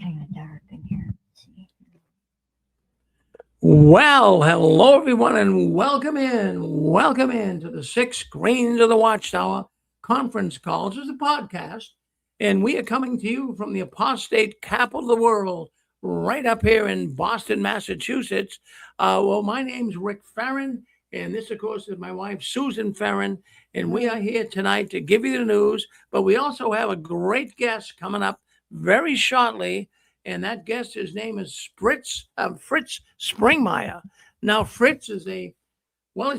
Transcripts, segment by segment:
kind of dark in here. Let's see. Well, hello everyone, and welcome in to the 6 screens of the Watchtower conference calls. This is a podcast, and we are coming to you from the apostate capital of the world, right up here in Boston, Massachusetts. Well, my name's Rick Farron, and this, of course, is my wife Susan Farron, and we are here tonight to give you the news. But we also have a great guest coming up very shortly. And that guest, his name is Fritz Springmeier. Now, Fritz is he's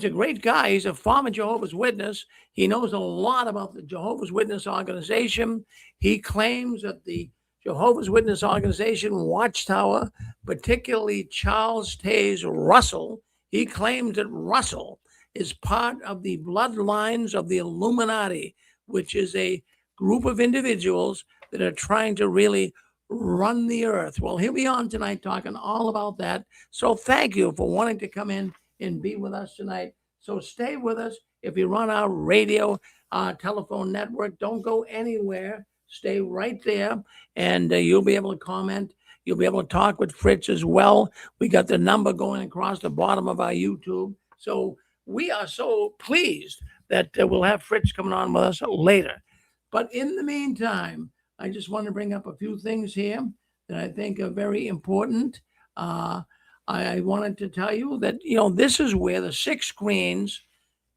a great guy. He's a former Jehovah's Witness. He knows a lot about the Jehovah's Witness organization. He claims that the Jehovah's Witness organization, Watchtower, particularly Charles Taze Russell, he claims that Russell is part of the bloodlines of the Illuminati, which is a group of individuals that are trying to really run the earth. Well, he'll be on tonight talking all about that. So thank you for wanting to come in and be with us tonight. So stay with us. If you're on our radio, telephone network, don't go anywhere. Stay right there, and you'll be able to comment. You'll be able to talk with Fritz as well. We got the number going across the bottom of our YouTube. So we are so pleased that we'll have Fritz coming on with us later. But in the meantime, I just want to bring up a few things here that I think are very important. I wanted to tell you that, this is where the 6 screens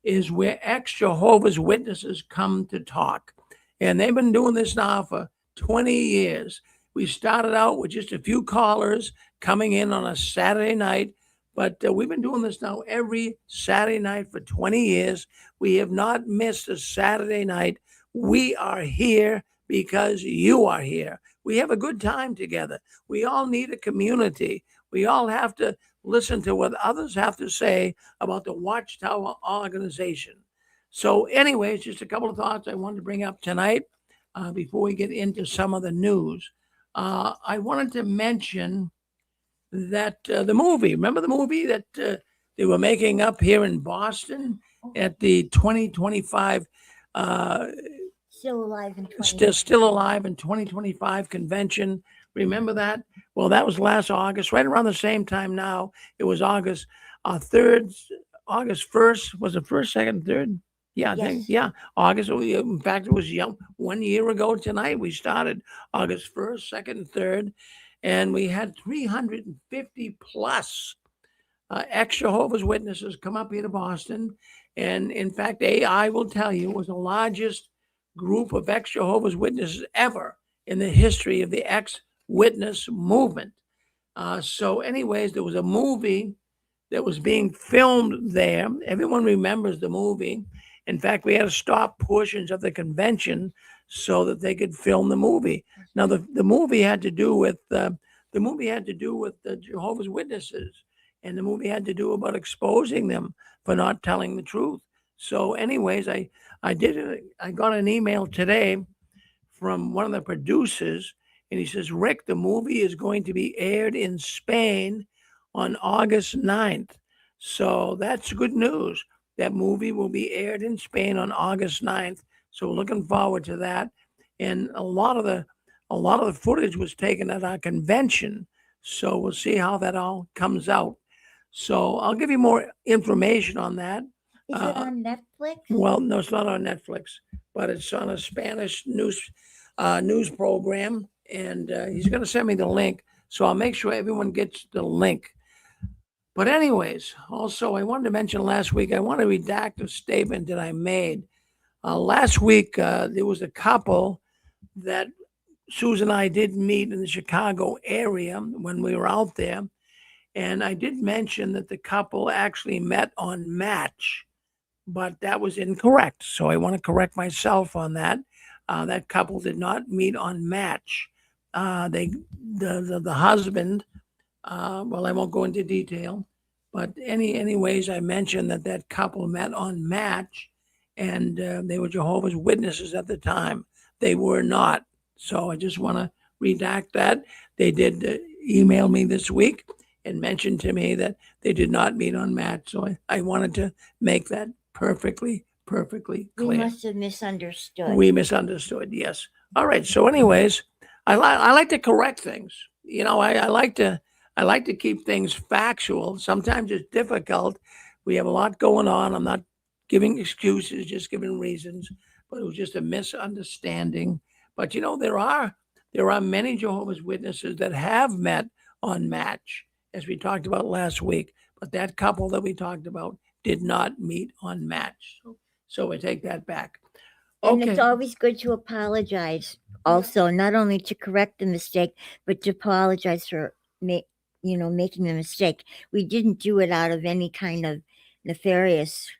is where ex-Jehovah's Witnesses come to talk. And they've been doing this now for 20 years. We started out with just a few callers coming in on a Saturday night, but we've been doing this now every Saturday night for 20 years. We have not missed a Saturday night. We are here because you are here. We have a good time together. We all need a community. We all have to listen to what others have to say about the Watchtower organization. So anyways, just a couple of thoughts I wanted to bring up tonight before we get into some of the news. I wanted to mention that the movie, remember the movie that they were making up here in Boston at the 2025 Still alive in 2025 convention. Remember that? Well, that was last August, right around the same time now. It was August 3rd, August 1st. Was it 1st, 2nd, 3rd? Yeah, I think. Yeah, August. In fact, it was 1 year ago tonight. We started August 1st, 2nd, and 3rd. And we had 350 plus ex-Jehovah's Witnesses come up here to Boston. And in fact, AI will tell you was the largest group of ex-Jehovah's Witnesses ever in the history of the ex-witness movement. So anyways, there was a movie that was being filmed there. Everyone remembers the movie. In fact, we had to stop portions of the convention so that they could film the movie. Now, the movie had to do with the Jehovah's Witnesses, and the movie had to do about exposing them for not telling the truth. So anyways, I got an email today from one of the producers, and he says, Rick, the movie is going to be aired in Spain on August 9th. So that's good news. That movie will be aired in Spain on August 9th. So we're looking forward to that. And a lot of the footage was taken at our convention. So we'll see how that all comes out. So I'll give you more information on that. Is it on Netflix? Well, no, it's not on Netflix, but it's on a Spanish news program, and he's going to send me the link, so I'll make sure everyone gets the link. But anyways, also, I wanted to mention last week, I want to redact a statement that I made. Last week, there was a couple that Susan and I did meet in the Chicago area when we were out there, and I did mention that the couple actually met on Match. But that was incorrect. So I want to correct myself on that. That couple did not meet on Match. The husband, well, I won't go into detail, but anyways, I mentioned that couple met on Match, and they were Jehovah's Witnesses at the time. They were not. So I just want to redact that. They did email me this week and mentioned to me that they did not meet on Match. So I wanted to make that perfectly clear. We must have misunderstood. We misunderstood, yes. All right. So anyways, I like to correct things. I like to keep things factual. Sometimes it's difficult. We have a lot going on. I'm not giving excuses, just giving reasons. But it was just a misunderstanding. But there are many Jehovah's Witnesses that have met on Match, as we talked about last week. But that couple that we talked about did not meet on Match. So I take that back. And it's Okay. always good to apologize also, not only to correct the mistake, but to apologize for making the mistake. We didn't do it out of any kind of nefarious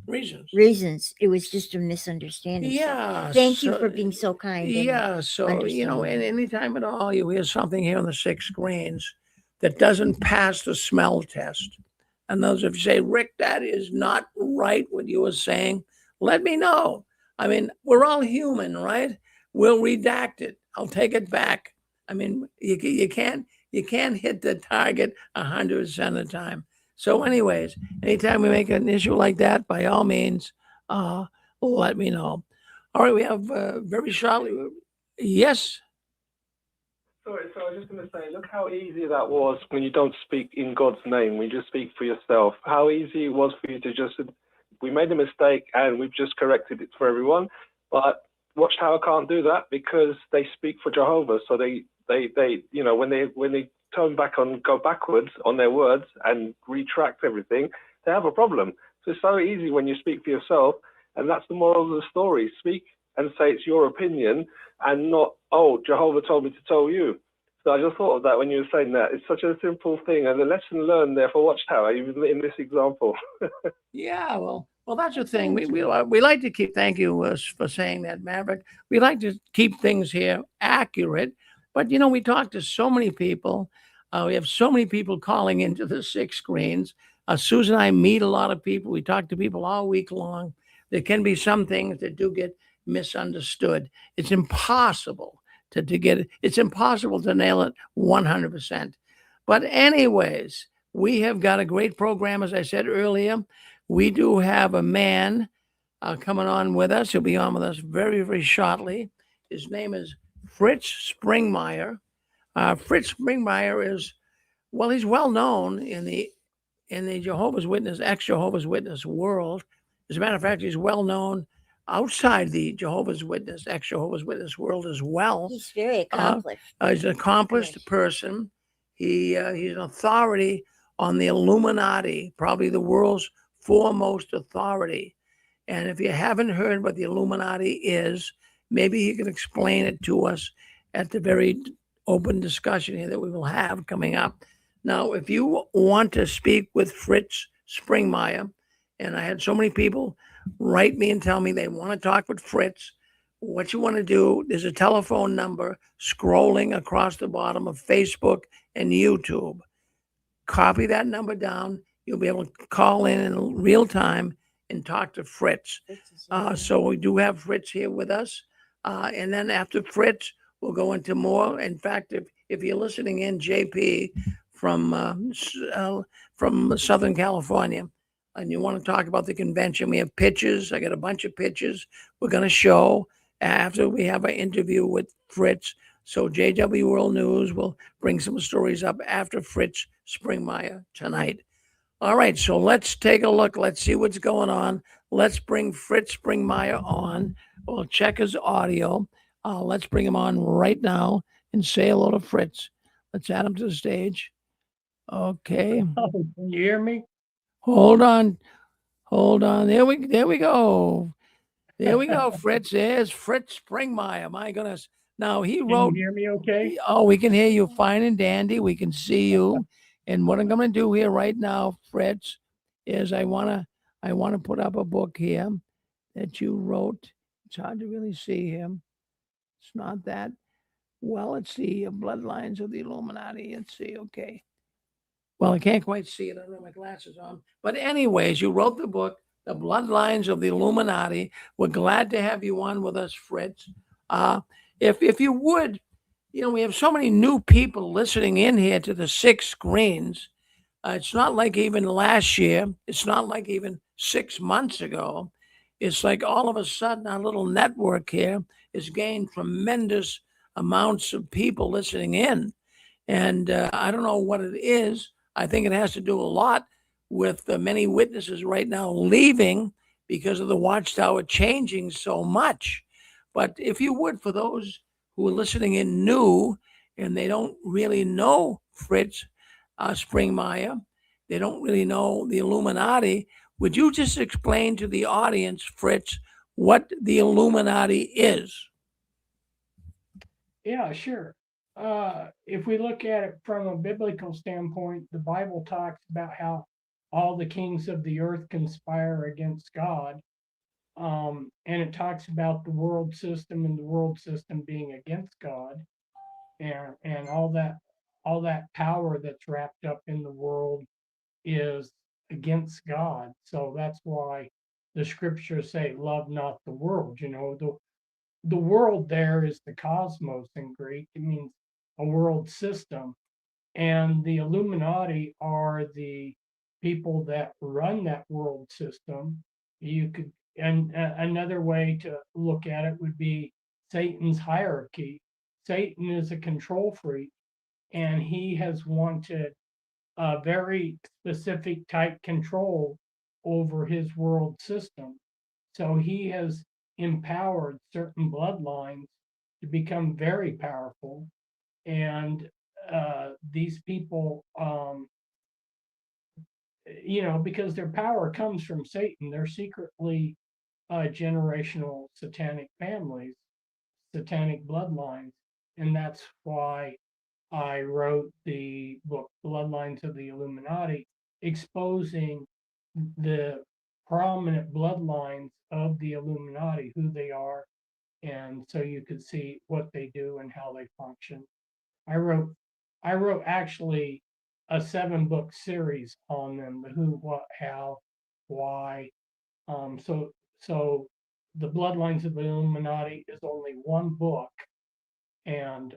reasons. It was just a misunderstanding. Yeah. Thank you for being so kind. Yeah. So, and understanding. anytime at all you hear something here on the 6 grains that doesn't pass the smell test, and those if you say, Rick, that is not right what you were saying, let me know. I mean, we're all human, right? We'll redact it. I'll take it back. I mean, you can't hit the target 100% of the time. So, anyways, anytime we make an issue like that, by all means, let me know. All right, we have very shortly. Yes. Sorry, so I was just going to say, look how easy that was when you don't speak in God's name, when you just speak for yourself. How easy it was for you to just, we made a mistake and we've just corrected it for everyone. But Watchtower can't do that because they speak for Jehovah. So they when they turn back on, go backwards on their words and retract everything, they have a problem. So it's so easy when you speak for yourself, and that's the moral of the story. Speak and say it's your opinion, and not, oh, Jehovah told me to tell you. So I just thought of that when you were saying that. It's such a simple thing, and a lesson learned there for Watchtower, even in this example. Yeah, well, that's the thing. We like to keep. Thank you for saying that, Maverick. We like to keep things here accurate, but we talk to so many people. We have so many people calling into the 6 screens. Susan and I meet a lot of people. We talk to people all week long. There can be some things that do get misunderstood. It's impossible to get it. It's impossible to nail it 100%. But anyways, we have got a great program, as I said earlier. We do have a man coming on with us. He'll be on with us very, very shortly. His name is Fritz Springmeier. Fritz Springmeier is, well, he's well known in the Jehovah's Witness, ex-Jehovah's Witness world. As a matter of fact, he's well known outside the Jehovah's Witness, ex-Jehovah's Witness world as well. He's very accomplished. He's an accomplished person. He's an authority on the Illuminati, probably the world's foremost authority. And if you haven't heard what the Illuminati is, maybe he can explain it to us at the very open discussion here that we will have coming up. Now, if you want to speak with Fritz Springmeier, and I had so many people write me and tell me they want to talk with Fritz, what you want to do, there's a telephone number scrolling across the bottom of Facebook and YouTube. Copy that number down. You'll be able to call in real time and talk to Fritz. So we do have Fritz here with us. And then after Fritz, we'll go into more. In fact, if you're listening in, JP from Southern California, and you want to talk about the convention, we have pictures. I got a bunch of pictures we're going to show after we have an interview with Fritz. So JW World News will bring some stories up after Fritz Springmeier tonight. All right, so let's take a look. Let's see what's going on. Let's bring Fritz Springmeier on. We'll check his audio. Let's bring him on right now and say hello to Fritz. Let's add him to the stage. Okay. Oh, can you hear me? Hold on. There we go. There we go, Fritz. There's Fritz Springmeier. My goodness. Now he wrote. Can you hear me okay? Oh, we can hear you fine and dandy. We can see you. And what I'm going to do here right now, Fritz, is I want to put up a book here that you wrote. It's hard to really see him. It's not that well. Let's see. Bloodlines of the Illuminati. Let's see. Okay. Well, I can't quite see it. I don't have my glasses on. But anyways, you wrote the book, The Bloodlines of the Illuminati. We're glad to have you on with us, Fritz. If you would, we have so many new people listening in here to the 6 screens. It's not like even last year. It's not like even 6 months ago. It's like all of a sudden our little network here has gained tremendous amounts of people listening in. And I don't know what it is. I think it has to do a lot with the many witnesses right now leaving because of the Watchtower changing so much. But if you would, for those who are listening in new and they don't really know Fritz Springmeier, they don't really know the Illuminati, would you just explain to the audience, Fritz, what the Illuminati is? Yeah, sure. If we look at it from a biblical standpoint, the Bible talks about how all the kings of the earth conspire against God. And it talks about the world system and the world system being against God, and all that power that's wrapped up in the world is against God. So that's why the scriptures say, love not the world. The world there is the cosmos in Greek. It means a world system. And the Illuminati are the people that run that world system. You could, and another way to look at it would be Satan's hierarchy. Satan is a control freak, and he has wanted a very specific type control over his world system. So he has empowered certain bloodlines to become very powerful. And these people, because their power comes from Satan, they're secretly generational satanic families, satanic bloodlines. And that's why I wrote the book Bloodlines of the Illuminati, exposing the prominent bloodlines of the Illuminati, who they are, and so you could see what they do and how they function. I wrote I wrote actually a 7-book series on them: the who, what, how, why. So the Bloodlines of the Illuminati is only one book, and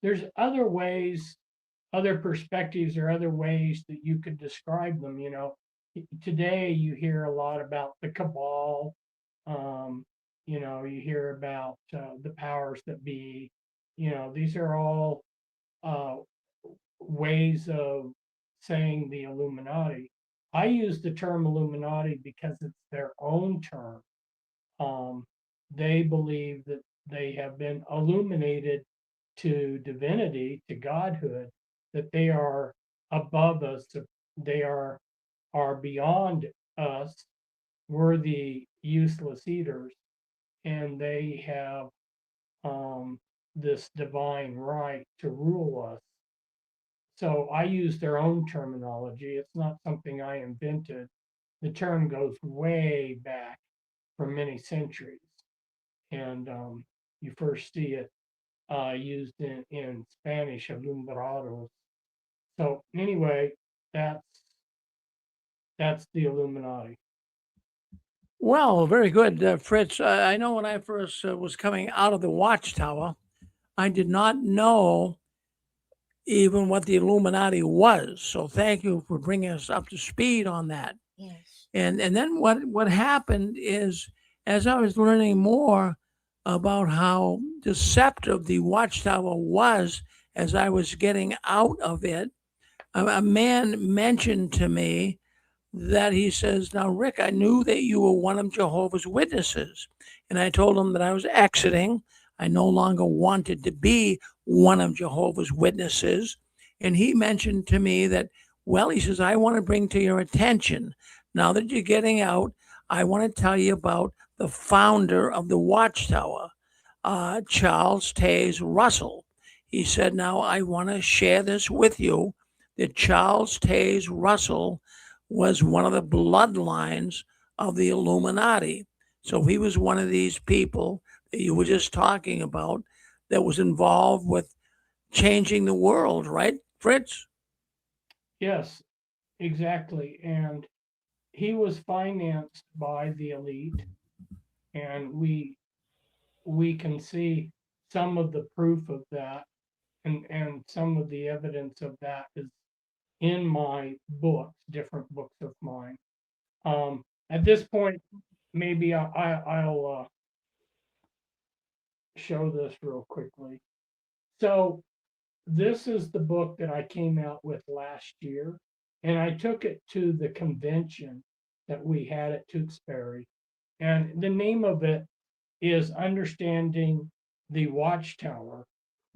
there's other ways, other perspectives, or other ways that you could describe them. Today you hear a lot about the cabal. You hear about the powers that be. These are all uh, ways of saying the Illuminati. I use the term Illuminati because it's their own term. Um, they believe that they have been illuminated to divinity, to godhood, that they are above us, they are beyond us. We're the useless eaters, and they have this divine right to rule us. So I use their own terminology. It's not something I invented. The term goes way back for many centuries, and you first see it used in Spanish, alumbrados. So anyway, that's the Illuminati. Well, very good, Fritz. I know when I first was coming out of the Watchtower, I did not know even what the Illuminati was. So thank you for bringing us up to speed on that. Yes. And then what happened is, as I was learning more about how deceptive the Watchtower was, as I was getting out of it, a man mentioned to me that he says, "Now, Rick, I knew that you were one of Jehovah's Witnesses." And I told him that I was exiting. I no longer wanted to be one of Jehovah's Witnesses. And he mentioned to me that, well, he says, "I want to bring to your attention, now that you're getting out, I want to tell you about the founder of the Watchtower, Charles Taze Russell." He said, "Now, I want to share this with you, that Charles Taze Russell was one of the bloodlines of the Illuminati." So he was one of these people that you were just talking about that was involved with changing the world, right, Fritz? Yes, exactly. And he was financed by the elite, and we can see some of the proof of that, and some of the evidence of that is in my books, different books of mine. At this point, maybe I'll show this real quickly. So this is the book that I came out with last year, and I took it to the convention that we had at Tewksbury. And the name of it is Understanding the Watchtower,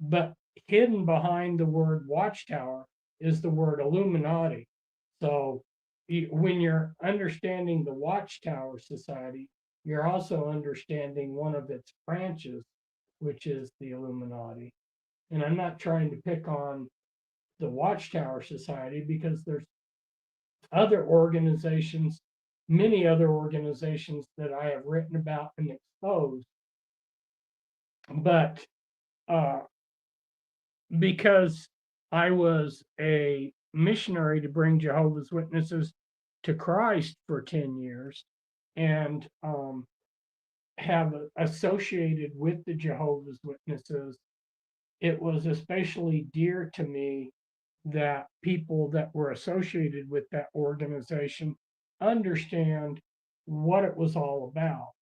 but hidden behind the word Watchtower is the word Illuminati. So when you're understanding the Watchtower Society, you're also understanding one of its branches, which is the Illuminati. And I'm not trying to pick on the Watchtower Society because there's other organizations, many other organizations that I have written about and exposed. But because I was a missionary to bring Jehovah's Witnesses to Christ for 10 years and have associated with the Jehovah's Witnesses, it was especially dear to me that people that were associated with that organization understand what it was all about.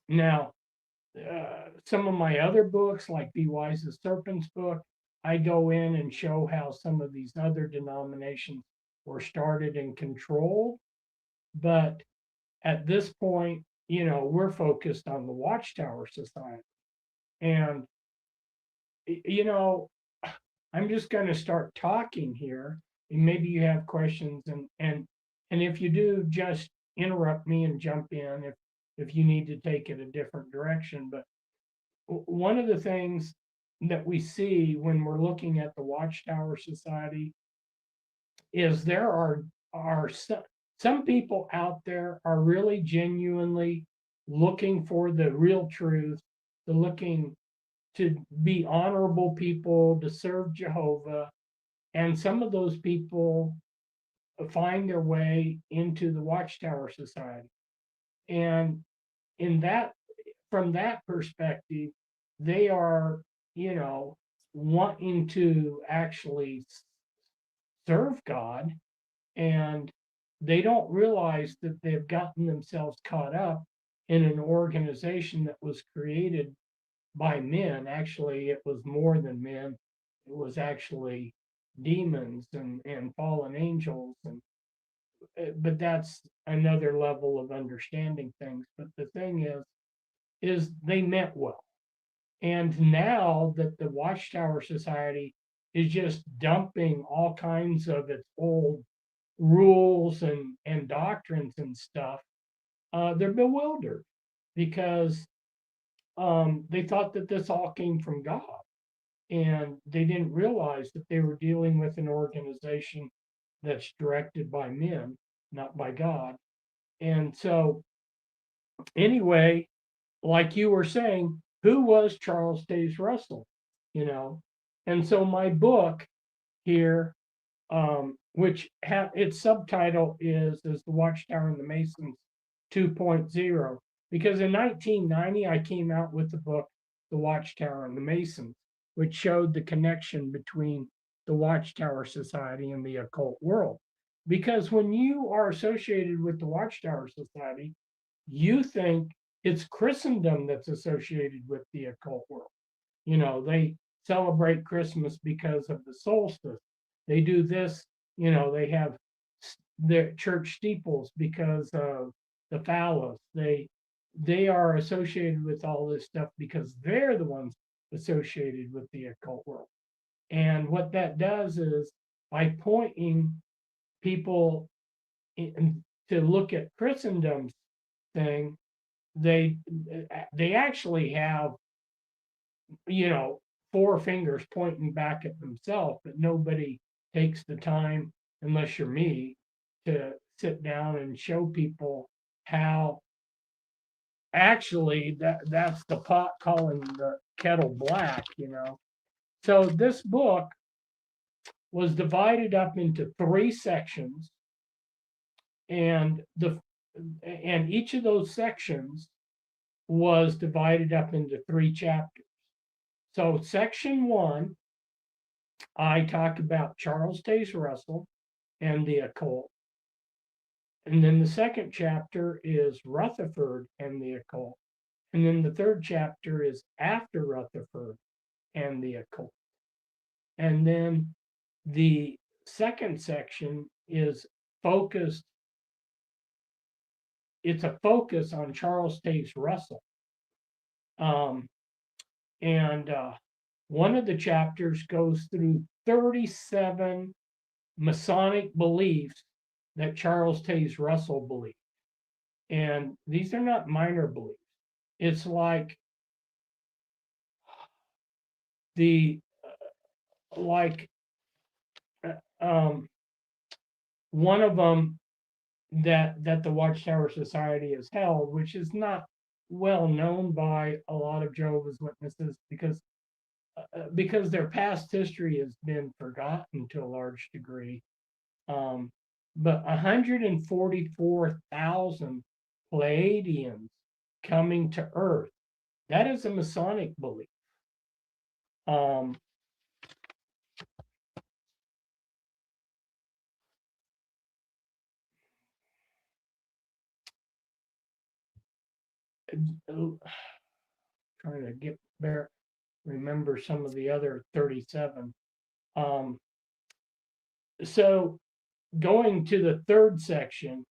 Now, some of my other books, like Be Wise as Serpent's book, I go in and show how some of these other denominations were started and controlled. But at this point, we're focused on the Watchtower Society. And, I'm just going to start talking here. And maybe you have questions. And if you do, just interrupt me and jump in if you need to take it a different direction. But one of the things that we see when we're looking at the Watchtower Society is there are some people out there are really genuinely looking for the real truth, they're looking to be honorable people, to serve Jehovah, and some of those people find their way into the Watchtower Society. And in that, from that perspective, they are, wanting to actually serve God, and they don't realize that they've gotten themselves caught up in an organization that was created by men. Actually, it was more than men. It was actually demons and fallen angels. But that's another level of understanding things. But the thing is they meant well. And now that the Watchtower Society is just dumping all kinds of its old rules and doctrines and stuff, they're bewildered because they thought that this all came from God. And they didn't realize that they were dealing with an organization that's directed by men, not by God. And so, anyway, like you were saying, who was Charles Taze Russell? And so my book here, which its subtitle is The Watchtower and the Masons 2.0, because in 1990 I came out with the book The Watchtower and the Masons, which showed the connection between the Watchtower Society and the occult world. Because when you are associated with the Watchtower Society, you think it's Christendom that's associated with the occult world. They celebrate Christmas because of the solstice. They do this, they have their church steeples because of the phallus. They are associated with all this stuff because they're the ones associated with the occult world. And what that does is by pointing people to look at Christendom's thing, they actually have, four fingers pointing back at themselves, but nobody takes the time, unless you're me, to sit down and show people how actually that's the pot calling the kettle black. So this book was divided up into 3 sections, and each of those sections was divided up into 3 chapters. So section 1, I talk about Charles Taze Russell and the occult. And then the second chapter is Rutherford and the occult. And then the third chapter is after Rutherford and the occult. And then the second section is focused, it's a focus on Charles Taze Russell. And one of the chapters goes through 37 Masonic beliefs that Charles Taze Russell believed. And these are not minor beliefs. It's like one of them that the Watchtower Society has held, which is not well known by a lot of Jehovah's Witnesses because their past history has been forgotten to a large degree. But 144,000 Pleiadians coming to Earth, that is a Masonic belief. Trying to remember some of the other 37. So going to the third section,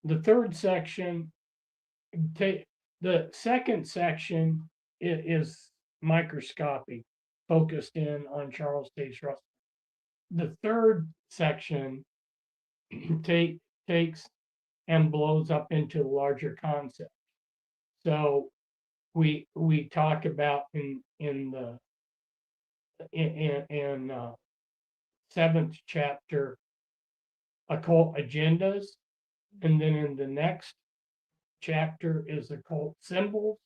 the second section is microscopic, focused in on Charles Taze Russell. The third section takes and blows up into larger concepts. So we talk about in seventh chapter occult agendas, and then in the next chapter is occult symbols,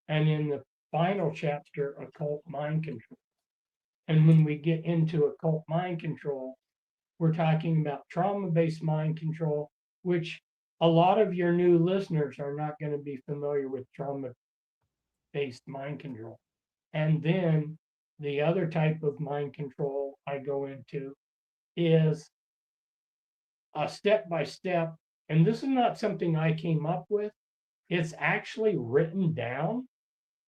and in the final chapter occult mind control. And when we get into occult mind control, we're talking about trauma-based mind control, which a lot of your new listeners are not going to be familiar with trauma-based mind control. And then the other type of mind control I go into is a step-by-step, and this is not something I came up with. It's actually written down.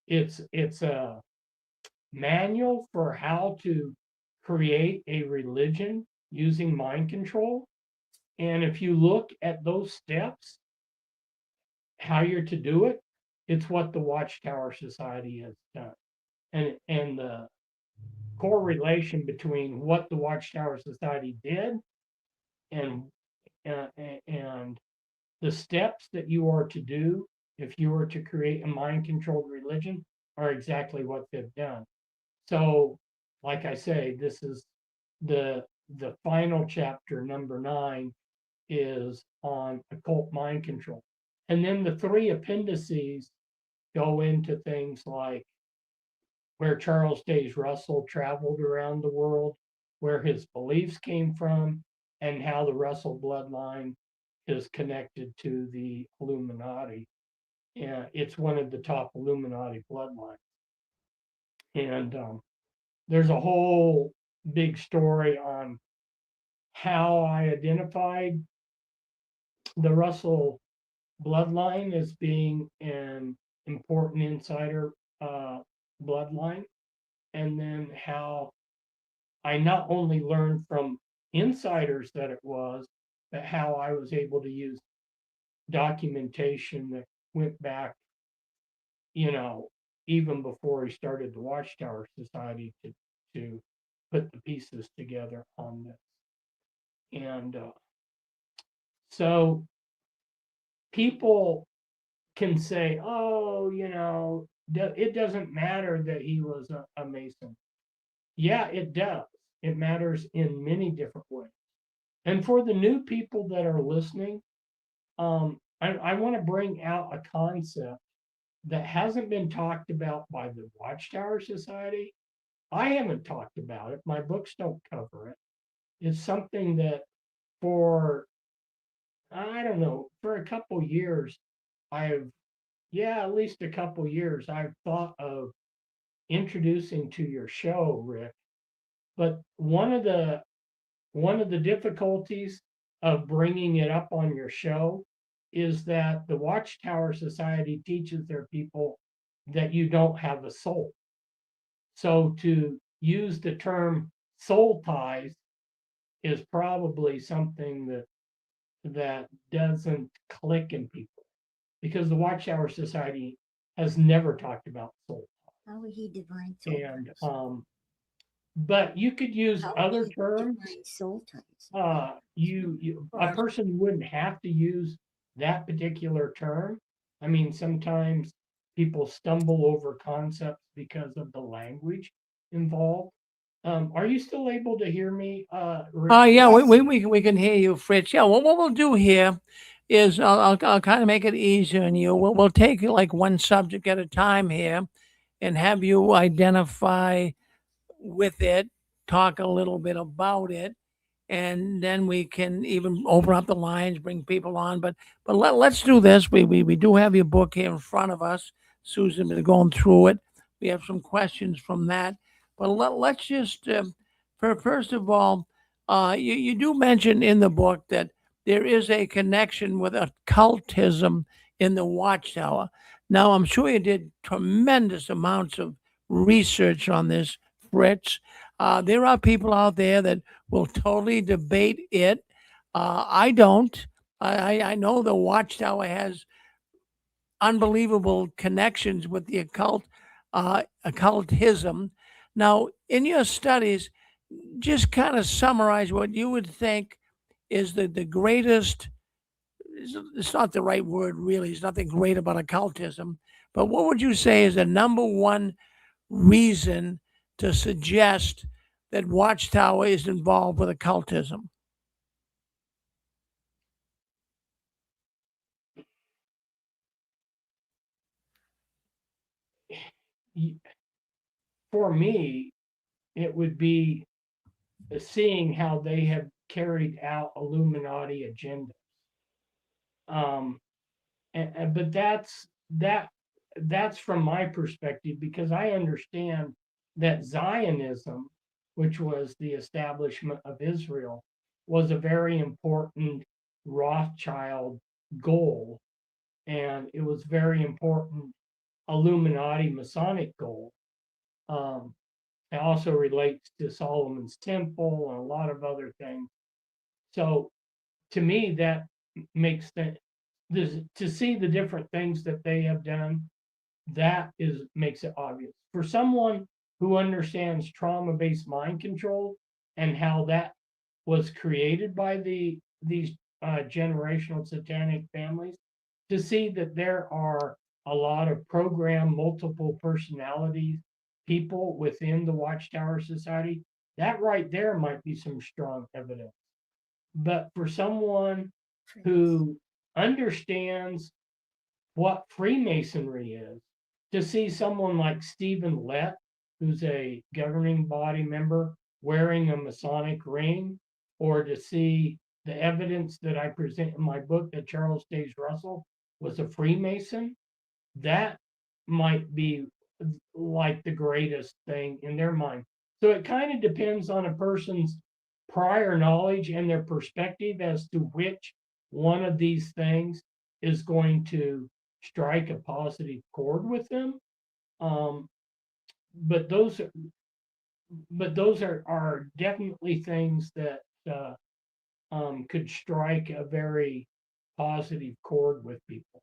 It's a manual for how to create a religion using mind control. And if you look at those steps, how you're to do it, it's what the Watchtower Society has done. And the correlation between what the Watchtower Society did and the steps that you are to do if you were to create a mind-controlled religion are exactly what they've done. So, like I say, this is the final chapter, number 9, is on occult mind control. And then the 3 appendices go into things like where Charles Taze Russell traveled around the world, where his beliefs came from, and how the Russell bloodline is connected to the Illuminati. And it's one of the top Illuminati bloodlines. And there's a whole big story on how I identified the Russell bloodline as being an important insider bloodline, and then how I not only learned from insiders that it was, but how I was able to use documentation that went back, even before he started the Watchtower Society to put the pieces together on this. And so people can say, oh, it doesn't matter that he was a Mason. Yeah, it does. It matters in many different ways. And for the new people that are listening, I want to bring out a concept that hasn't been talked about by the Watchtower Society. I haven't talked about it. My books don't cover it. It's something that for a couple years, at least a couple years, I've thought of introducing to your show, Rick. But one of the difficulties of bringing it up on your show is that the Watchtower Society teaches their people that you don't have a soul. So to use the term soul ties is probably something that doesn't click in people, because the Watchtower Society has never talked about soul. How would he define soul And ties? but you could use How would other he terms. define soul ties? A person wouldn't have to use that particular term. I mean, sometimes people stumble over concepts because of the language involved. Are you still able to hear me? Yeah, Yes. we can hear you, Fritz. Yeah, what we'll do here is I'll kind of make it easier on you. We'll take like one subject at a time here, and have you identify with it, talk a little bit about it, and then we can even open up the lines, bring people on. But let's do this. We do have your book here in front of us. Susan is going through it. We have some questions from that. But let's just first of all, you do mention in the book that there is a connection with occultism in the Watchtower. Now, I'm sure you did tremendous amounts of research on this, Fritz. There are people out there that will totally debate it. I don't. I know the Watchtower has unbelievable connections with the occultism. Now, in your studies, just kind of summarize what you would think is the greatest. It's not the right word, really. There's nothing great about occultism. But what would you say is the number one reason to suggest that Watchtower is involved with occultism? For me, it would be seeing how they have carried out Illuminati agendas. Um, but that's from my perspective, because I understand that Zionism, which was the establishment of Israel, was a very important Rothschild goal, and it was very important Illuminati Masonic goal. It also relates to Solomon's Temple and a lot of other things. So to me, that makes to see the different things that they have done, that makes it obvious. For someone who understands trauma-based mind control and how that was created by these generational satanic families, to see that there are a lot of programmed multiple personalities people within the Watchtower Society, that right there might be some strong evidence. But for someone who understands what Freemasonry is, to see someone like Stephen Lett, who's a governing body member, wearing a Masonic ring, or to see the evidence that I present in my book that Charles Taze Russell was a Freemason, that might be like the greatest thing in their mind. So it kind of depends on a person's prior knowledge and their perspective as to which one of these things is going to strike a positive chord with them. Um, but those are definitely things that could strike a very positive chord with people.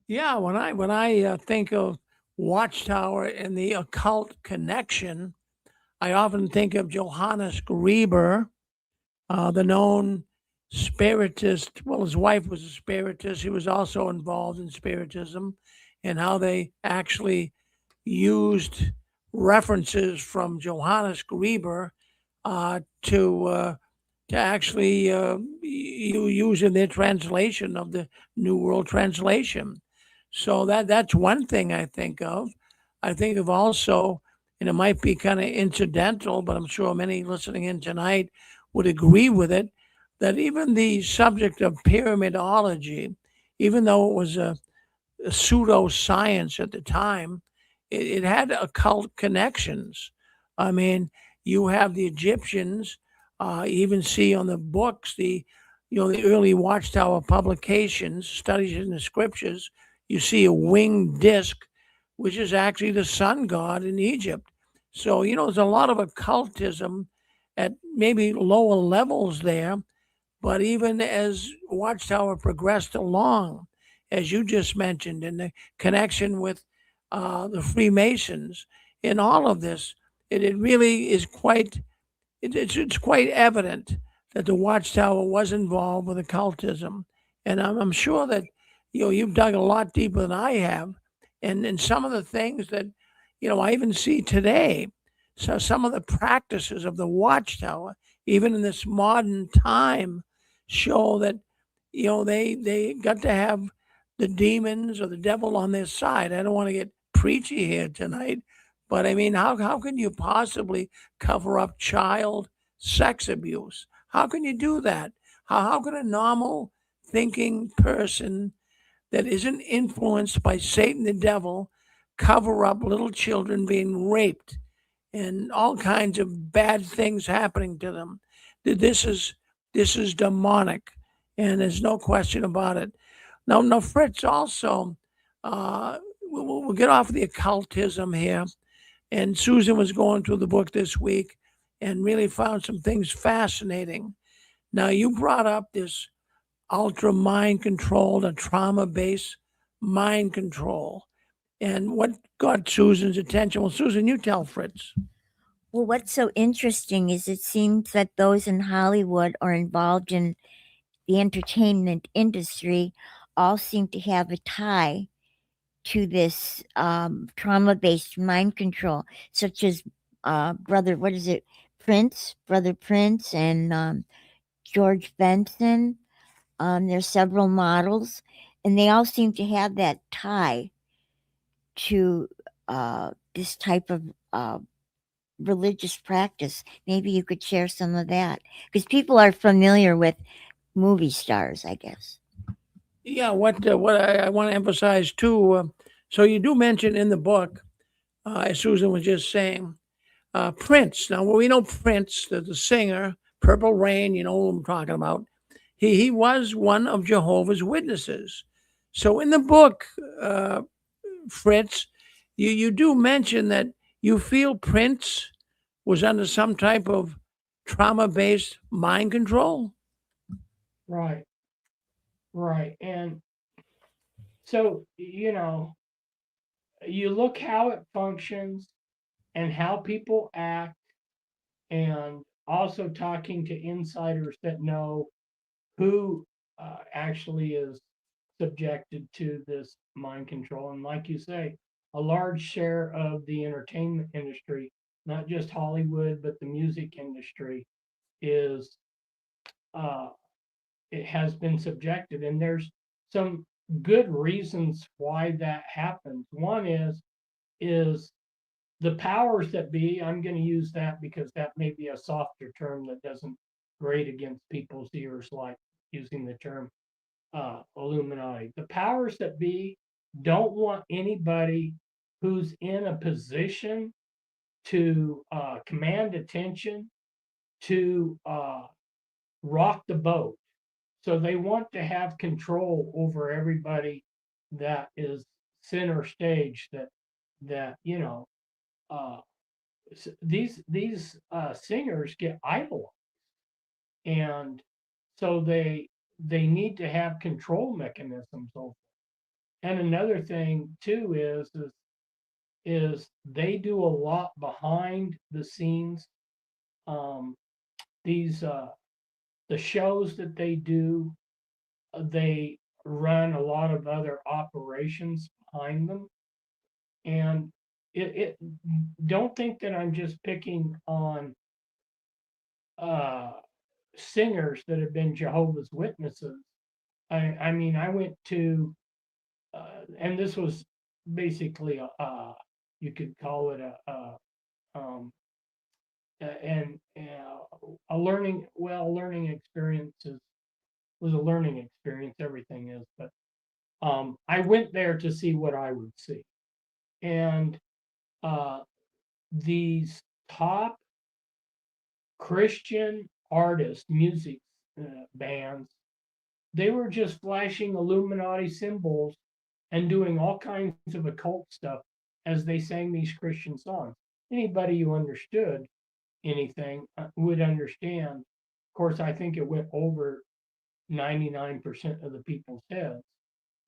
Yeah, when I think of Watchtower and the occult connection, I often think of Johannes Grieber, the known spiritist. Well, his wife was a spiritist. He was also involved in spiritism, and how they actually used references from Johannes Grieber to actually use in their translation of the New World Translation. So that's one thing I think of. I think of also, and it might be kind of incidental, but I'm sure many listening in tonight would agree with it, that even the subject of pyramidology, even though it was a pseudoscience at the time, it had occult connections. I mean, you have the Egyptians, you even see on the books the early Watchtower publications, studies in the scriptures, you see a winged disc, which is actually the sun god in Egypt. So, there's a lot of occultism at maybe lower levels there. But even as Watchtower progressed along, as you just mentioned, in the connection with the Freemasons, in all of this, it really is it's quite evident that the Watchtower was involved with occultism, and I'm sure that you've dug a lot deeper than I have, and some of the things that I even see today. So some of the practices of the Watchtower, even in this modern time, show that they got to have the demons or the devil on their side. I don't want to get preachy here tonight, but I mean, how can you possibly cover up child sex abuse? How can you do that? How can a normal thinking person that isn't influenced by Satan the devil cover up little children being raped and all kinds of bad things happening to them? This is demonic, and there's no question about it. Now, Fritz, also, we'll get off the occultism here. And Susan was going through the book this week and really found some things fascinating. Now, you brought up this ultra mind control, the trauma based mind control. And what got Susan's attention? Well, Susan, you tell Fritz. Well, what's so interesting is it seems that those in Hollywood or involved in the entertainment industry all seem to have a tie to this trauma based mind control, such as what is it, Brother Prince, and George Benson. There's several models, and they all seem to have that tie to this type of religious practice. Maybe you could share some of that because people are familiar with movie stars, I guess. Yeah, what I want to emphasize too. So you do mention in the book, as Susan was just saying, Prince. Now, well, we know Prince, the singer, Purple Rain. You know who I'm talking about. He was one of Jehovah's Witnesses. So in the book, Fritz, you do mention that you feel Prince was under some type of trauma based mind control. Right, right. And so, you look how it functions and how people act, and also talking to insiders that know who actually is subjected to this mind control. And like you say, a large share of the entertainment industry, not just Hollywood, but the music industry, is uh, it has been subjected. And there's some good reasons why that happens. One is the powers that be. I'm going to use that because that may be a softer term that doesn't grate against people's ears, like using the term Illuminati. The powers that be don't want anybody who's in a position to command attention to rock the boat. So they want to have control over everybody that is center stage. That uh, these singers get idolized, and so they need to have control mechanisms over. And another thing too is they do a lot behind the scenes. Um, these the shows that they do, they run a lot of other operations behind them, and it don't think that I'm just picking on uh, singers that have been Jehovah's Witnesses. I mean, I went to, and this was basically you could call it um, a learning experience was a learning experience. Everything is, but I went there to see what I would see, and uh, these top Christian artists, music bands they were just flashing Illuminati symbols and doing all kinds of occult stuff as they sang these Christian songs. Anybody who understood anything would understand. Of course, I think it went over 99% of the people's heads.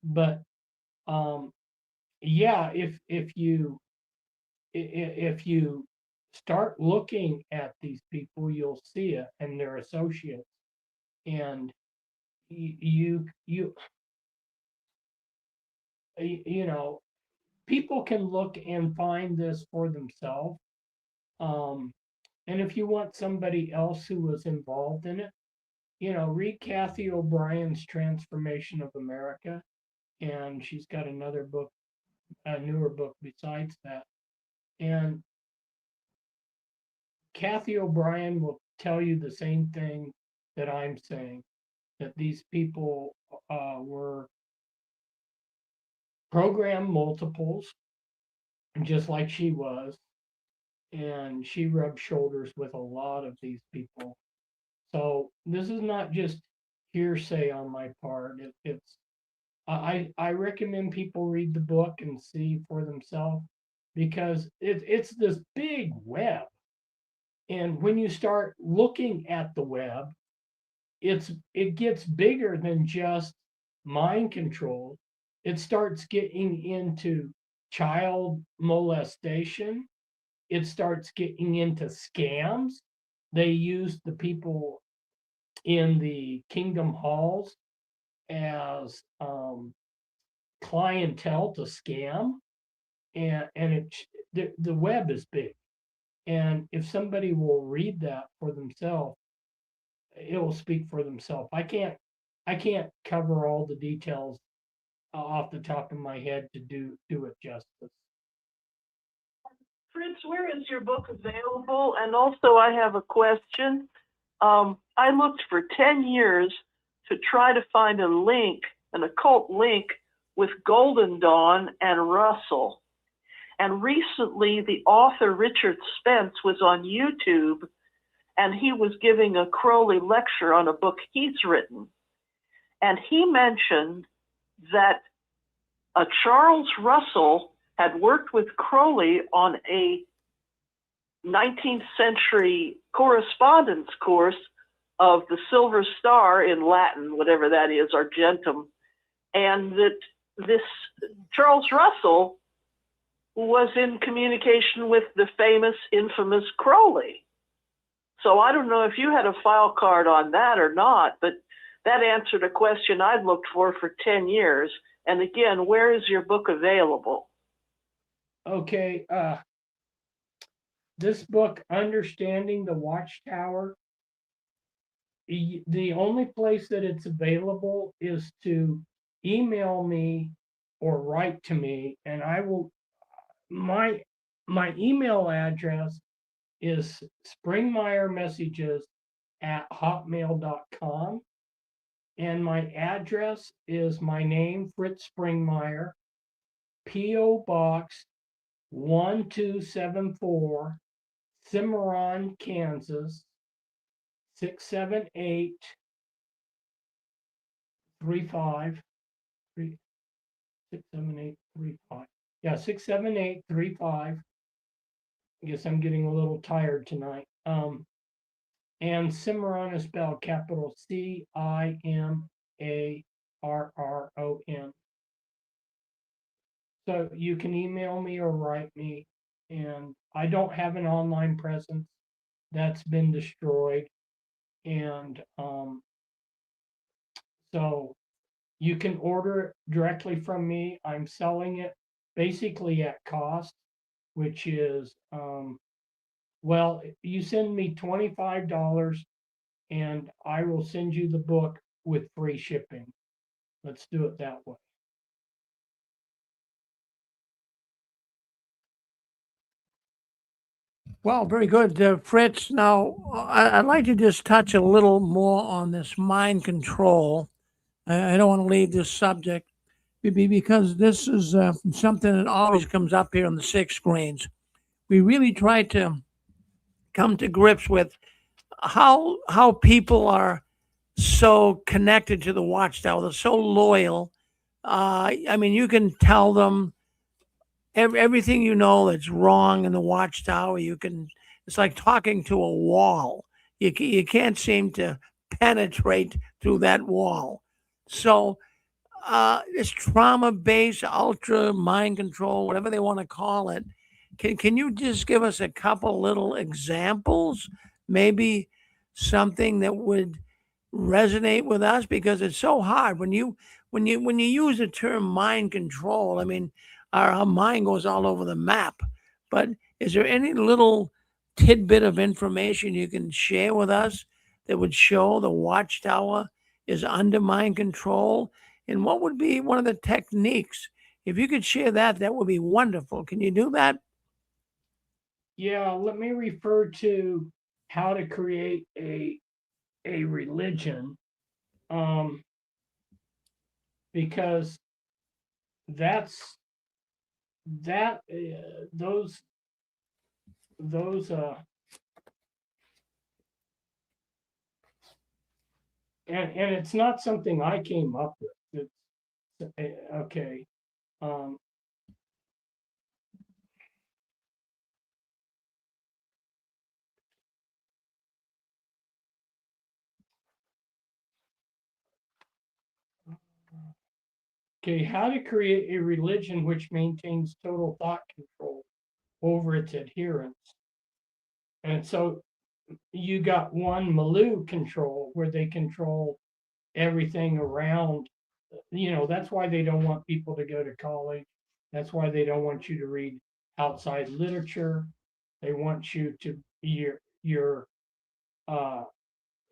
But yeah, if you start looking at these people, you'll see it and their associates, and you know, people can look and find this for themselves. And if you want somebody else who was involved in it, read Kathy O'Brien's Transformation of America, and she's got another book, a newer book besides that. And Kathy O'Brien will tell you the same thing that I'm saying, that these people were program multiples, just like she was, and she rubbed shoulders with a lot of these people. So this is not just hearsay on my part. I recommend people read the book and see for themselves, because it's this big web. And when you start looking at the web, it gets bigger than just mind control. It starts getting into child molestation. It starts getting into scams. They use the people in the kingdom halls as clientele to scam, and the web is big. And if somebody will read that for themselves, it will speak for themselves. I can't cover all the details off the top of my head to do it justice. Fritz, where is your book available? And also, I have a question. I looked for 10 years to try to find a link, an occult link with Golden Dawn and Russell. And recently, the author Richard Spence was on YouTube, and he was giving a Crowley lecture on a book he's written. And he mentioned that Charles Russell had worked with Crowley on a 19th century correspondence course of the Silver Star in Latin, whatever that is, Argentum, and that this Charles Russell was in communication with the famous, infamous Crowley. So I don't know if you had a file card on that or not, but that answered a question I'd looked for 10 years. And again, where is your book available? Okay, this book, Understanding the Watchtower, the only place that it's available is to email me or write to me, and I will. My email address is springmeiermessages@hotmail.com, and my address is my name, Fritz Springmeier, P.O. Box 1274, Cimarron, Kansas 67835. 67835. Yeah, 67835. I guess I'm getting a little tired tonight. And Cimarron is spelled capital CIMARRON. So you can email me or write me, and I don't have an online presence. That's been destroyed. And so you can order it directly from me. I'm selling it basically at cost, which is, well, you send me $25 and I will send you the book with free shipping. Let's do it that way. Well, very good, Fritz. Now, I'd like to just touch a little more on this mind control. I don't want to leave this subject because this is something that always comes up here on the six screens. We really try to come to grips with how people are so connected to the Watchtower. They're so loyal. I mean, you can tell them everything you know that's wrong in the Watchtower. You can. It's like talking to a wall. You can't seem to penetrate through that wall. So this trauma based ultra mind control, whatever they want to call it. Can you just give us a couple little examples? Maybe something that would resonate with us, because it's so hard when you use the term mind control. I mean, our mind goes all over the map. But is there any little tidbit of information you can share with us that would show the Watchtower is under mind control? And what would be one of the techniques? If you could share that, that would be wonderful. Can you do that? Yeah, let me refer to how to create a religion, because that's that those and it's not something I came up with. It's okay. Um, okay, how to create a religion which maintains total thought control over its adherents. And so you got one Maloo control, where they control everything around. That's why they don't want people to go to college. That's why they don't want you to read outside literature. They want you to your uh,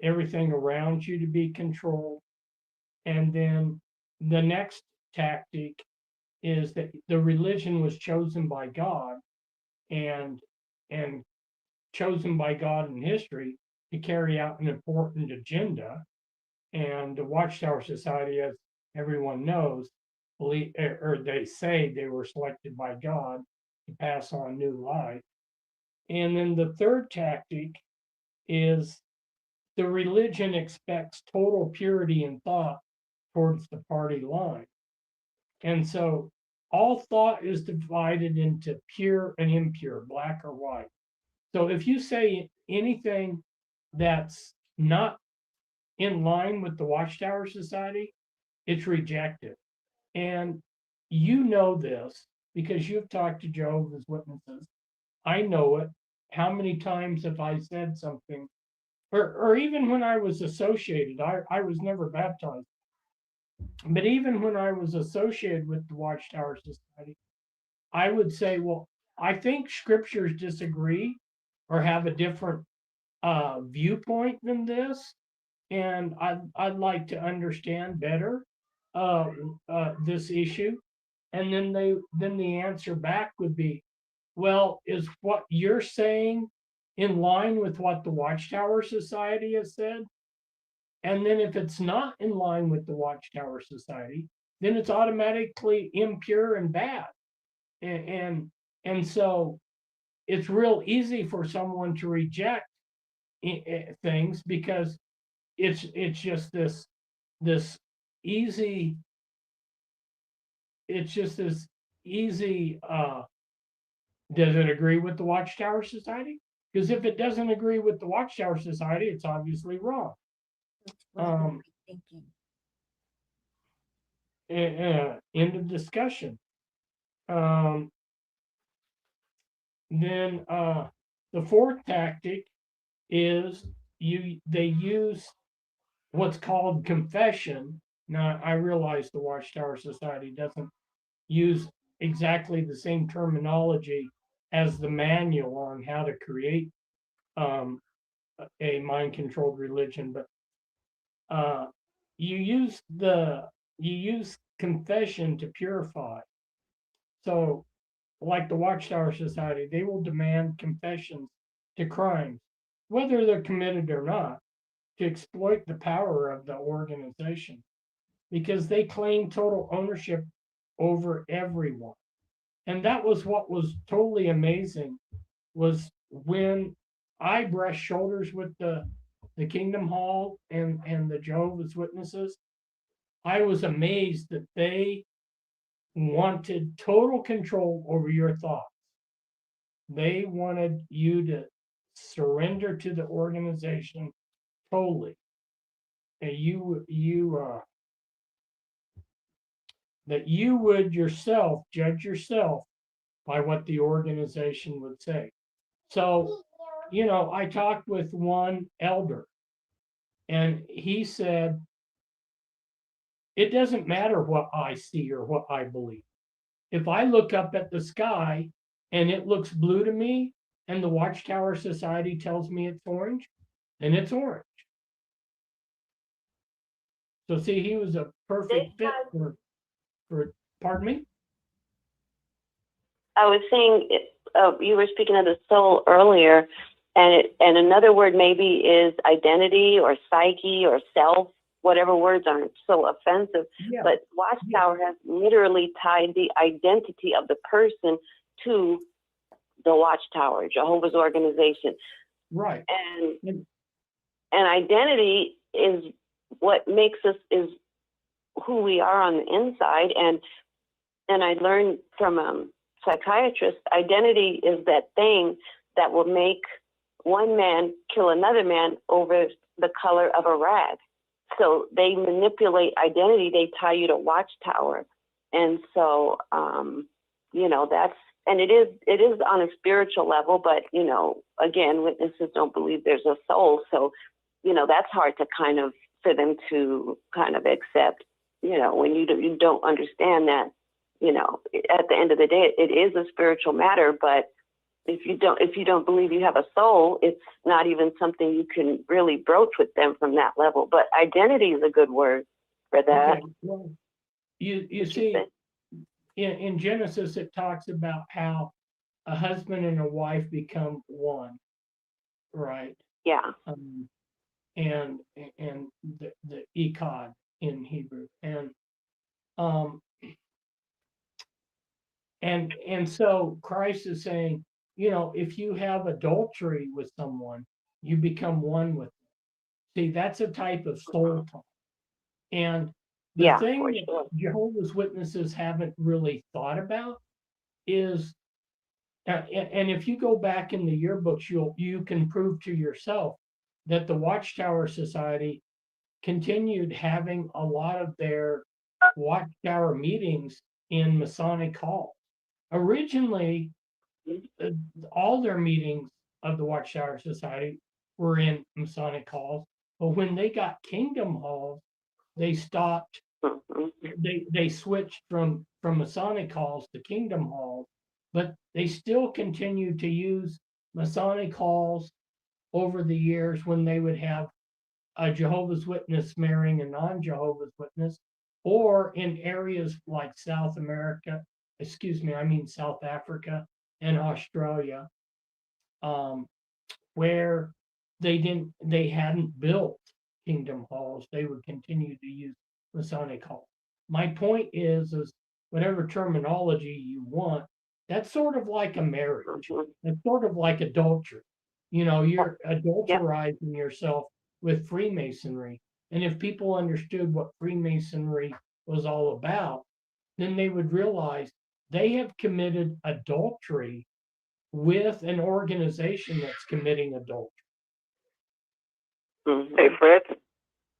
everything around you to be controlled. And then the next tactic is that the religion was chosen by God, and and chosen by God in history to carry out an important agenda. And the Watchtower Society, as everyone knows, believe, or they say they were selected by God to pass on new life. And then the third tactic is the religion expects total purity in thought towards the party line. And so all thought is divided into pure and impure, black or white. So if you say anything that's not in line with the Watchtower Society, it's rejected. And you know this because you've talked to Jehovah's Witnesses. I know it. How many times have I said something? Or even when I was associated, I was never baptized. But even when I was associated with the Watchtower Society, I would say, well, I think scriptures disagree or have a different viewpoint than this, and I'd like to understand better this issue. And then the answer back would be, well, is what you're saying in line with what the Watchtower Society has said? And then if it's not in line with the Watchtower Society, then it's automatically impure and bad. And so it's real easy for someone to reject things because it's just this easy it's just this easy does it agree with the Watchtower Society? Because if it doesn't agree with the Watchtower Society, it's obviously wrong. That's what I would be thinking. End of discussion. Then the fourth tactic is they use what's called confession. Now I realize the Watchtower Society doesn't use exactly the same terminology as the manual on how to create um, a mind-controlled religion, but uh, you use confession to purify. So, like the Watchtower Society, they will demand confessions to crimes, whether they're committed or not, to exploit the power of the organization, because they claim total ownership over everyone. And that was what was totally amazing, was when I brushed shoulders with the the Kingdom Hall and the Jehovah's Witnesses, I was amazed that they wanted total control over your thoughts. They wanted you to surrender to the organization totally. And that you would yourself judge yourself by what the organization would say. So, I talked with one elder, and he said, it doesn't matter what I see or what I believe. If I look up at the sky and it looks blue to me, and the Watchtower Society tells me it's orange, then it's orange. So see, he was a perfect fit for pardon me? I was saying, you were speaking of the soul earlier, and another word maybe is identity or psyche or self, whatever words aren't so offensive. Yeah. But Watchtower has literally tied the identity of the person to the Watchtower, Jehovah's organization. Right. And identity is what makes us, is who we are on the inside. And I learned from a psychiatrist, identity is that thing that will make one man kill another man over the color of a rag. So they manipulate identity. They tie you to Watchtower. And so, that's, and it is on a spiritual level, but, again, witnesses don't believe there's a soul. So, that's hard to for them to accept, when you don't understand that, at the end of the day, it is a spiritual matter, but if you don't believe you have a soul, it's not even something you can really broach with them from that level. But identity is a good word for that. Okay. Well, you see, in Genesis, it talks about how a husband and a wife become one, right? Yeah. And the echad in Hebrew, and so Christ is saying, if you have adultery with someone, you become one with them. See, that's a type of soul talk. And the thing that Jehovah's Witnesses haven't really thought about is, and if you go back in the yearbooks, you can prove to yourself that the Watchtower Society continued having a lot of their Watchtower meetings in Masonic halls. Originally, all their meetings of the Watchtower Society were in Masonic halls, but when they got Kingdom halls, they stopped. They switched from Masonic halls to Kingdom halls, but they still continued to use Masonic halls over the years when they would have a Jehovah's Witness marrying a non-Jehovah's Witness, or in areas like South Africa and Australia, where they hadn't built Kingdom halls, they would continue to use Masonic halls. My point is whatever terminology you want, that's sort of like a marriage. It's sort of like adultery. You're adulterizing yourself with Freemasonry. And if people understood what Freemasonry was all about, then they would realize they have committed adultery with an organization that's committing adultery. Hey, Fritz,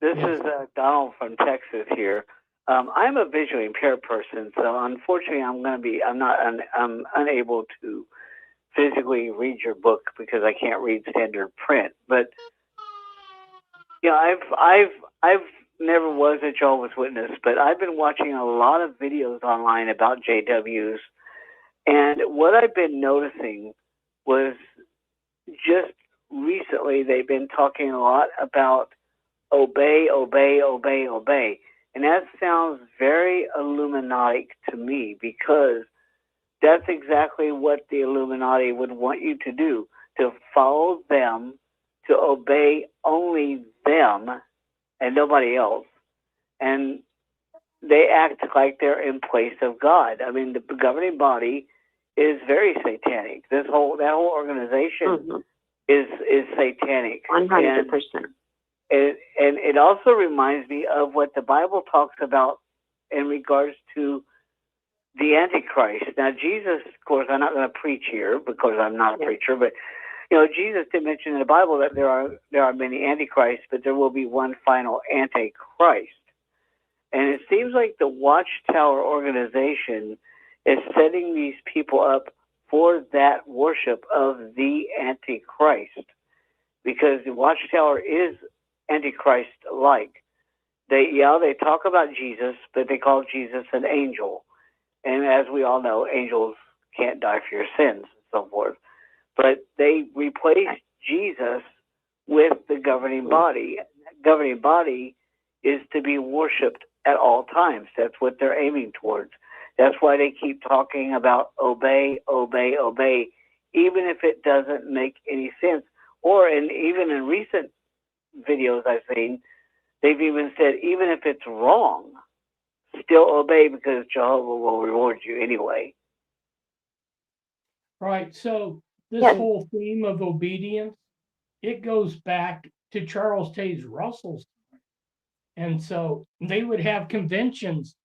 this Yes. is Donald from Texas here. I'm a visually impaired person, so unfortunately, I'm unable to physically read your book because I can't read standard print. But I've never was a Jehovah's Witness, but I've been watching a lot of videos online about JWs, and what I've been noticing was just recently they've been talking a lot about obey, obey, obey, obey. And that sounds very Illuminati to me, because that's exactly what the Illuminati would want you to do, to follow them, to obey only them and nobody else. And they act like they're in place of God. I mean, the governing body is very satanic. That whole organization is satanic. 100%. and it also reminds me of what the Bible talks about in regards to the Antichrist. Now, Jesus, of course, I'm not going to preach here because I'm not a preacher, but Jesus did mention in the Bible that there are many Antichrists, but there will be one final Antichrist. And it seems like the Watchtower organization is setting these people up for that worship of the Antichrist, because the Watchtower is Antichrist-like. They talk about Jesus, but they call Jesus an angel. And as we all know, angels can't die for your sins and so forth. But they replace Jesus with the governing body. That governing body is to be worshipped at all times. That's what they're aiming towards. That's why they keep talking about obey, obey, obey, even if it doesn't make any sense. Or even in recent videos I've seen, they've even said, even if it's wrong, still obey because Jehovah will reward you anyway. Right. So this Yeah. whole theme of obedience, it goes back to Charles Taze Russell's time. And so they would have conventions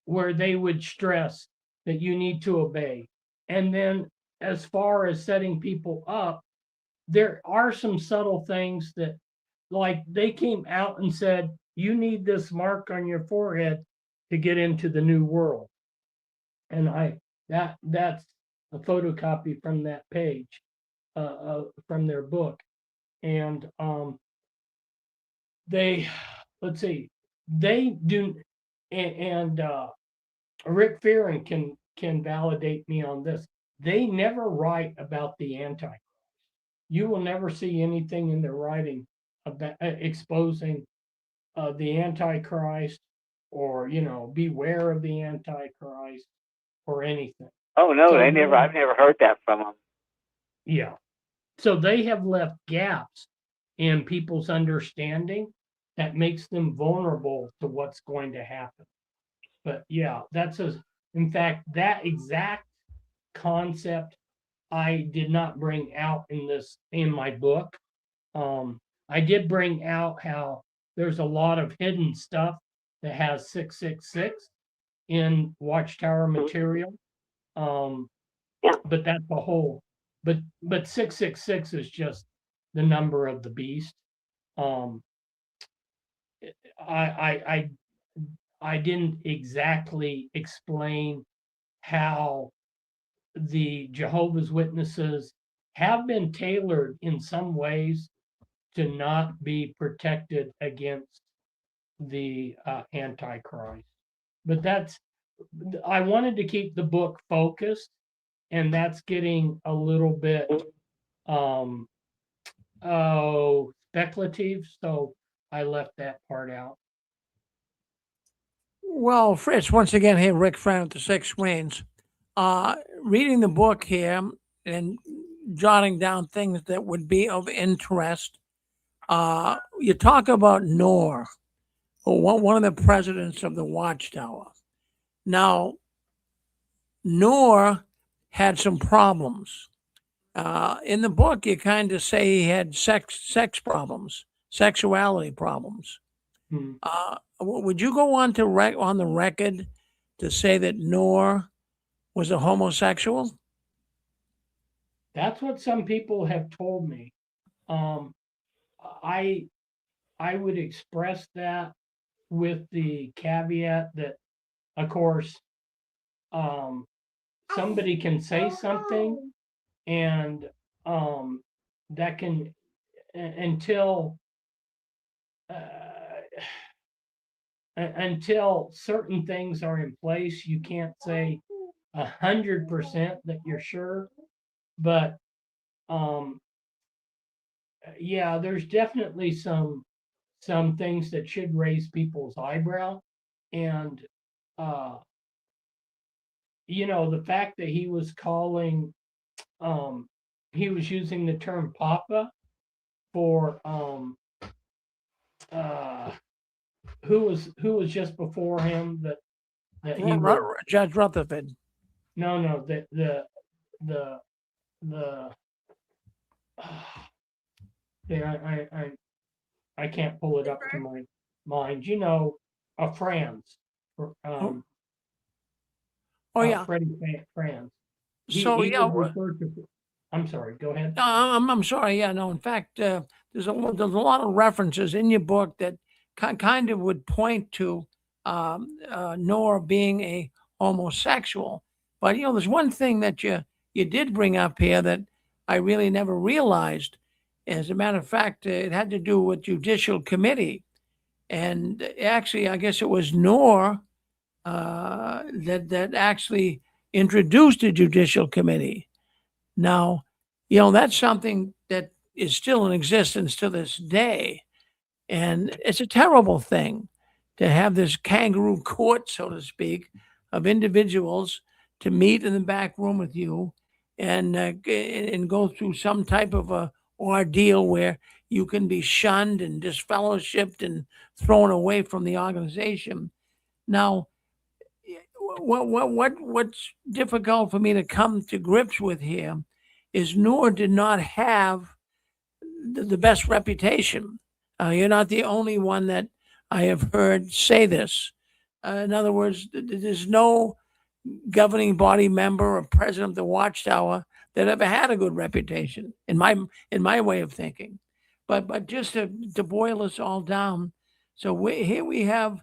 where they would stress that you need to obey. And then as far as setting people up, there are some subtle things that, like, they came out and said, you need this mark on your forehead to get into the new world. And that's a photocopy from that page, from their book. And let's see, they do, and Rick Fearon can validate me on this. They never write about the Antichrist. You will never see anything in their writing about exposing the Antichrist, or beware of the Antichrist, or anything. Oh no, So I've never heard that from them. Yeah. So they have left gaps in people's understanding that makes them vulnerable to what's going to happen. But yeah, in fact, that exact concept I did not bring out in my book. I did bring out how there's a lot of hidden stuff that has 666 in Watchtower material. Yeah. But that's the whole. But 666 is just the number of the beast. I didn't exactly explain how the Jehovah's Witnesses have been tailored in some ways to not be protected against the Antichrist. But I wanted to keep the book focused, and that's getting a little bit speculative, so I left that part out. Well, Fritz, once again, here, Rick Friend with the Six Screens. Reading the book here and jotting down things that would be of interest. You talk about Noor, one of the presidents of the Watchtower. Now, Noor had some problems. In the book, you kind of say he had sex problems, sexuality problems. Hmm. Would you go on on the record to say that Noor was a homosexual? That's what some people have told me. I would express that with the caveat that, of course, somebody can say something, and that can, until certain things are in place, you can't say 100% that you're sure. But yeah, there's definitely some things that should raise people's eyebrow. And the fact that he was using the term papa for who was just before him, that he was, Judge Rutherford. no, the yeah, I can't pull it up to my mind. You know, Franz, Oh, yeah. Freddie Franz. So, He yeah. would refer to. I'm sorry. Go ahead. I'm sorry. Yeah, no. In fact, there's a lot of references in your book that kind of would point to Noah being a homosexual. But there's one thing that you did bring up here that I really never realized. As a matter of fact, it had to do with judicial committee, and actually, I guess it was Noah that actually introduced the judicial committee. Now, that's something that is still in existence to this day. And it's a terrible thing to have this kangaroo court, so to speak, of individuals to meet in the back room with you and go through some type of a ordeal where you can be shunned and disfellowshipped and thrown away from the organization. Now, what's difficult for me to come to grips with here is Noor did not have the best reputation. You're not the only one that I have heard say this. In other words, there's no governing body member or president of the Watchtower that ever had a good reputation in my way of thinking. But just to boil this all down, so here we have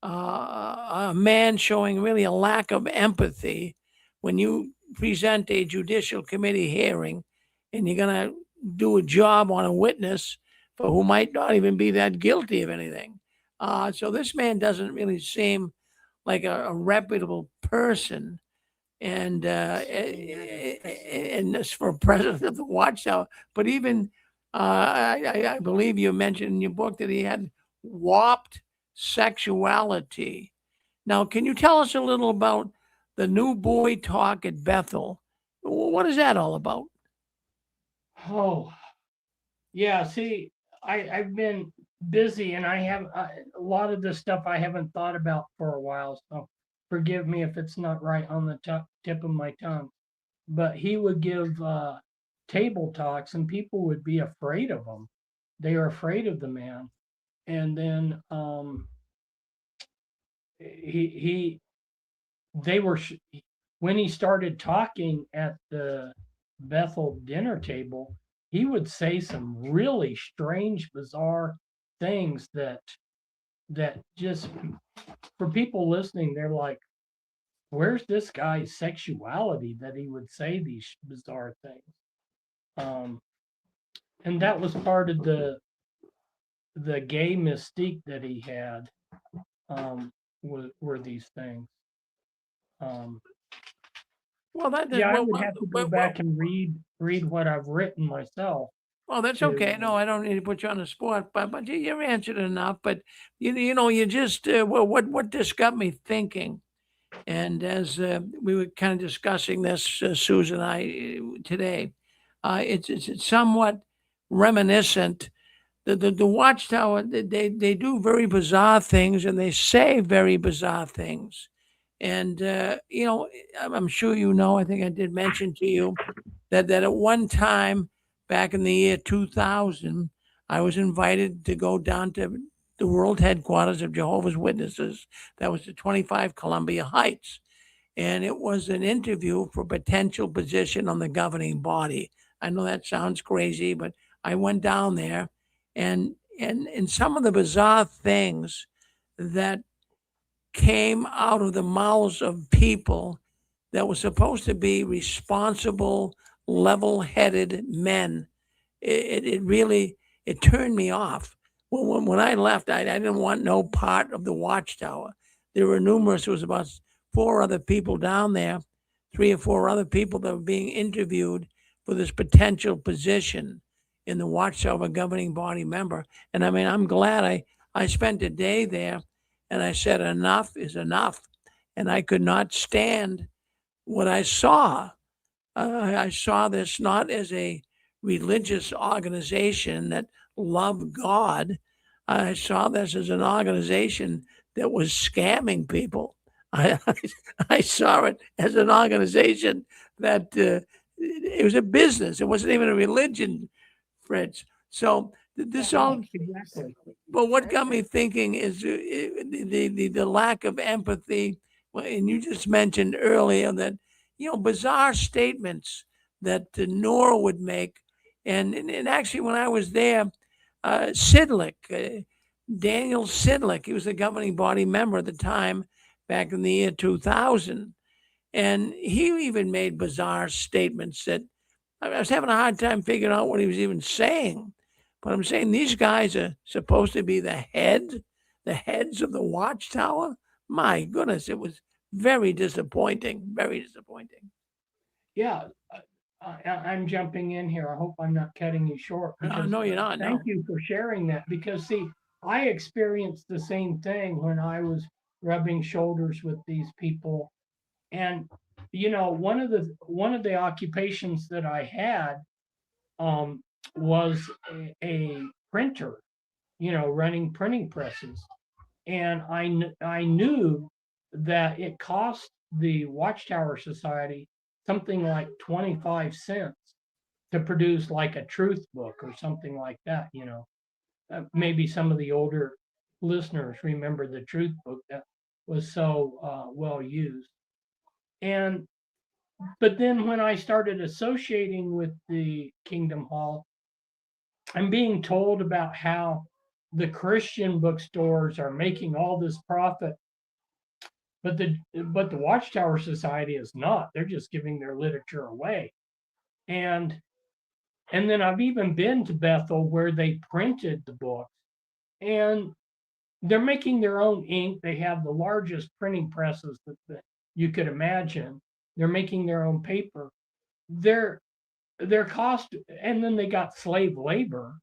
a man showing really a lack of empathy when you present a judicial committee hearing and you're going to do a job on a witness for who might not even be that guilty of anything. So this man doesn't really seem like a reputable person. And this for president of the Watchtower. But even I believe you mentioned in your book that he had warped sexuality. Now, can you tell us a little about the new boy talk at Bethel? What is that all about? Oh, yeah. See, I've been busy, and I have a lot of this stuff I haven't thought about for a while. So forgive me if it's not right on the tip of my tongue. But he would give table talks, and people would be afraid of him. They are afraid of the man. And then he they were when he started talking at the Bethel dinner table, he would say some really strange, bizarre things that just for people listening, they're like, where's this guy's sexuality that he would say these bizarre things? And that was part of the gay mystique that he had, were these things. Well, Yeah, I would have to go back and read what I've written myself. Well, that's okay. No, I don't need to put you on the spot, but you answered enough. But you just what this got me thinking, and as we were kind of discussing this, Susan and I today, it's somewhat reminiscent. The Watchtower, they do very bizarre things and they say very bizarre things, and I'm sure I think I did mention to you that at one time back in the year 2000, I was invited to go down to the world headquarters of Jehovah's Witnesses. That was at 25 Columbia Heights. And it was an interview for potential position on the governing body. I know that sounds crazy, but I went down there and some of the bizarre things that came out of the mouths of people that were supposed to be responsible, level-headed men. It really turned me off. When I left, I didn't want no part of the Watchtower. There were numerous. There was about 4 other people down there, 3 or 4 other people that were being interviewed for this potential position in the Watchtower governing body member. And I mean, I'm glad I spent a day there, and I said enough is enough, and I could not stand what I saw. I saw this not as a religious organization that loved God. I saw this as an organization that was scamming people. I saw it as an organization that it was a business. It wasn't even a religion, Fritz. So this all, Exactly. but what got me thinking is the lack of empathy. Well, and you just mentioned earlier that, bizarre statements that Nora would make. And actually, when I was there, Sidlick, Daniel Sidlick, he was a governing body member at the time back in the year 2000. And he even made bizarre statements that I was having a hard time figuring out what he was even saying. But I'm saying these guys are supposed to be the heads of the Watchtower. My goodness, it was very disappointing. Very disappointing. Yeah, I'm jumping in here. I hope I'm not cutting you short. No, you're not. Thank No. you for sharing that, because see, I experienced the same thing when I was rubbing shoulders with these people. And one of the occupations that I had was a printer, running printing presses. And I knew that it cost the Watchtower Society something like 25 cents to produce like a truth book or something like that. Maybe some of the older listeners remember the truth book that was so well used. And but then when I started associating with the Kingdom Hall, I'm being told about how the Christian bookstores are making all this profit, but the Watchtower Society is not. They're just giving their literature away. And then I've even been to Bethel where they printed the books, and they're making their own ink. They have the largest printing presses that you could imagine. They're making their own paper. Their cost, and then they got slave labor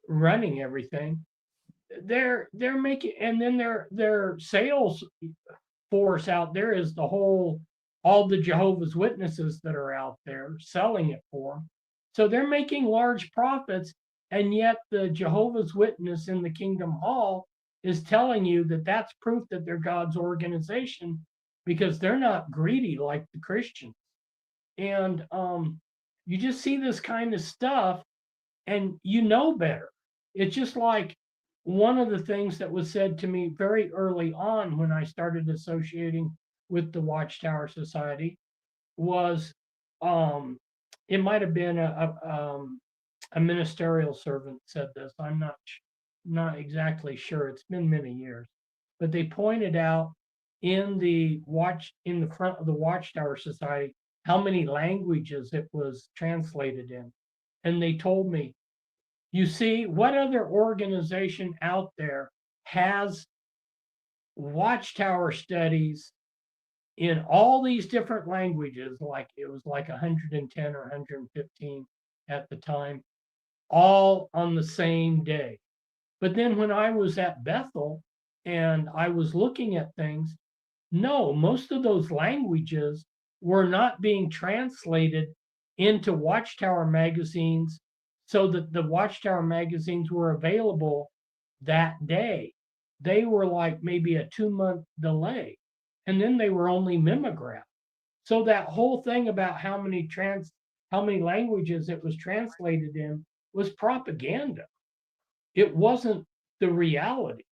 running everything. They're making, and then their sales force out there is all the Jehovah's Witnesses that are out there selling it for them. So they're making large profits, and yet the Jehovah's Witness in the Kingdom Hall is telling you that that's proof that they're God's organization, because they're not greedy like the Christians. And you just see this kind of stuff, and better. It's just like one of the things that was said to me very early on when I started associating with the Watchtower Society was, it might have been a ministerial servant said this. I'm not exactly sure. It's been many years, but they pointed out in the front of the Watchtower Society how many languages it was translated in, and they told me, you see, what other organization out there has Watchtower studies in all these different languages? Like it was like 110 or 115 at the time, all on the same day. But then when I was at Bethel and I was looking at things, no, most of those languages were not being translated into Watchtower magazines so that the Watchtower magazines were available that day. They were like maybe a 2-month delay, and then they were only mimeographed. So that whole thing about how many languages it was translated in was propaganda. It wasn't the reality.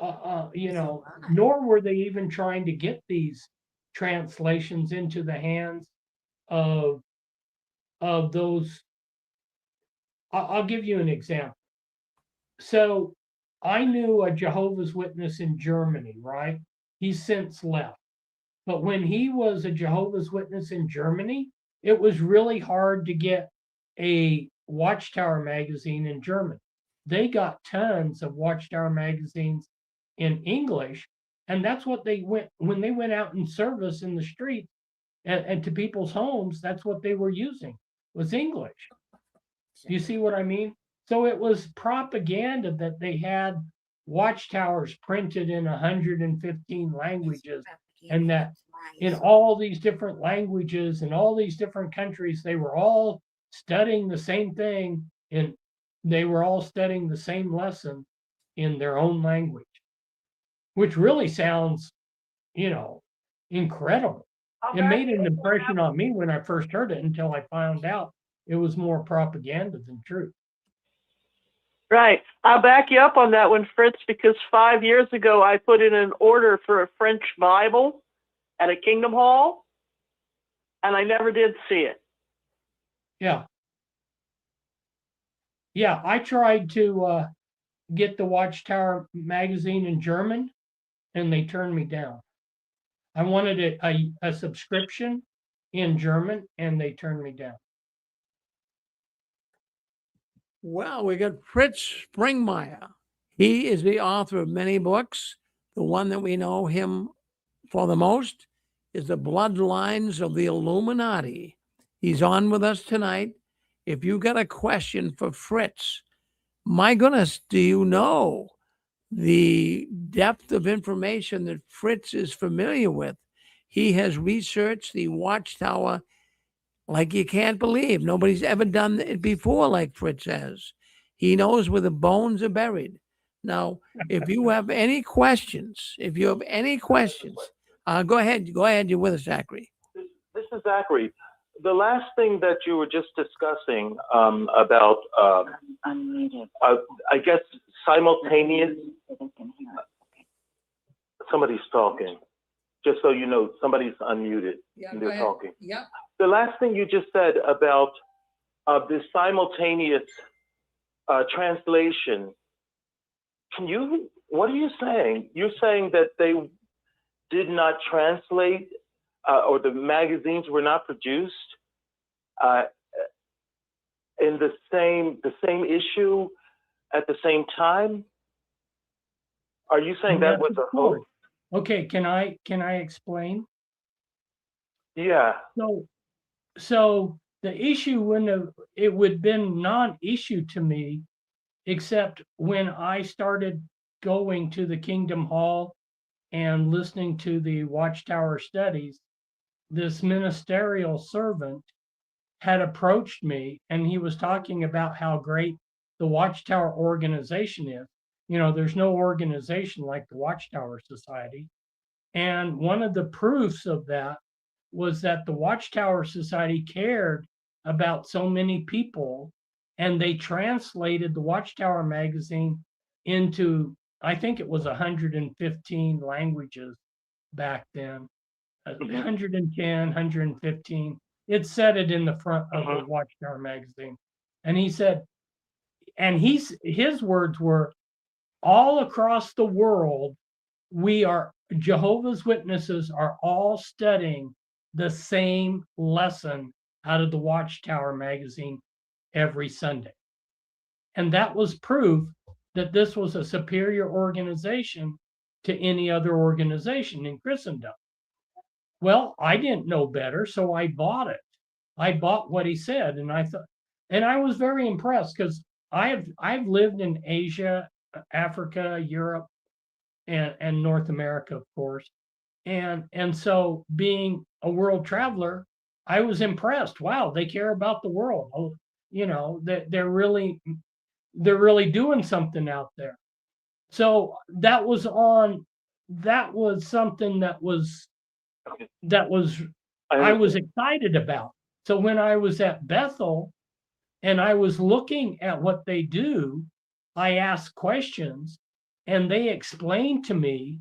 Nor were they even trying to get these translations into the hands of those. I'll give you an example. So I knew a Jehovah's Witness in Germany, right? He's since left. But when he was a Jehovah's Witness in Germany, it was really hard to get a Watchtower magazine in German. They got tons of Watchtower magazines in English, and that's what when they went out in service in the street and to people's homes, that's what they were using was English. Do you see what I mean? So it was propaganda that they had Watchtowers printed in 115 languages, and that in all these different languages in all these different countries, they were all studying the same thing, and they were all studying the same lesson in their own language, which really sounds, incredible. It made an impression on me when I first heard it until I found out it was more propaganda than truth. Right. I'll back you up on that one, Fritz, because 5 years ago I put in an order for a French Bible at a Kingdom Hall, and I never did see it. Yeah. Yeah, I tried to get the Watchtower magazine in German, and they turned me down. I wanted a subscription in German, and they turned me down. Well, we got Fritz Springmeier. He is the author of many books. The one that we know him for the most is The Bloodlines of the Illuminati. He's on with us tonight. If you got a question for Fritz, my goodness, do you know the depth of information that Fritz is familiar with? He has researched the Watchtower like you can't believe. Nobody's ever done it before like Fritz has. He knows where the bones are buried. Now, if you have any questions, go ahead. You're with us, Zachary. This is Zachary. The last thing that you were just discussing about, I guess, simultaneous. Somebody's talking. Just so you know, somebody's unmuted. Yeah, and they're talking. Yep. The last thing you just said about this simultaneous translation. What are you saying? You're saying that they did not translate, or the magazines were not produced in the same issue at the same time? Are you saying that was a hoax? Okay, can I explain? Yeah. So the issue it would have been non-issue to me, except when I started going to the Kingdom Hall and listening to the Watchtower studies. This ministerial servant had approached me, and he was talking about how great the Watchtower organization is. You know, there's no organization like the Watchtower Society. And one of the proofs of that was that the Watchtower Society cared about so many people, and they translated the Watchtower magazine into, I think it was 115 languages back then. 110, 115. It said it in the front of the Watchtower magazine. And he said, and his words were, all across the world, Jehovah's Witnesses are all studying the same lesson out of the Watchtower magazine every Sunday. And that was proof that this was a superior organization to any other organization in Christendom. Well, I didn't know better, so I bought it. I bought what he said, and I was very impressed because I've lived in Asia, Africa, Europe, and North America, of course. And so being a world traveler, I was impressed. Wow, they care about the world. Oh, you know, they're really doing something out there. So that was something that I was excited about. So when I was at Bethel and I was looking at what they do, I asked questions, and they explained to me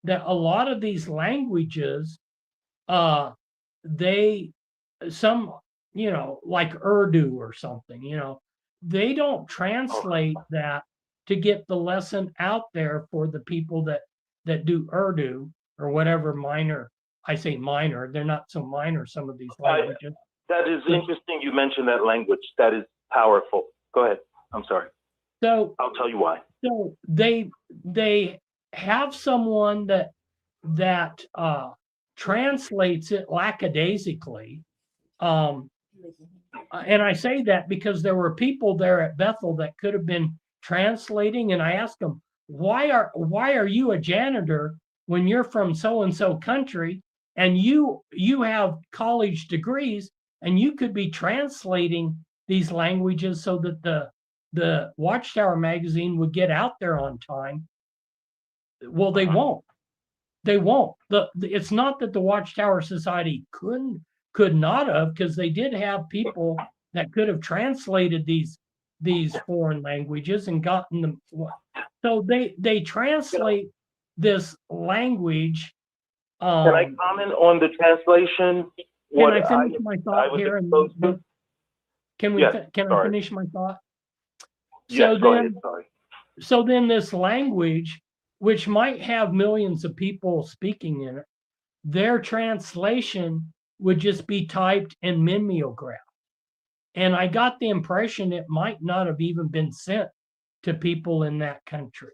that a lot of these languages, like Urdu or something, they don't translate that to get the lesson out there for the people that do Urdu or whatever minor. I say minor, they're not so minor, some of these languages. That is interesting you mentioned that language. That is powerful. Go ahead. I'm sorry. So I'll tell you why. So they have someone that translates it lackadaisically. And I say that because there were people there at Bethel that could have been translating, and I asked them, why are you a janitor when you're from so-and-so country and you have college degrees and you could be translating these languages so that the Watchtower magazine would get out there on time? Well, they won't. They won't. It's not that the Watchtower Society could not have, because they did have people that could have translated these these foreign languages and gotten them. So they translate this language. Can I comment on the translation? Can I finish my thought was here? exposed to? Can we? Yes, Can I sorry. finish my thought? Yes, So go then, ahead, sorry. so then this language, which might have millions of people speaking in it, their translation would just be typed in mimeograph. And I got the impression it might not have even been sent to people in that country.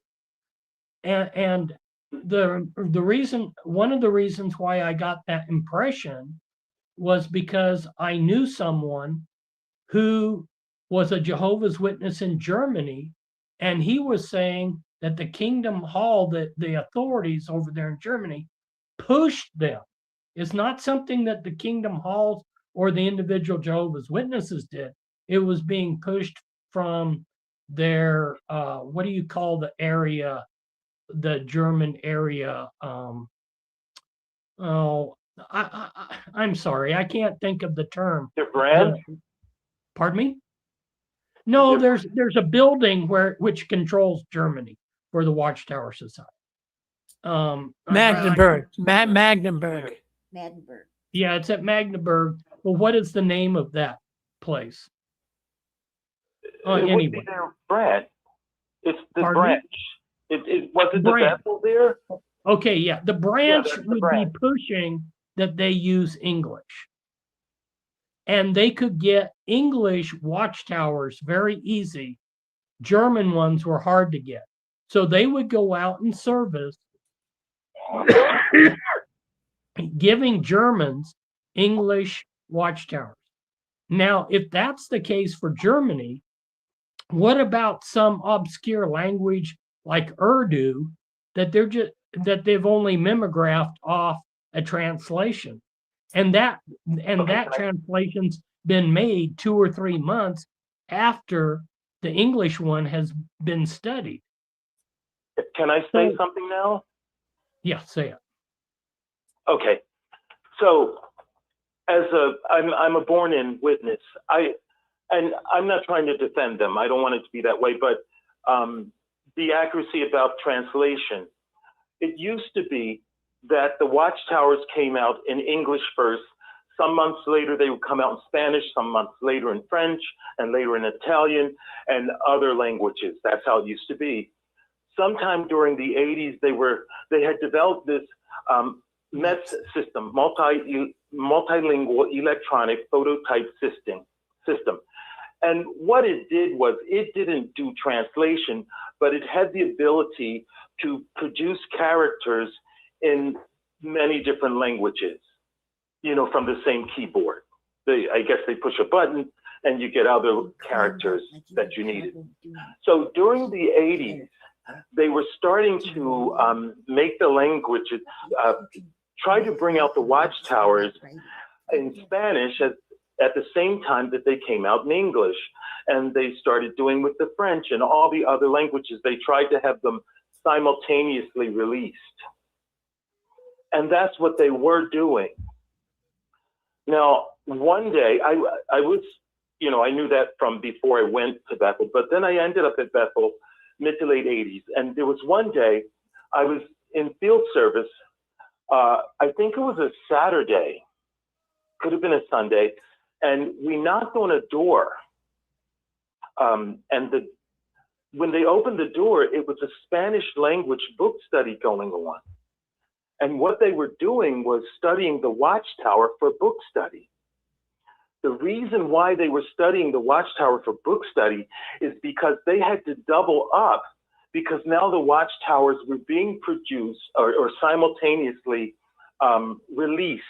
And the reason, one of the reasons why I got that impression was because I knew someone who was a Jehovah's Witness in Germany, and he was saying that the Kingdom Hall, that the authorities over there in Germany pushed them. It's not something that the Kingdom Halls or the individual Jehovah's Witnesses did. It was being pushed from their, what do you call the area, the German area? I'm sorry, I can't think of the term. Their brand? Pardon me? No, there's a building which controls Germany for the Watchtower Society. Magdeburg. Magdeburg. Magdeburg. Yeah, it's at Magdeburg. Well, what is the name of that place? It would Anyway. be their brand. It's the Pardon me? branch. Was it the Branch. vessel there? Okay, yeah. The branch that's the would branch. be pushing that they use English. And they could get English watchtowers very easy. German ones were hard to get. So they would go out and service, giving Germans English watchtowers. Now, if that's the case for Germany, what about some obscure language like Urdu that they've only mimeographed off a translation, and that translation's been made 2 or 3 months after the English one has been studied? Can I say something now? Yeah, say it. Okay. So I'm a born-in witness. And I'm not trying to defend them. I don't want it to be that way, but the accuracy about translation. It used to be that the watchtowers came out in English first. Some months later, they would come out in Spanish, some months later in French, and later in Italian and other languages. That's how it used to be. Sometime during the 80s, they had developed this METS system, multilingual electronic phototype system. And what it did was it didn't do translation, but it had the ability to produce characters in many different languages, from the same keyboard. I guess they push a button and you get other characters that you needed. So during the 80s, they were starting to make the languages, try to bring out the watchtowers in Spanish at the same time that they came out in English. And they started doing with the French and all the other languages. They tried to have them simultaneously released. And that's what they were doing. Now, one day, I was, I knew that from before I went to Bethel, but then I ended up at Bethel mid to late 80s. And there was one day I was in field service. I think it was a Saturday, could have been a Sunday. And we knocked on a door. When they opened the door, it was a Spanish language book study going on. And what they were doing was studying the Watchtower for book study. The reason why they were studying the Watchtower for book study is because they had to double up, because now the Watchtowers were being produced or simultaneously released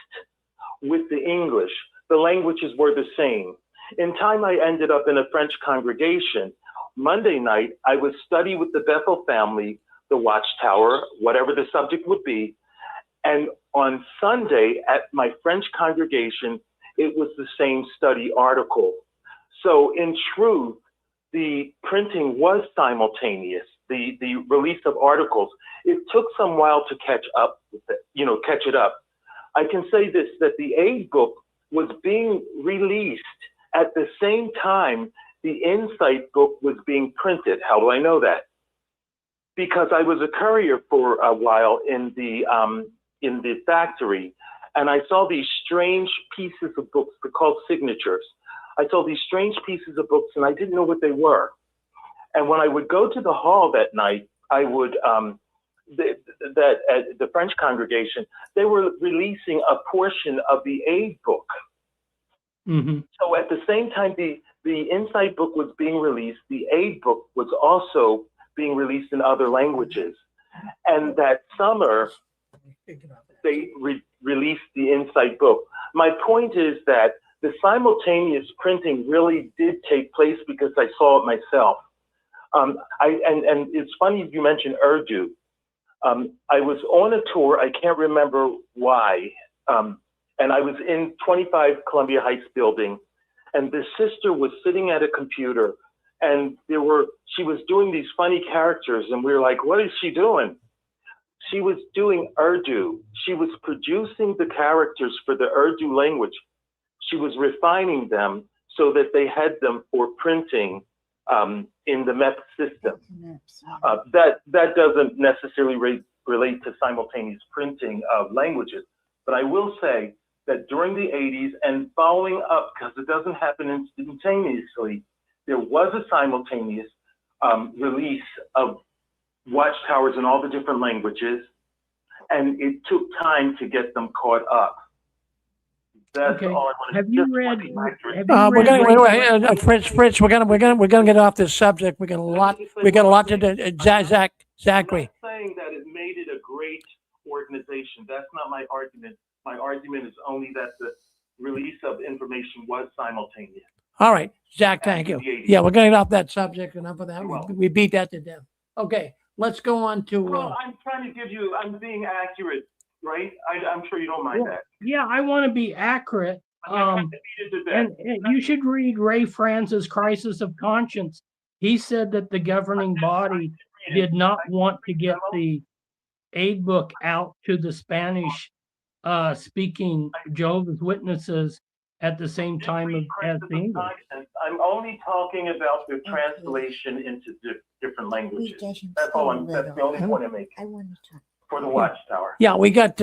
with the English. The languages were the same. In time, I ended up in a French congregation. Monday night, I would study with the Bethel family, the Watchtower, whatever the subject would be. And on Sunday at my French congregation, it was the same study article. So in truth, the printing was simultaneous, the release of articles. It took some while to catch up with it, catch it up. I can say this, that the aid book was being released at the same time the Insight book was being printed. How do I know that? Because I was a courier for a while in the factory, and I saw these strange pieces of books. They're called signatures. I saw these strange pieces of books, and I didn't know what they were. And when I would go to the hall that night, I would the French congregation, they were releasing a portion of the aid book. Mm-hmm. So at the same time the Insight book was being released, the aid book was also being released in other languages. And that summer, they released the Insight book. My point is that the simultaneous printing really did take place because I saw it myself. And it's funny you mentioned Urdu. I was on a tour, I can't remember why, and I was in 25 Columbia Heights building, and this sister was sitting at a computer, and she was doing these funny characters, and we were like, what is she doing? She was doing Urdu. She was producing the characters for the Urdu language. She was refining them so that they had them for printing in the MEP system. That doesn't necessarily relate to simultaneous printing of languages, but I will say that during the 80s and following up, because it doesn't happen instantaneously, there was a simultaneous release of Watchtowers in all the different languages, and it took time to get them caught up. That's Okay. all I want to Have you just read? want to be accurate. We're gonna Fritz. We're gonna get off this subject. We got a lot to do. Zachary. I'm not saying that it made it a great organization. That's not my argument. My argument is only that the release of information was simultaneous. All right, Zach. Thank you. Yeah, we're gonna get off that subject. Enough of that. We beat that to death. Okay, let's go on to. Well, I'm trying to give you. I'm being accurate, right? I'm sure you don't mind that. Yeah, I want to be accurate. I'm not trying to beat it to death. And you should read Ray Franz's Crisis of Conscience. He said that the governing body did not want to get the aid book out to the Spanish speaking Jehovah's Witnesses at the same time as the English. I'm only talking about the translation into different languages. That's all. That's the only point I'm making. I want to talk. For the Watchtower. Yeah, we got.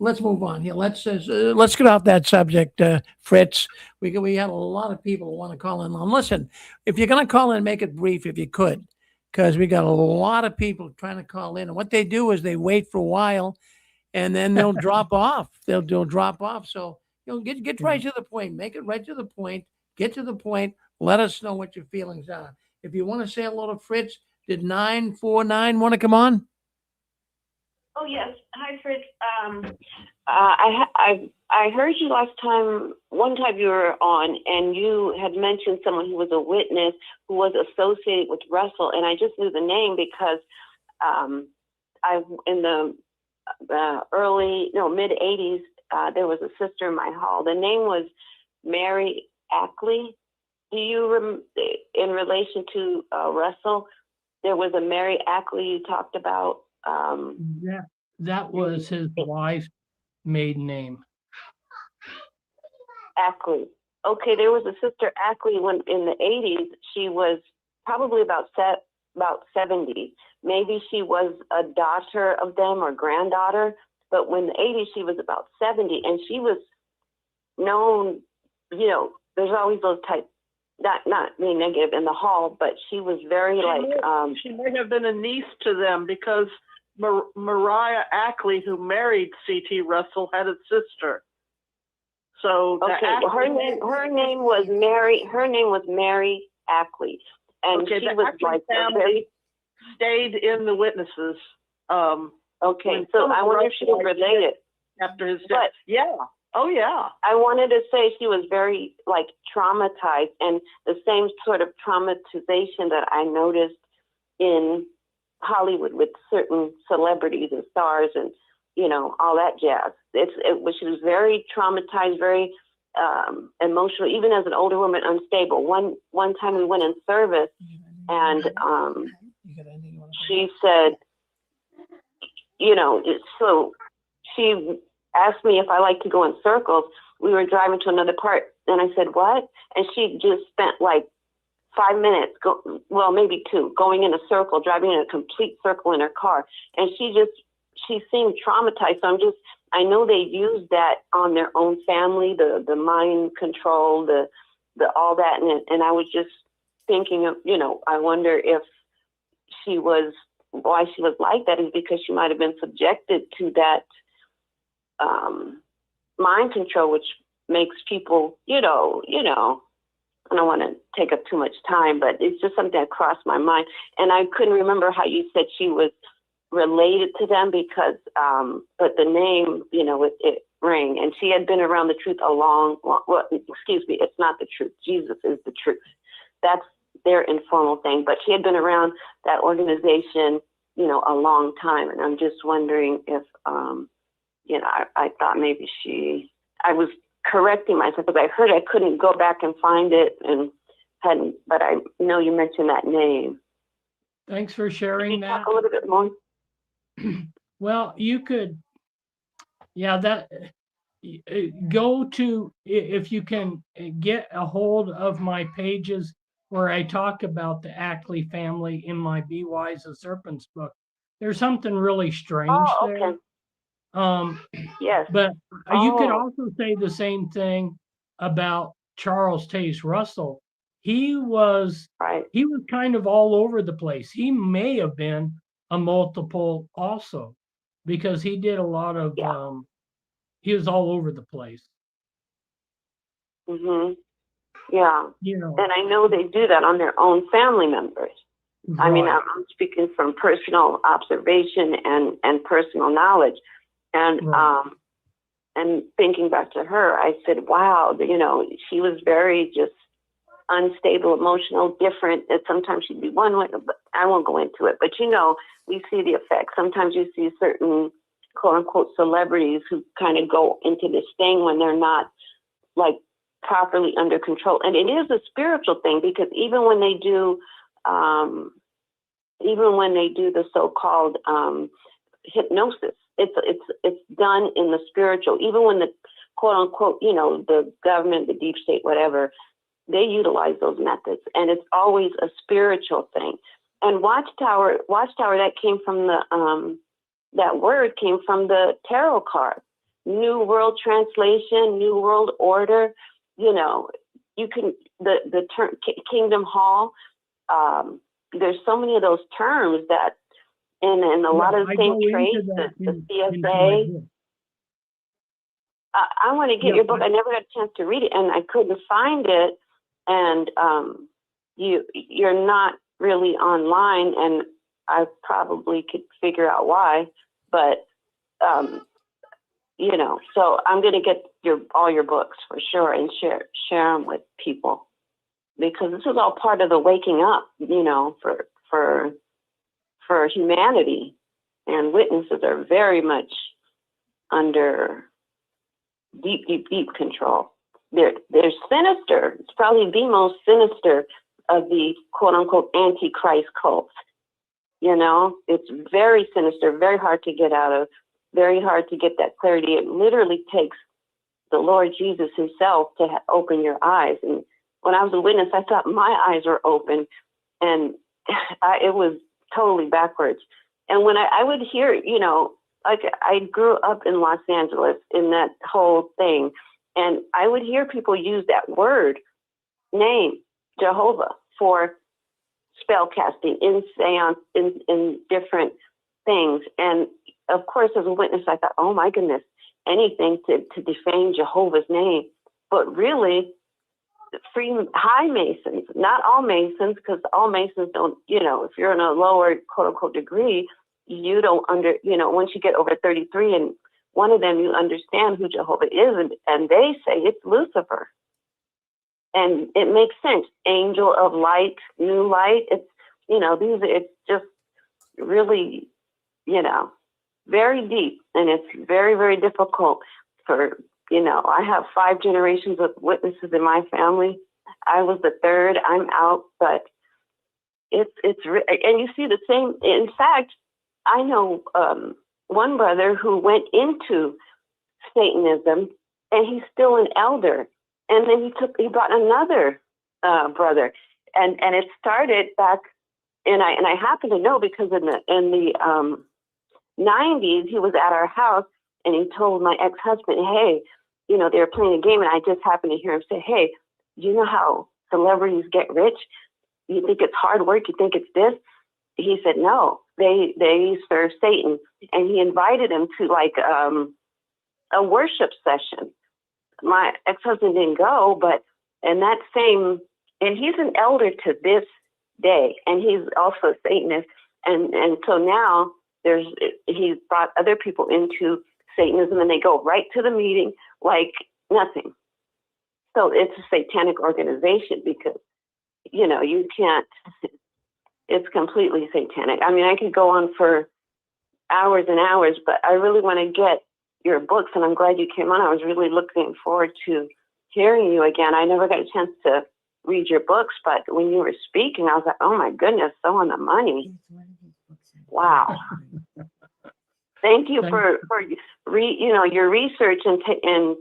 Let's move on here. Let's get off that subject, Fritz. We had a lot of people who want to call in. Listen, if you're going to call in, make it brief if you could, because we got a lot of people trying to call in. And what they do is they wait for a while, and then they'll drop off. They'll drop off. So get right to the point. Make it right to the point. Get to the point. Let us know what your feelings are. If you want to say hello to Fritz, did 949 want to come on? Oh yes, hi Fritz. I heard you last time. One time you were on, and you had mentioned someone who was a witness who was associated with Russell, and I just knew the name because in the mid '80s there was a sister in my hall. The name was Mary Ackley. Do you in relation to Russell? There was a Mary Ackley you talked about. That was his wife's maiden name. Ackley. Okay, there was a sister Ackley when in the 80s. She was probably about 70. Maybe she was a daughter of them or granddaughter, but when the 80s she was about 70, and she was known. There's always those type. Not being negative in the hall, but she was very she may have been a niece to them because Mariah Ackley, who married C.T. Russell, had a sister. So okay, her name was Mary. Her name was Mary Ackley, and okay, she was like family stayed in the witnesses. Okay, so I wonder if she was related after his death. Yeah. Oh yeah. I wanted to say she was very traumatized, and the same sort of traumatization that I noticed in Hollywood with certain celebrities and stars and all that jazz. She was very traumatized, very emotional, even as an older woman, unstable. One time we went in service, and she said, so she asked me if I like to go in circles. We were driving to another part, and I said, what? And she just spent 5 minutes, maybe 2, going in a circle, driving in a complete circle in her car. And she seemed traumatized. So I know they use that on their own family, the mind control, the all that. And I was just thinking of, I wonder if why she was like that is because she might have been subjected to that mind control, which makes people, I don't want to take up too much time, but it's just something that crossed my mind. And I couldn't remember how you said she was related to them because, but the name, it rang. And she had been around the truth it's not the truth. Jesus is the truth. That's their informal thing. But she had been around that organization, a long time. And I'm just wondering if, I thought maybe I was correcting myself because I heard I couldn't go back and find it but I know you mentioned that name. Thanks for sharing Can you that. talk a little bit more? Well, you could, go to, if you can get a hold of my pages where I talk about the Ackley family in my Be Wise as Serpents book. There's something really strange there. Yes. But you could also say the same thing about Charles Taze Russell. He was kind of all over the place. He may have been a multiple also, because he did a lot of he was all over the place. Mhm. Yeah. And I know they do that on their own family members. Right. I mean, I'm speaking from personal observation and personal knowledge. And and thinking back to her, I said, wow, she was very just unstable, emotional, different. And sometimes she'd be one way, but I won't go into it. But we see the effects. Sometimes you see certain quote unquote celebrities who kind of go into this thing when they're not like properly under control. And it is a spiritual thing because even when they do the so-called hypnosis, it's done in the spiritual. Even when the quote unquote, the government, the deep state, whatever, they utilize those methods, and it's always a spiritual thing. And Watchtower, that came from that word came from the tarot card, New World Translation, New World Order. You can the term Kingdom Hall. There's so many of those terms that. And a lot of the same traits, the CSA. I want to get your book. I never got a chance to read it, and I couldn't find it. And you're not really online, and I probably could figure out why. But so I'm going to get all your books for sure and share them with people, because this is all part of the waking up. For humanity, and witnesses are very much under deep control. They're sinister. It's probably the most sinister of the quote unquote antichrist cults. It's very sinister, very hard to get out of, very hard to get that clarity. It literally takes the Lord Jesus himself to open your eyes. And when I was a witness, I thought my eyes were open, and it was totally backwards. And when I would hear, like I grew up in Los Angeles in that whole thing, and I would hear people use that word name, Jehovah, for spell casting, in seance, in different things. And of course, as a witness, I thought, oh my goodness, anything to defame Jehovah's name. But really, high Masons, not all Masons, because all Masons don't, if you're in a lower quote unquote degree, you don't once you get over 33 and one of them, you understand who Jehovah is, and they say it's Lucifer. And it makes sense. Angel of light, new light. It's, it's just really, very deep, and it's very, very difficult for, I have 5 generations of witnesses in my family. I was the 3rd. I'm out, but and you see the same. In fact, I know one brother who went into Satanism, and he's still an elder. And then he brought another brother. and it started back, and I happen to know because in the 90s, he was at our house and he told my ex-husband, hey, they were playing a game, and I just happened to hear him say, hey, you know how celebrities get rich? You think it's hard work? You think it's this? He said, no, they serve Satan. And he invited him to like a worship session. My ex-husband didn't go, but and he's an elder to this day, and he's also a Satanist. And so now he's brought other people into Satanism, and they go right to the meeting like nothing. So it's a satanic organization because, you can't, it's completely satanic. I mean, I could go on for hours and hours, but I really want to get your books, and I'm glad you came on. I was really looking forward to hearing you again. I never got a chance to read your books, but when you were speaking, I was like, oh my goodness, so on the money. Wow. Thank you for your research and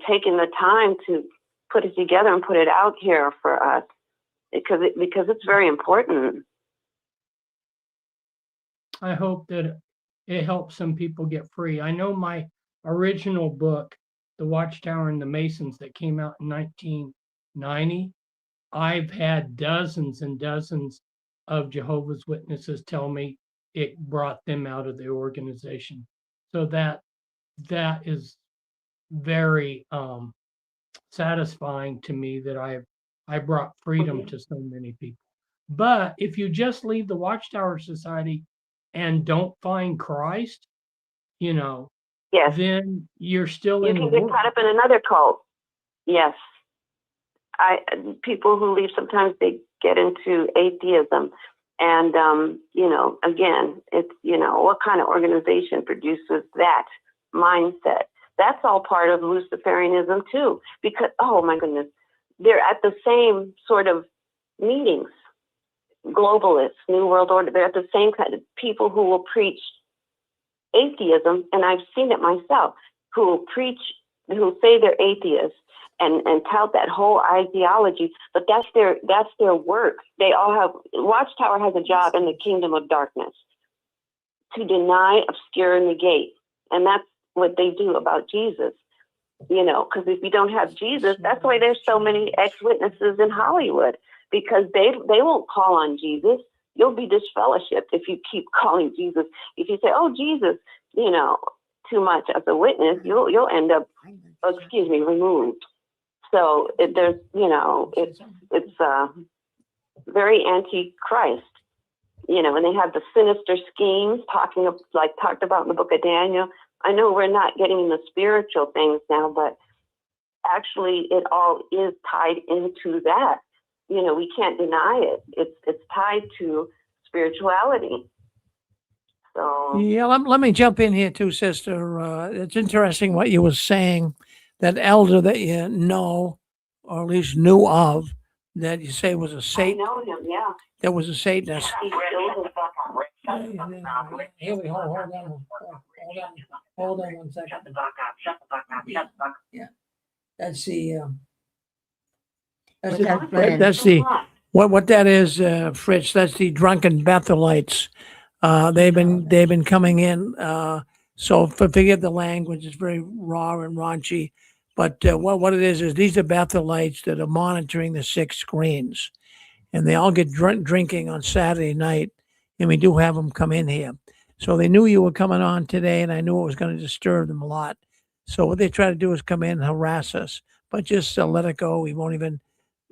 taking the time to put it together and put it out here for us because it's very important. I hope that it helps some people get free. I know my original book, The Watchtower and the Masons, that came out in 1990, I've had dozens and dozens of Jehovah's Witnesses tell me it brought them out of the organization. So that is very satisfying to me that I brought freedom to so many people. But if you just leave the Watchtower Society and don't find Christ, Yes. then you're still You in the can get world. caught up in another cult. Yes. People who leave, sometimes they get into atheism. And, again, it's, what kind of organization produces that mindset? That's all part of Luciferianism too, because, oh my goodness, they're at the same sort of meetings. Globalists, New World Order, they're at the same kind of people who will preach atheism, and I've seen it myself, who say they're atheists and tout that whole ideology, but that's their work. They all have, Watchtower has a job in the kingdom of darkness to deny, obscure, and negate, and that's what they do about Jesus. Because if you don't have Jesus, that's why there's so many ex-witnesses in Hollywood, because they won't call on Jesus. You'll be disfellowshipped if you keep calling Jesus. If you say, "Oh, Jesus," too much as a witness, you'll end up, removed. So it's very anti-Christ, and they have the sinister schemes talked about in the book of Daniel. I know we're not getting in the spiritual things now, but actually it all is tied into that. We can't deny it. It's tied to spirituality. So Yeah, let me jump in here too, sister. It's interesting what you were saying. That elder that you know, or at least knew of, that you say was a I Satan. know him, yeah. That was a Satanist. He still is. Here we hold on 1 second. Yeah, that's the. That's the what that is, Fritz. That's the drunken Bethelites. They've been coming in. So forgive the language; it's very raw and raunchy. But what it is these are Bethelites that are monitoring the 6 screens, and they all get drinking on Saturday night, and we do have them come in here. So they knew you were coming on today, and I knew it was going to disturb them a lot. So what they try to do is come in and harass us, but just let it go. We won't even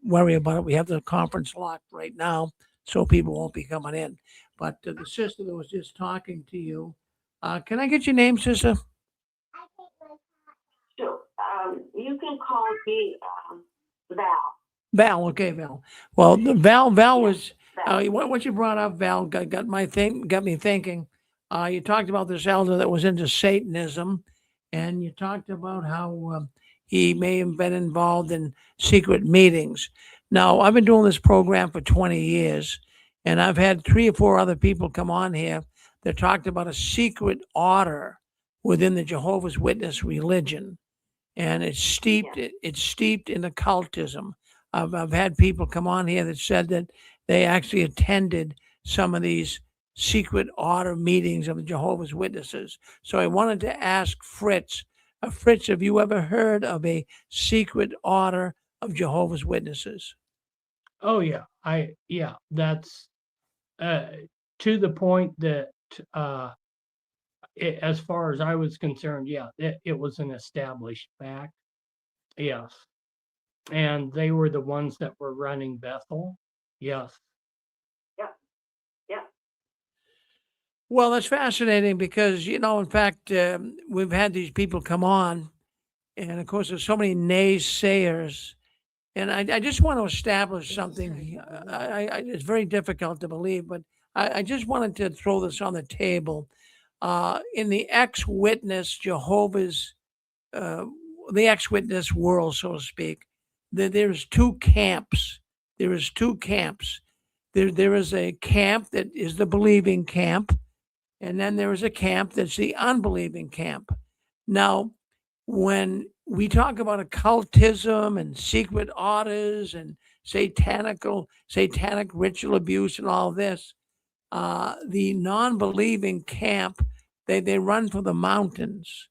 worry about it. We have the conference locked right now, so people won't be coming in. But the sister that was just talking to you, can I get your name, sister? Sure. You can call me Val. Val, okay, Val. Well, Val was Val. what you brought up, Val, got me thinking. You talked about this elder that was into Satanism, and you talked about how he may have been involved in secret meetings. Now, I've been doing this program for 20 years, and I've had 3 or 4 other people come on here that talked about a secret order within the Jehovah's Witness religion, and it's steeped in occultism. I've had people come on here that said that they actually attended some of these secret order meetings of the Jehovah's Witnesses. So I wanted to ask Fritz, Fritz, have you ever heard of a secret order of Jehovah's Witnesses? Oh yeah, that's to the point that as far as I was concerned, yeah, it was an established fact. Yes, and they were the ones that were running Bethel. Yes. Well, that's fascinating because, in fact, we've had these people come on, and of course, there's so many naysayers. And I just want to establish something. It's very difficult to believe, but I just wanted to throw this on the table. In the ex-witness Jehovah's, uh, the ex-witness world, so to speak, there's two camps. There is two camps. There is a camp that is the believing camp, and then there is a camp that's the unbelieving camp. Now, when we talk about occultism and secret orders and satanic ritual abuse and all this, the non-believing camp, they run for the mountains.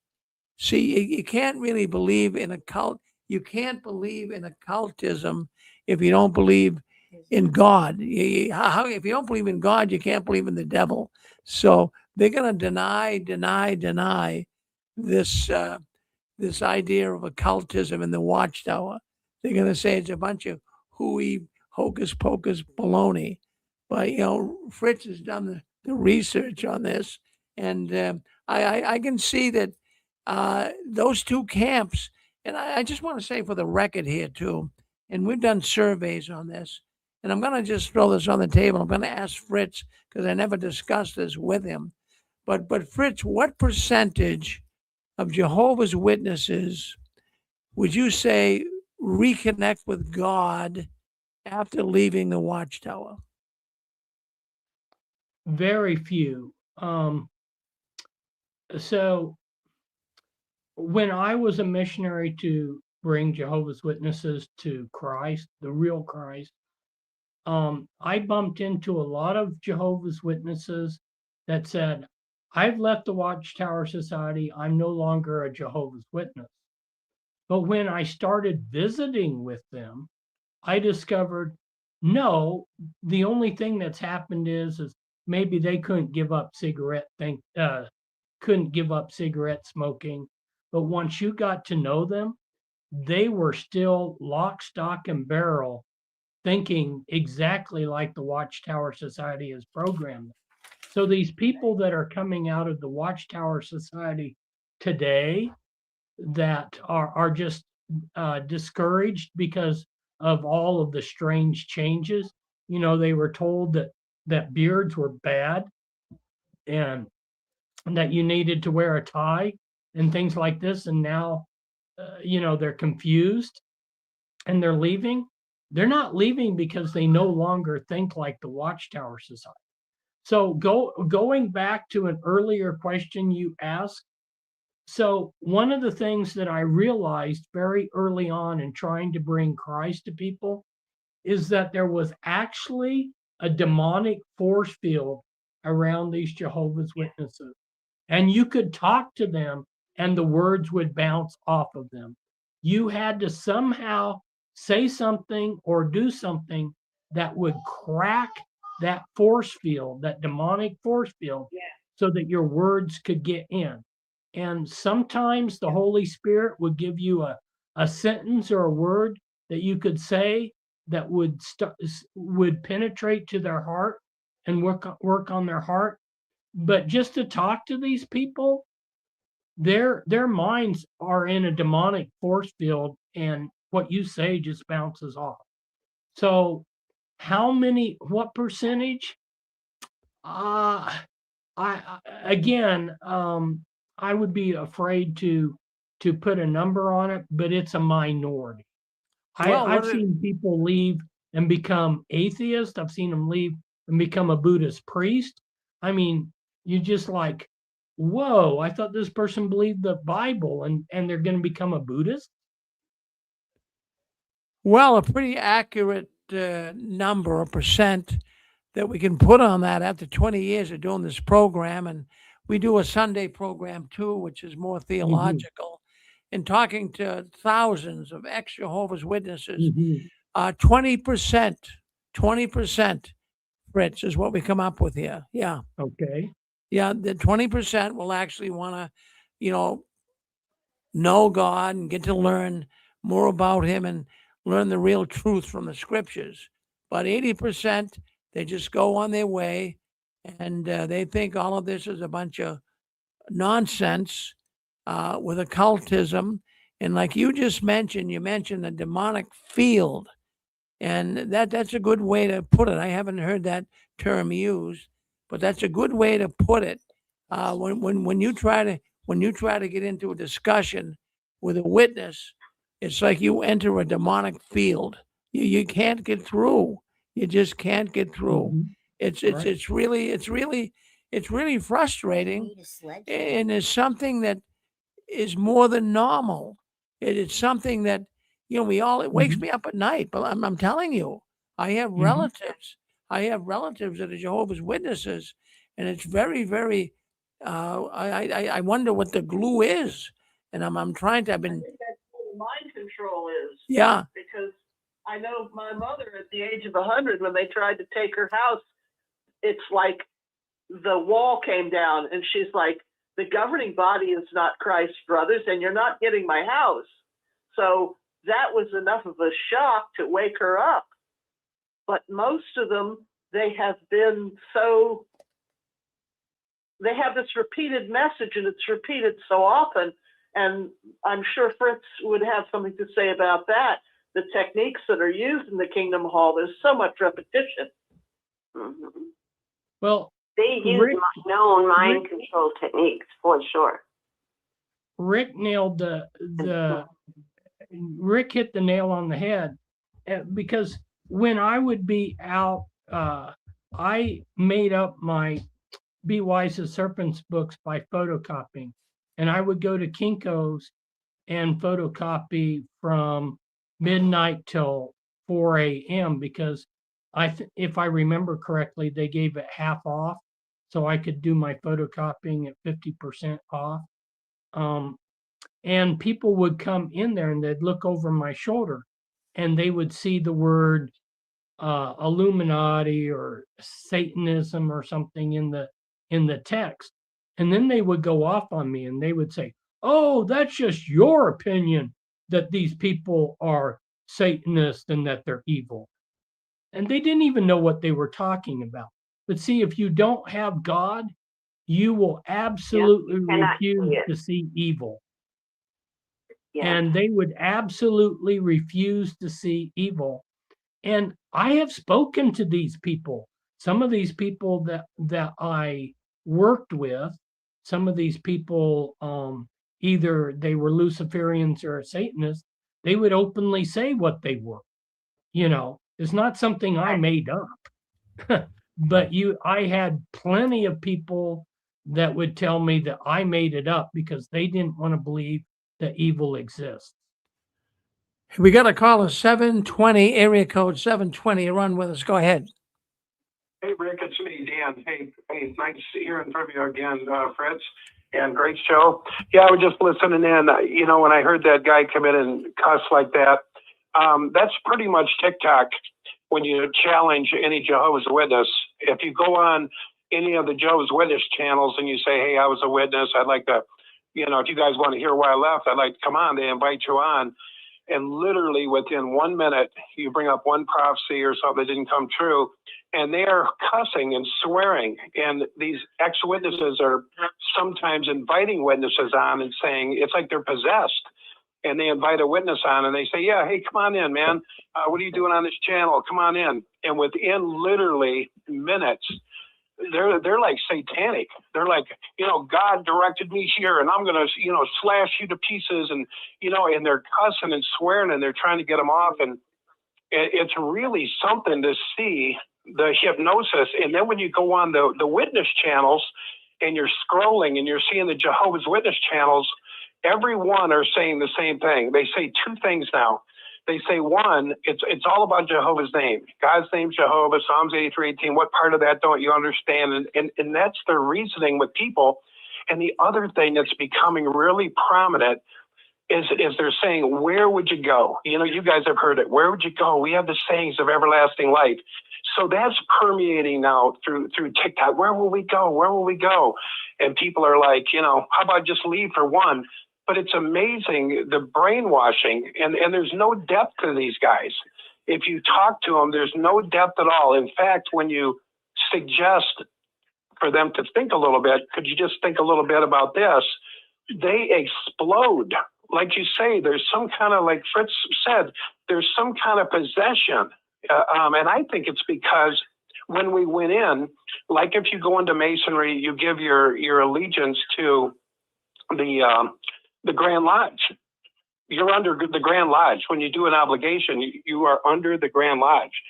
See, you can't really believe in you can't believe in occultism if you don't believe in God. If you don't believe in God, you can't believe in the devil. So they're going to deny this this idea of occultism in the Watchtower. They're going to say it's a bunch of hooey, hocus pocus baloney. But Fritz has done the research on this, and I can see that those two camps. And I just want to say for the record here too, and we've done surveys on this, and I'm going to just throw this on the table. I'm going to ask Fritz because I never discussed this with him. But Fritz, what percentage of Jehovah's Witnesses would you say reconnect with God after leaving the Watchtower? Very few. So when I was a missionary to bring Jehovah's Witnesses to Christ, the real Christ, I bumped into a lot of Jehovah's Witnesses that said, I've left the Watchtower Society. I'm no longer a Jehovah's Witness. But when I started visiting with them, I discovered no, the only thing that's happened is maybe they couldn't give up couldn't give up cigarette smoking. But once you got to know them, they were still lock, stock, and barrel thinking exactly like the Watchtower Society has programmed them. So these people that are coming out of the Watchtower Society today that are just discouraged because of all of the strange changes. They were told that beards were bad and that you needed to wear a tie and things like this. And now, they're confused and they're leaving. They're not leaving because they no longer think like the Watchtower Society. So going back to an earlier question you asked, so one of the things that I realized very early on in trying to bring Christ to people is that there was actually a demonic force field around these Jehovah's Witnesses. And you could talk to them and the words would bounce off of them. You had to somehow say something or do something that would crack that force field, that demonic force field, so that your words could get in. And sometimes the Holy Spirit would give you a sentence or a word that you could say that would penetrate to their heart and work on their heart. But just to talk to these people, their minds are in a demonic force field, and what you say just bounces off. So, what percentage? I would be afraid to put a number on it, but it's a minority. I've seen people leave and become atheists. I've seen them leave and become a Buddhist priest. I mean, you just like, whoa, I thought this person believed the Bible and they're going to become a Buddhist. Well, a pretty accurate number, a percent that we can put on that after 20 years of doing this program. And we do a Sunday program too, which is more theological. And talking to thousands of ex-Jehovah's Witnesses, 20%, 20%, Fritz, is what we come up with here. Yeah. Okay. Yeah, the 20% will actually want to, you know God and get to learn more about him and learn the real truth from the scriptures. But 80%, they just go on their way and they think all of this is a bunch of nonsense with occultism. And like you just mentioned, you mentioned the demonic field. And that's a good way to put it. I haven't heard that term used, but that's a good way to put it. When you try to get into a discussion with a witness, it's like you enter a demonic field. You can't get through. You just can't get through. It's really frustrating, Need a sledgehammer. and it's something that is more than normal. It's something that it wakes me up at night. But I'm telling you, I have relatives. I have relatives that are Jehovah's Witnesses, and it's very, very. I wonder what the glue is, and I'm trying to. I think that's what the mind control is. Yeah. Because I know my mother at the age of 100, when they tried to take her house, it's like the wall came down, and she's like, the governing body is not Christ's brothers, and you're not getting my house. So that was enough of a shock to wake her up. But most of them, they have this repeated message, and it's repeated so often. And I'm sure Fritz would have something to say about that. The techniques that are used in the Kingdom Hall, there's so much repetition. Well, They use known mind control techniques for sure. Rick nailed Rick hit the nail on the head, because when I would be out, I made up my Be Wise as Serpents books by photocopying, and I would go to Kinko's and photocopy from midnight till 4 a.m. because if I remember correctly, they gave it half off, so I could do my photocopying at 50% off. And people would come in there and they'd look over my shoulder and they would see the word Illuminati or Satanism or something in the text. And then they would go off on me and they would say, oh, that's just your opinion that these people are Satanists and that they're evil. And they didn't even know what they were talking about. But see, if you don't have God, you will absolutely refuse to see evil. Yeah. And they would absolutely refuse to see evil. And I have spoken to these people. Some of these people that I worked with, some of these people, either they were Luciferians or Satanists, they would openly say what they were. It's not something I made up. But I had plenty of people that would tell me that I made it up because they didn't want to believe that evil exists. We got a caller, 720, area code 720. You're on with us. Go ahead. Hey, Rick, it's me, Dan. Hey, nice hearing from you again, Fritz, and great show. Yeah, I was just listening in. When I heard that guy come in and cuss like that, that's pretty much TikTok. When you challenge any Jehovah's Witness, if you go on any of the Jehovah's Witness channels and you say, hey, I was a witness, I'd like to, if you guys want to hear why I left, I'd like to come on. They invite you on. And literally within 1 minute, you bring up one prophecy or something that didn't come true, and they are cussing and swearing. And these ex-witnesses are sometimes inviting witnesses on and saying, it's like they're possessed. And they invite a witness on and they say, yeah, hey, come on in, man. What are you doing on this channel? Come on in. And within literally minutes, they're like satanic. They're like, God directed me here and I'm going to, slash you to pieces. And, and they're cussing and swearing and they're trying to get them off. And it's really something to see the hypnosis. And then when you go on the witness channels and you're scrolling and you're seeing the Jehovah's Witness channels, everyone are saying the same thing. They say two things now. they say one, it's all about Jehovah's name. God's name, Jehovah, Psalms 83:18. What part of that don't you understand? And that's their reasoning with people. And the other thing that's becoming really prominent is they're saying, where would you go? You know, you guys have heard it. Where would you go? We have the sayings of everlasting life. So that's permeating now through TikTok. Where will we go? Where will we go? And people are like, you know, how about just leave for one? But it's amazing, the brainwashing, and there's no depth to these guys. If you talk to them, there's no depth at all. In fact, when you suggest for them to think a little bit, could you just think a little bit about this? They explode. Like you say, there's some kind of, like Fritz said, there's some kind of possession. And I think it's because when we went in, like if you go into Masonry, you give your allegiance to the Grand Lodge. You're under the Grand Lodge. When you do an obligation, you are under the Grand Lodge.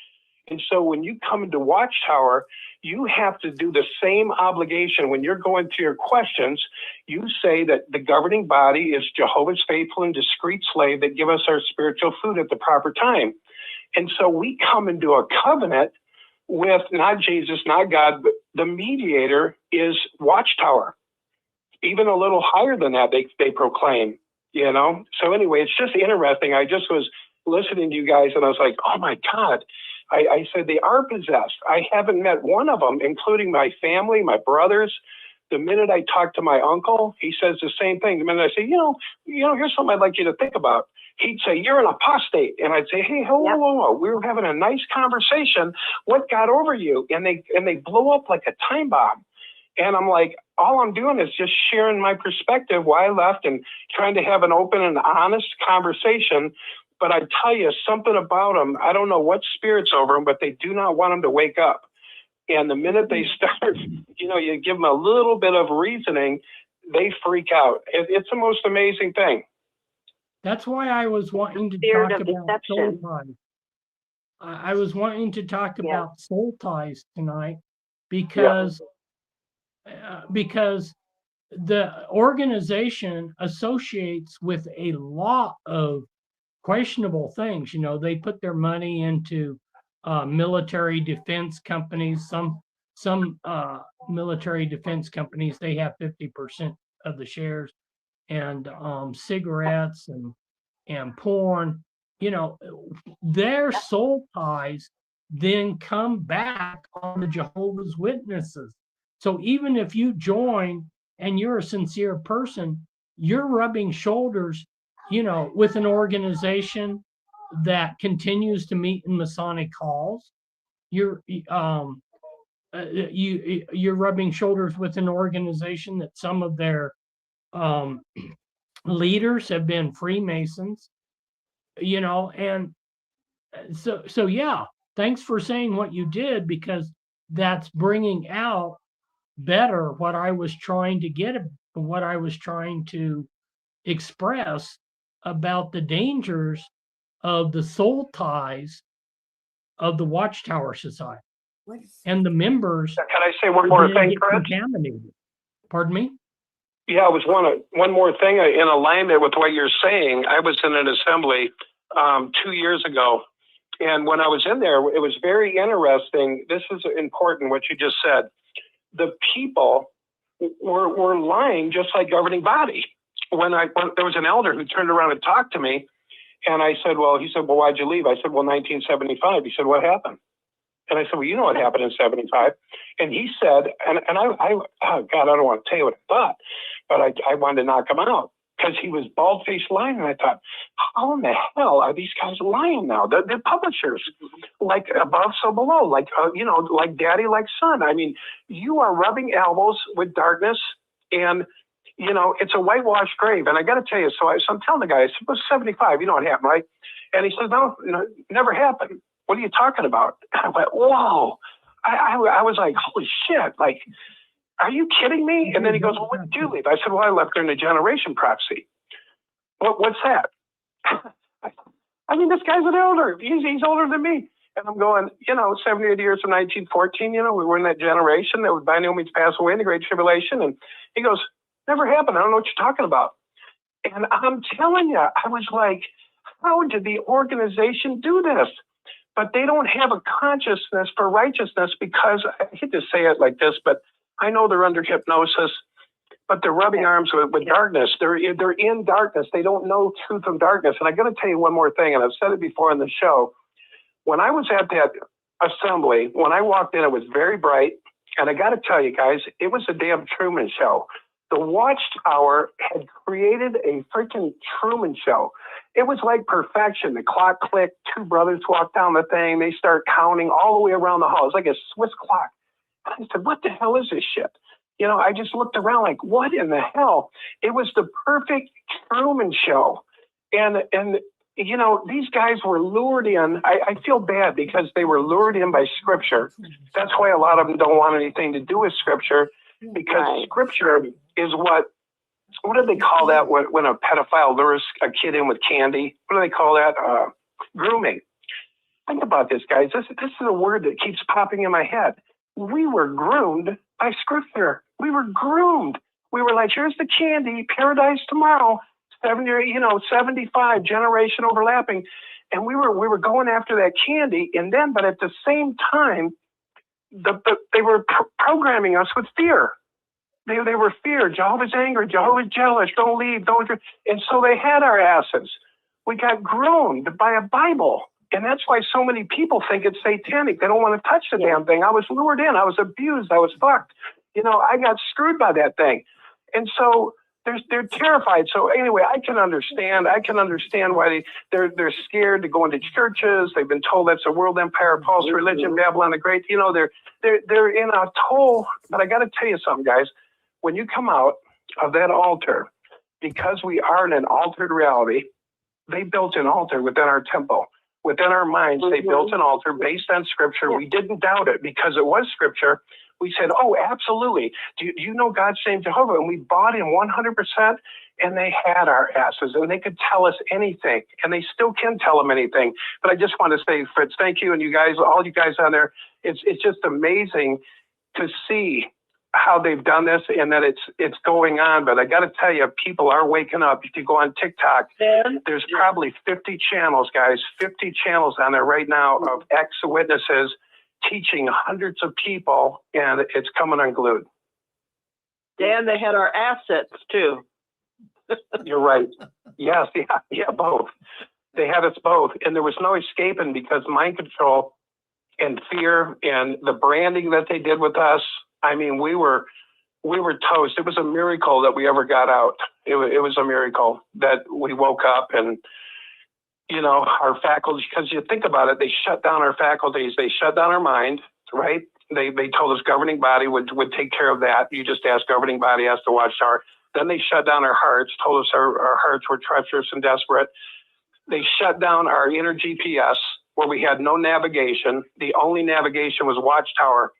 And so when you come into Watchtower, you have to do the same obligation. When you're going through your questions, you say that the governing body is Jehovah's faithful and discreet slave that give us our spiritual food at the proper time. And so we come into a covenant with not Jesus, not God, but the mediator is Watchtower. Even a little higher than that, they proclaim, you know? So anyway, it's just interesting. I just was listening to you guys and I was like, oh my God. I said, they are possessed. I haven't met one of them, including my family, my brothers. The minute I talk to my uncle, he says the same thing. The minute I say, you know, here's something I'd like you to think about. He'd say, you're an apostate. And I'd say, hey, whoa. We were having a nice conversation. What got over you? And they blow up like a time bomb. And I'm like, all I'm doing is just sharing my perspective, why I left, and trying to have an open and honest conversation. But I tell you, something about them, I don't know what spirit's over them, but they do not want them to wake up. And the minute they start, you know, you give them a little bit of reasoning, they freak out. It's the most amazing thing. That's why I was wanting to Spirit talk of about soul deception. ties. I was wanting to talk Yeah. about soul ties tonight because the organization associates with a lot of questionable things. You know, they put their money into military defense companies. Some military defense companies, they have 50% of the shares, and cigarettes and porn. You know, their soul ties then come back on the Jehovah's Witnesses. So even if you join and you're a sincere person, you're rubbing shoulders, you know, with an organization that continues to meet in Masonic halls. You're rubbing shoulders with an organization that some of their leaders have been Freemasons, you know, and so yeah, thanks for saying what you did, because that's bringing out better what I was trying to get, what I was trying to express about the dangers of the soul ties of the Watchtower Society and the members. Can I say one more thing, Fred? Contaminated. Pardon me? Yeah, it was one more thing in alignment with what you're saying. I was in an assembly 2 years ago, and when I was in there, it was very interesting. This is important, what you just said. The people were lying just like governing body. When there was an elder who turned around and talked to me, and I said, he said, well, why'd you leave? I said, well, 1975. He said, what happened? And I said, well, you know what happened in 75. And he said, and I oh God, I don't want to tell you what I thought, but I wanted to knock him out because he was bald-faced lying. And I thought, how in the hell are these guys lying now? They're publishers, like above, so below, like, like daddy, like son. I mean, you are rubbing elbows with darkness, and, it's a whitewashed grave. And I got to tell you, so I'm telling the guy, I said, it was 75, you know what happened, right? And he says, no, never happened. What are you talking about? I went, whoa. I was like, holy shit, like, are you kidding me? And then he goes, well, when did you leave? I said, well, I left during the generation prophecy. What's that? I mean, this guy's an elder. He's older than me. And I'm going, 78 years from 1914, we were in that generation that would by no means pass away in the Great Tribulation. And he goes, never happened. I don't know what you're talking about. And I'm telling you, I was like, how did the organization do this? But they don't have a consciousness for righteousness because, I hate to say it like this, but I know they're under hypnosis, but they're rubbing arms with darkness. They're in darkness. They don't know truth from darkness. And I got to tell you one more thing, and I've said it before on the show. When I was at that assembly, when I walked in, it was very bright. And I got to tell you guys, it was a damn Truman Show. The Watchtower had created a freaking Truman Show. It was like perfection. The clock clicked, two brothers walked down the thing. They start counting all the way around the hall. It was like a Swiss clock. I said, what the hell is this shit? You know, I just looked around like, what in the hell? It was the perfect Truman Show. And you know, these guys were lured in. I feel bad because they were lured in by Scripture. That's why a lot of them don't want anything to do with Scripture, because Scripture is what do they call that when a pedophile lures a kid in with candy? What do they call that? Grooming. Think about this, guys. This is a word that keeps popping in my head. We were groomed by Scripture. We were groomed. We were like, here's the candy, paradise tomorrow, 75 generation overlapping. And we were going after that candy. And then, but at the same time, they were programming us with fear. They were fear. Jehovah's angry. Jehovah's jealous. Don't leave. Don't. And so they had our asses. We got groomed by a Bible. And that's why so many people think it's satanic. They don't want to touch the damn thing. I was lured in. I was abused. I was fucked. You know, I got screwed by that thing. And so they're terrified. So anyway, I can understand why they're scared to go into churches. They've been told that's a world empire, false religion, Babylon the Great. You know, they're in a toll. But I got to tell you something, guys. When you come out of that altar, because we are in an altered reality, they built an altar within our temple. Within our minds, they built an altar based on Scripture. We didn't doubt it because it was Scripture. We said, oh, absolutely. Do you know God's name, Jehovah? And we bought in 100%, and they had our asses, and they could tell us anything, and they still can tell them anything. But I just want to say, Fritz, thank you, and you guys, all you guys on there. It's just amazing to see how they've done this and that it's going on. But I got to tell you, people are waking up. If you go on TikTok, there's probably 50 channels, guys, 50 channels on there right now of ex-witnesses teaching hundreds of people, and it's coming unglued. Dan, they had our assets too. You're right. Yes, yeah, both. They had us both, and there was no escaping because mind control and fear and the branding that they did with us. I mean, we were toast. It was a miracle that we ever got out. It was a miracle that we woke up and, you know, our faculties, because you think about it, they shut down our faculties. They shut down our mind, right? They told us governing body would take care of that. You just ask governing body, ask the Watchtower. Then they shut down our hearts, told us our hearts were treacherous and desperate. They shut down our inner GPS where we had no navigation. The only navigation was Watchtower.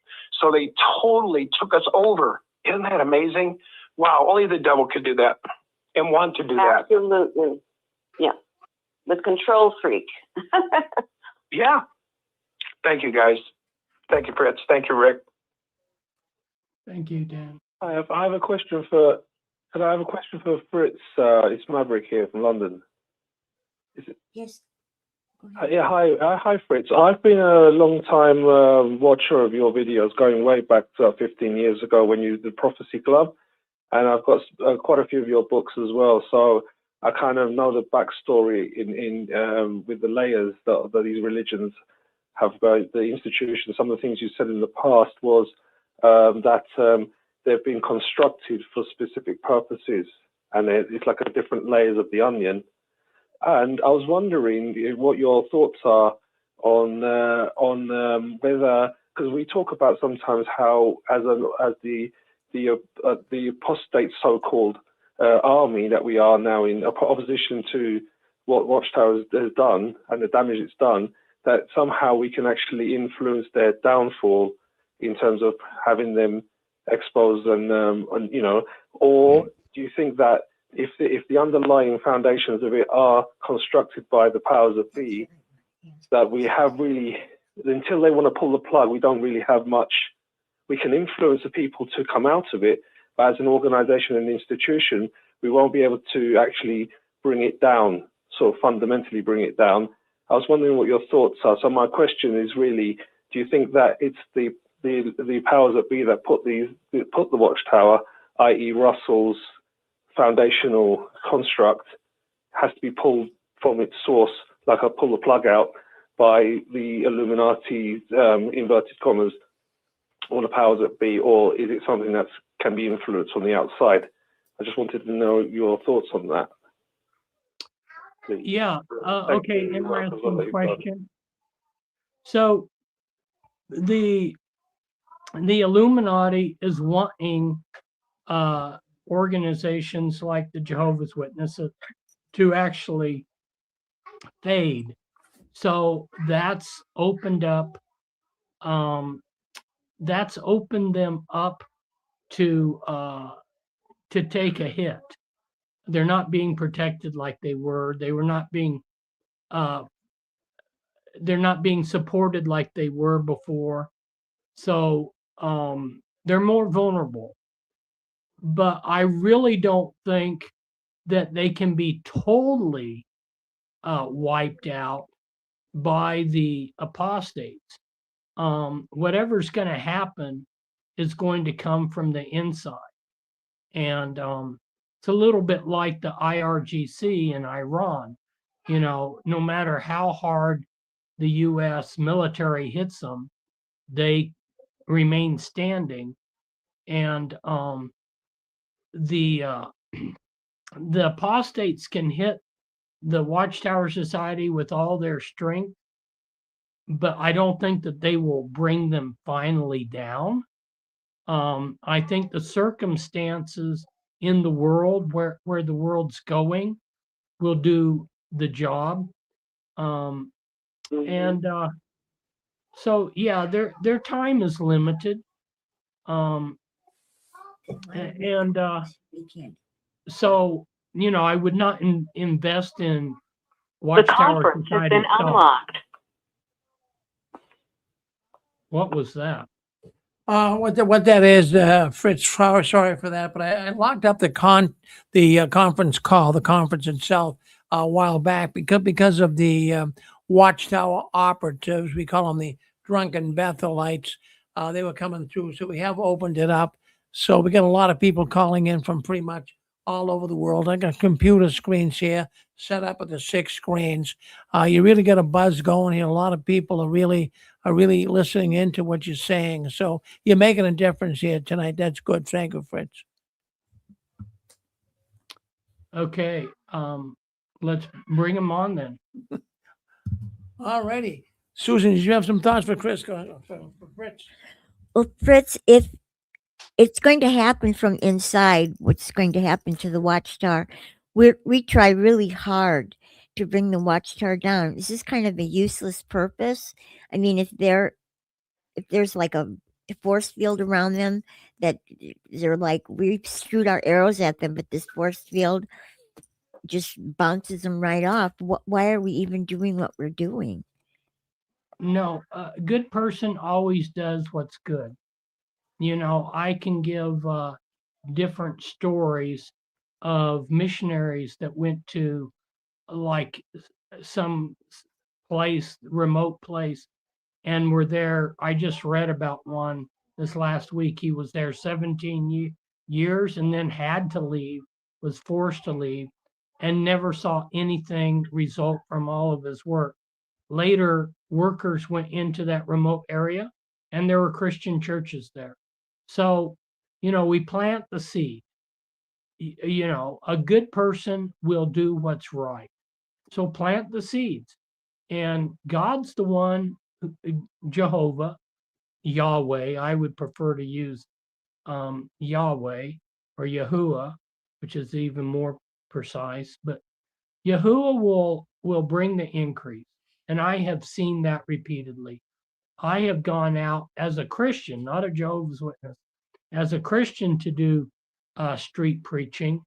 So they totally took us over. Isn't that amazing? Wow, only the devil could do that and want to do that. Absolutely. Yeah. The control freak. Yeah. Thank you, guys. Thank you, Fritz. Thank you, Rick. Thank you, Dan. I have a question for Fritz. It's Maverick here from London. Is it? Yes. Yeah, hi, Fritz. I've been a long time watcher of your videos, going way back to 15 years ago when you did Prophecy Club, and I've got quite a few of your books as well. So I kind of know the backstory in with the layers that these religions have, the institution. Some of the things you said in the past was that they've been constructed for specific purposes, and it's like a different layers of the onion. And I was wondering what your thoughts are on whether, because we talk about sometimes how as the apostate so-called army that we are now in opposition to what Watchtower has done and the damage it's done, that somehow we can actually influence their downfall in terms of having them exposed and you know, or do you think that if the underlying foundations of it are constructed by the powers that be, that we have really, until they want to pull the plug, we don't really have much. We can influence the people to come out of it, but as an organization and institution, we won't be able to actually bring it down. sort of fundamentally bring it down. I was wondering what your thoughts are. So my question is really, do you think that it's the powers that be that put the Watchtower, i.e. Russell's foundational construct, has to be pulled from its source, like I pull the plug out, by the Illuminati, inverted commas, or the powers that be, or is it something that can be influenced from the outside? I just wanted to know your thoughts on that. Please. Yeah. Okay. you. Interesting question. So the Illuminati is wanting organizations like the Jehovah's Witnesses to actually fade. So that's opened up. That's opened them up to take a hit. They're not being protected like they were. They were not being. They're not being supported like they were before. So they're more vulnerable. But I really don't think that they can be totally wiped out by the apostates. Whatever's going to happen is going to come from the inside. And it's a little bit like the IRGC in Iran. You know, no matter how hard the U.S. military hits them, they remain standing. And the apostates can hit the Watchtower Society with all their strength, but I don't think that they will bring them finally down. I think the circumstances in the world where the world's going will do the job. And so, yeah, their time is limited. And so, you know, I would not invest in The Watchtower conference has Society been itself. unlocked. What was that? What that is, Fritz, sorry for that, but I locked up the conference call, the conference itself, a while back because of the Watchtower operatives. We call them the drunken Bethelites. They were coming through, so we have opened it up. So we got a lot of people calling in from pretty much all over the world. I got computer screens here set up at the 6 screens. You really got a buzz going here. A lot of people are really listening into what you're saying. So you're making a difference here tonight. That's good. Thank you, Fritz. Okay, let's bring them on then. All righty. Susan, did you have some thoughts for Chris? For Fritz? Well, Fritz, if it's going to happen from inside, what's going to happen to the Watchtower, we try really hard to bring the Watchtower down. Is this kind of a useless purpose? I mean, if there's like a force field around them that they're like, we shoot our arrows at them, but this force field just bounces them right off. Why are we even doing what we're doing? No, a good person always does what's good. You know, I can give different stories of missionaries that went to like some place, remote place, and were there. I just read about one this last week. He was there 17 years and then had to leave, was forced to leave, and never saw anything result from all of his work. Later, workers went into that remote area and there were Christian churches there. So, you know, we plant the seed. You know, a good person will do what's right. So plant the seeds. And God's the one, Jehovah, Yahweh. I would prefer to use Yahweh or Yahuwah, which is even more precise. But Yahuwah will bring the increase. And I have seen that repeatedly. I have gone out as a Christian, not a Jehovah's Witness, as a Christian to do street preaching.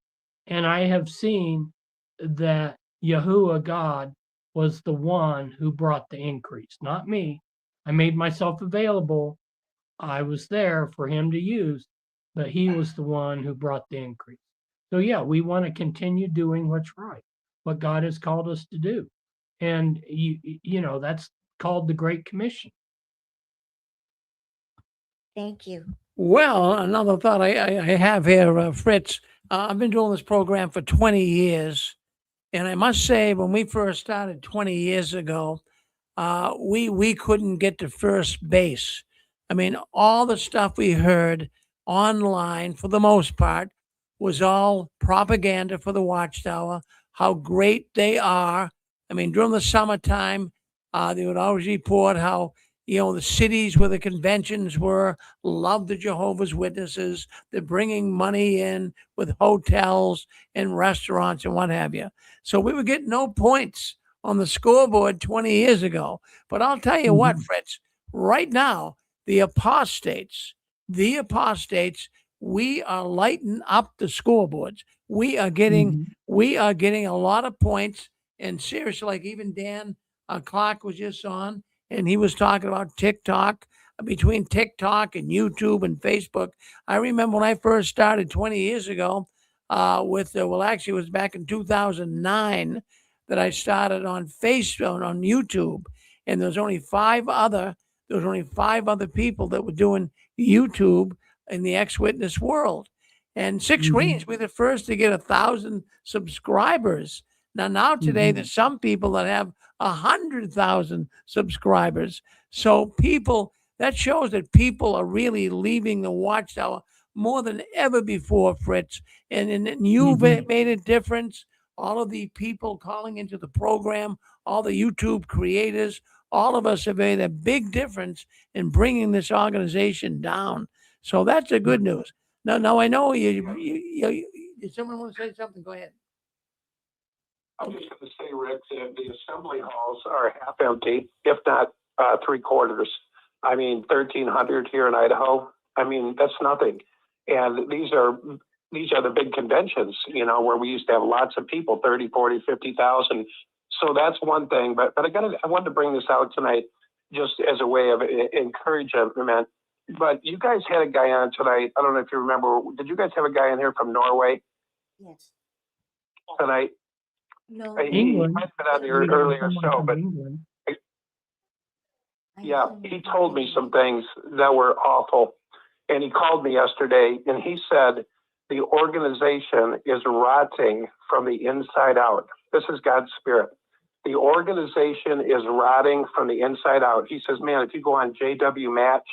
And I have seen that Yahuwah, God, was the one who brought the increase, not me. I made myself available. I was there for him to use, but he was the one who brought the increase. So yeah, we want to continue doing what's right. what God has called us to do. And you know, that's called the Great Commission. Thank you. Well, another thought I have here, Fritz. I've been doing this program for 20 years. And I must say, when we first started 20 years ago, we couldn't get to first base. I mean, all the stuff we heard online, for the most part, was all propaganda for the Watchtower, how great they are. I mean, during the summertime, they would always report how, the cities where the conventions were love the Jehovah's Witnesses. They're bringing money in with hotels and restaurants and what have you. So we were getting no points on the scoreboard 20 years ago. But I'll tell you what, Fritz, right now, the apostates, we are lighting up the scoreboards. We are getting a lot of points. And seriously, like even Dan Clark was just on, and he was talking about TikTok. Between TikTok and YouTube and Facebook, I remember when I first started 20 years ago, actually it was back in 2009 that I started on Facebook, on YouTube, and there was only five other people that were doing YouTube in the ex-witness world. And Six Screens, we're the first to get 1,000 subscribers. Now today, there's some people that have 100,000 subscribers. So that shows that people are really leaving the Watchtower more than ever before, Fritz. And you've made a difference. All of the people calling into the program, all the YouTube creators, all of us have made a big difference in bringing this organization down. So that's the good news. Now I know you did someone want to say something? Go ahead. I was just going to say, Rick, that the assembly halls are half empty, if not three quarters. I mean, 1,300 here in Idaho. I mean, that's nothing. And these are the big conventions, where we used to have lots of people, 30, 40, 50,000. So that's one thing. But I wanted to bring this out tonight just as a way of encouragement. But you guys had a guy on tonight. I don't know if you remember. Did you guys have a guy in here from Norway Yes. tonight? No. He might have been on the earlier show, but yeah, he told me some things that were awful. And he called me yesterday and he said the organization is rotting from the inside out. This is God's Spirit. The organization is rotting from the inside out. He says, man, if you go on JW Match,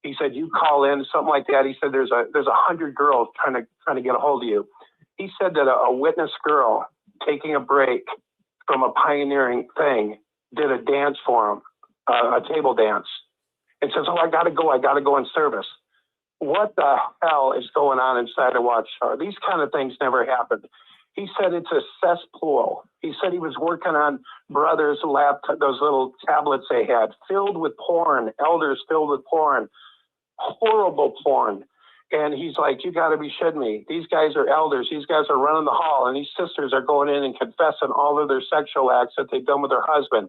he said, you call in, something like that. He said, there's 100 girls trying to get a hold of you. He said that a witness girl taking a break from a pioneering thing did a dance for him, a table dance, and says, oh, I got to go in service. What the hell is going on inside the Watchtower? These kind of things never happened. He said it's a cesspool. He said he was working on brothers' laptop, those little tablets they had, filled with porn, elders filled with porn, horrible porn. And he's like, you got to be shitting me. These guys are elders. These guys are running the hall, and these sisters are going in and confessing all of their sexual acts that they've done with their husband.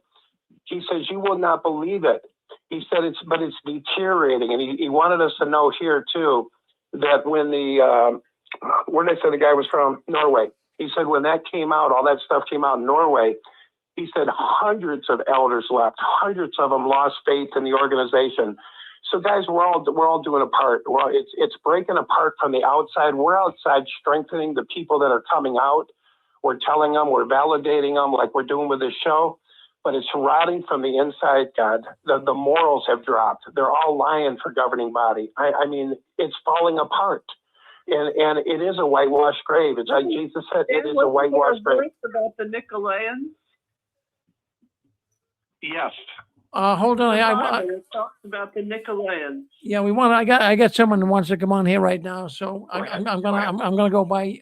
He says, you will not believe it. He said, it's deteriorating. And he wanted us to know here, too, that when where did I say the guy was from? Norway. He said, when that came out, all that stuff came out in Norway, he said hundreds of elders left. Hundreds of them lost faith in the organization. So, guys, we're all doing a part. Well, it's breaking apart from the outside. We're outside strengthening the people that are coming out. We're telling them, we're validating them like we're doing with this show. But it's rotting from the inside, God. The morals have dropped. They're all lying for governing body. I mean, it's falling apart. And it is a whitewashed grave. It's like Jesus said, it is a whitewashed grave. About the Nicolaitans? Yes. Hold on. It talks about the Nicolaitans. Yeah, I got someone who wants to come on here right now. So I'm gonna go by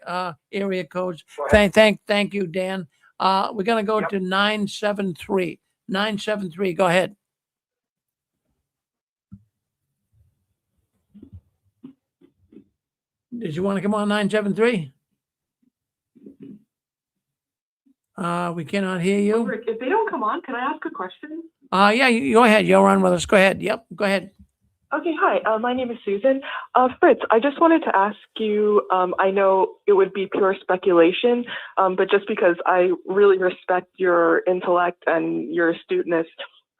area codes. Thank you, Dan. We're gonna go to 973. 973. Go ahead. Did you want to come on 973? We cannot hear you. Rick, if they don't come on, can I ask a question? Yeah, you go ahead. You're on with us. Go ahead. Yep, go ahead. Okay, hi. My name is Susan. Fritz, I just wanted to ask you, I know it would be pure speculation, but just because I really respect your intellect and your astuteness,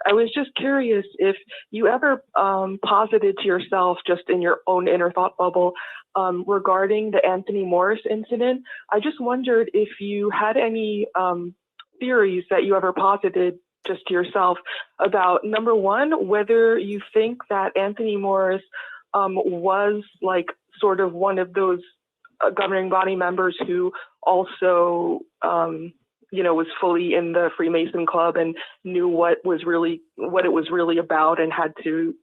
I was just curious if you ever posited to yourself, just in your own inner thought bubble, regarding the Anthony Morris incident. I just wondered if you had any theories that you ever posited just to yourself about, number one, whether you think that Anthony Morris was like sort of one of those governing body members who also, was fully in the Freemason Club and knew what it was really about and had to,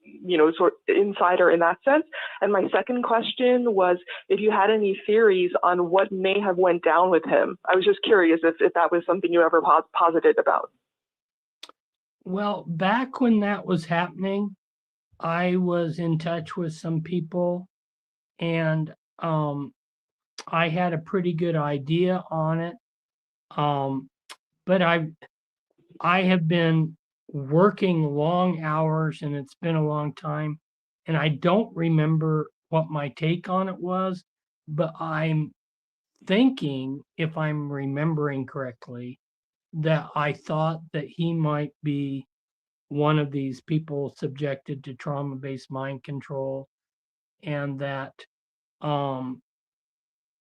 sort of insider in that sense. And my second question was if you had any theories on what may have went down with him. I was just curious if that was something you ever posited about. Well, back when that was happening, I was in touch with some people, and I had a pretty good idea on it. But I have been working long hours, and it's been a long time, and I don't remember what my take on it was, but I'm thinking, if I'm remembering correctly, that I thought that he might be one of these people subjected to trauma-based mind control, and that um,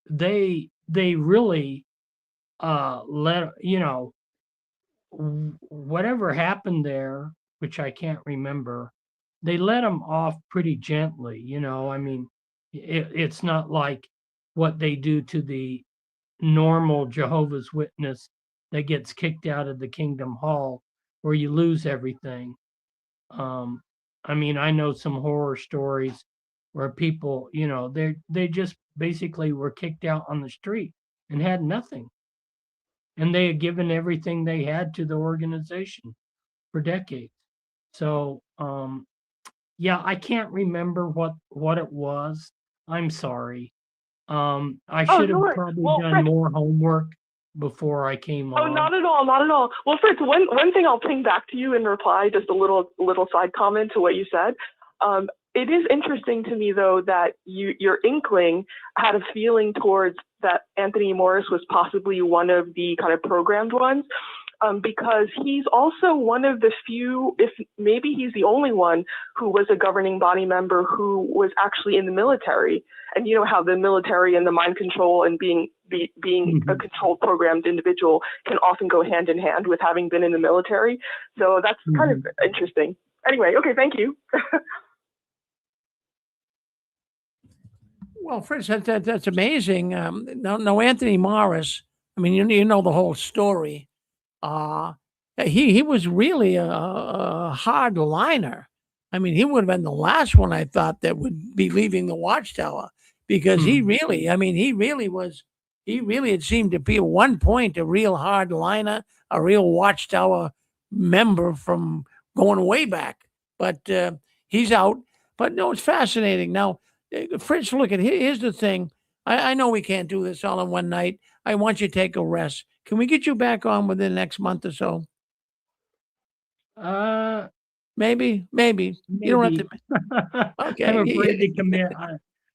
they really let whatever happened there, which I can't remember, they let him off pretty gently. I mean, it's not like what they do to the normal Jehovah's Witness that gets kicked out of the Kingdom Hall where you lose everything. Um, I mean, I know some horror stories where people, they just basically were kicked out on the street and had nothing. And they had given everything they had to the organization for decades. So, yeah, I can't remember what it was. I'm sorry. I Oh, should no have worries. probably Well, done Fritz, more homework before I came oh, on. not at all, not at all. Well, Fritz, one thing I'll ping back to you in reply, just a little side comment to what you said. It is interesting to me though that your inkling had a feeling towards that Anthony Morris was possibly one of the kind of programmed ones. Because he's also one of the few, if maybe he's the only one, who was a governing body member who was actually in the military. And you know how the military and the mind control and being a controlled, programmed individual can often go hand in hand with having been in the military. So that's kind of interesting. Anyway, okay, thank you. Well, Fritz, that's amazing. No, Anthony Morris. I mean, you know the whole story. He was really a hard liner. I mean, he would have been the last one I thought that would be leaving the Watchtower because he really, I mean, he really had seemed to be at one point a real hard liner, a real Watchtower member from going way back. But he's out. But no, it's fascinating. Now, Fritz, look at here's the thing. I know we can't do this all in one night. I want you to take a rest. Can we get you back on within the next month or so? Maybe. You don't have Maybe. to. Okay. I'm afraid to commit.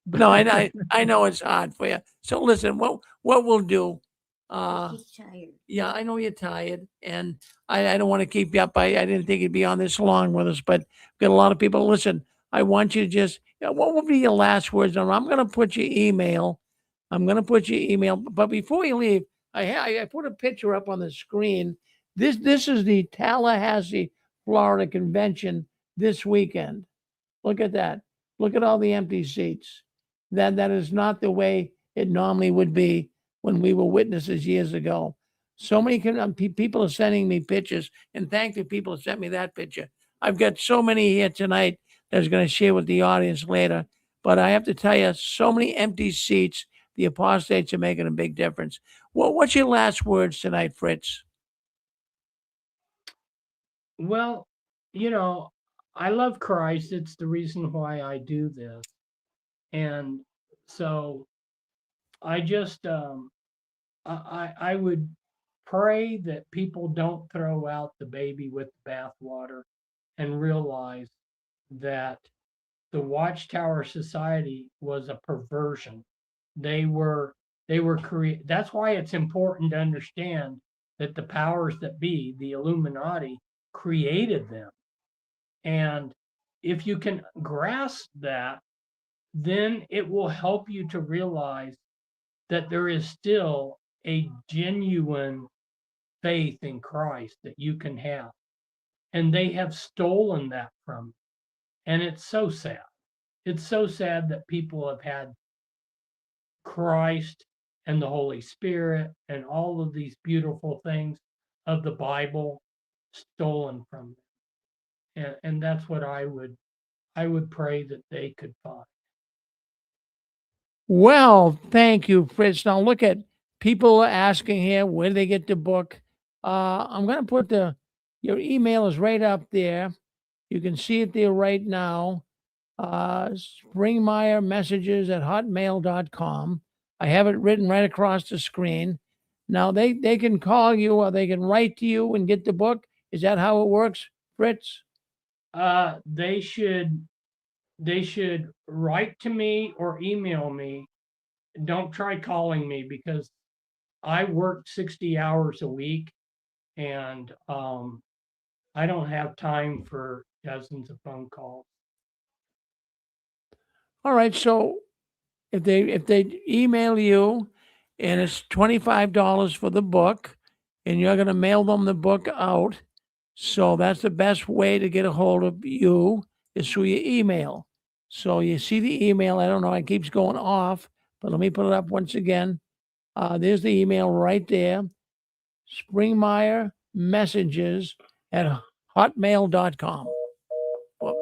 No, I know it's hard for you. So listen, what we'll do. He's tired. Yeah, I know you're tired, and I don't want to keep you up. I didn't think you'd be on this long with us, but we've got a lot of people. Listen, I want you to just. What will be your last words? I'm going to put your email. But before you leave, I put a picture up on the screen. This is the Tallahassee, Florida convention this weekend. Look at that. Look at all the empty seats. That is not the way it normally would be when we were witnesses years ago. So many people are sending me pictures, and thank the people who sent me that picture. I've got so many here tonight that I was going to share with the audience later. But I have to tell you, so many empty seats. The apostates are making a big difference. Well, what's your last words tonight, Fritz? Well, I love Christ. It's the reason why I do this. And so I just, I would pray that people don't throw out the baby with the bathwater and realize that the Watchtower Society was a perversion. They were that's why it's important to understand that the powers that be, the Illuminati, created them. And if you can grasp that, then it will help you to realize that there is still a genuine faith in Christ that you can have. And they have stolen that from you. And it's so sad. It's so sad that people have had Christ and the Holy Spirit and all of these beautiful things of the Bible stolen from them. And that's what I would pray that they could find. Well, thank you, Fritz. Now look at people are asking here, where do they get the book? I'm going to put your email is right up there. You can see it there right now. Springmeiermessages at hotmail.com. I have it written right across the screen. Now they can call you or they can write to you and get the book. Is that how it works, Fritz? They should write to me or email me. Don't try calling me because I work 60 hours a week and I don't have time for dozens of phone calls. All right. So if they email you and it's $25 for the book and you're going to mail them the book out. So that's the best way to get a hold of you is through your email. So you see the email. I don't know. It keeps going off, but let me put it up once again. There's the email right there. springmeiermessages at hotmail.com. Well,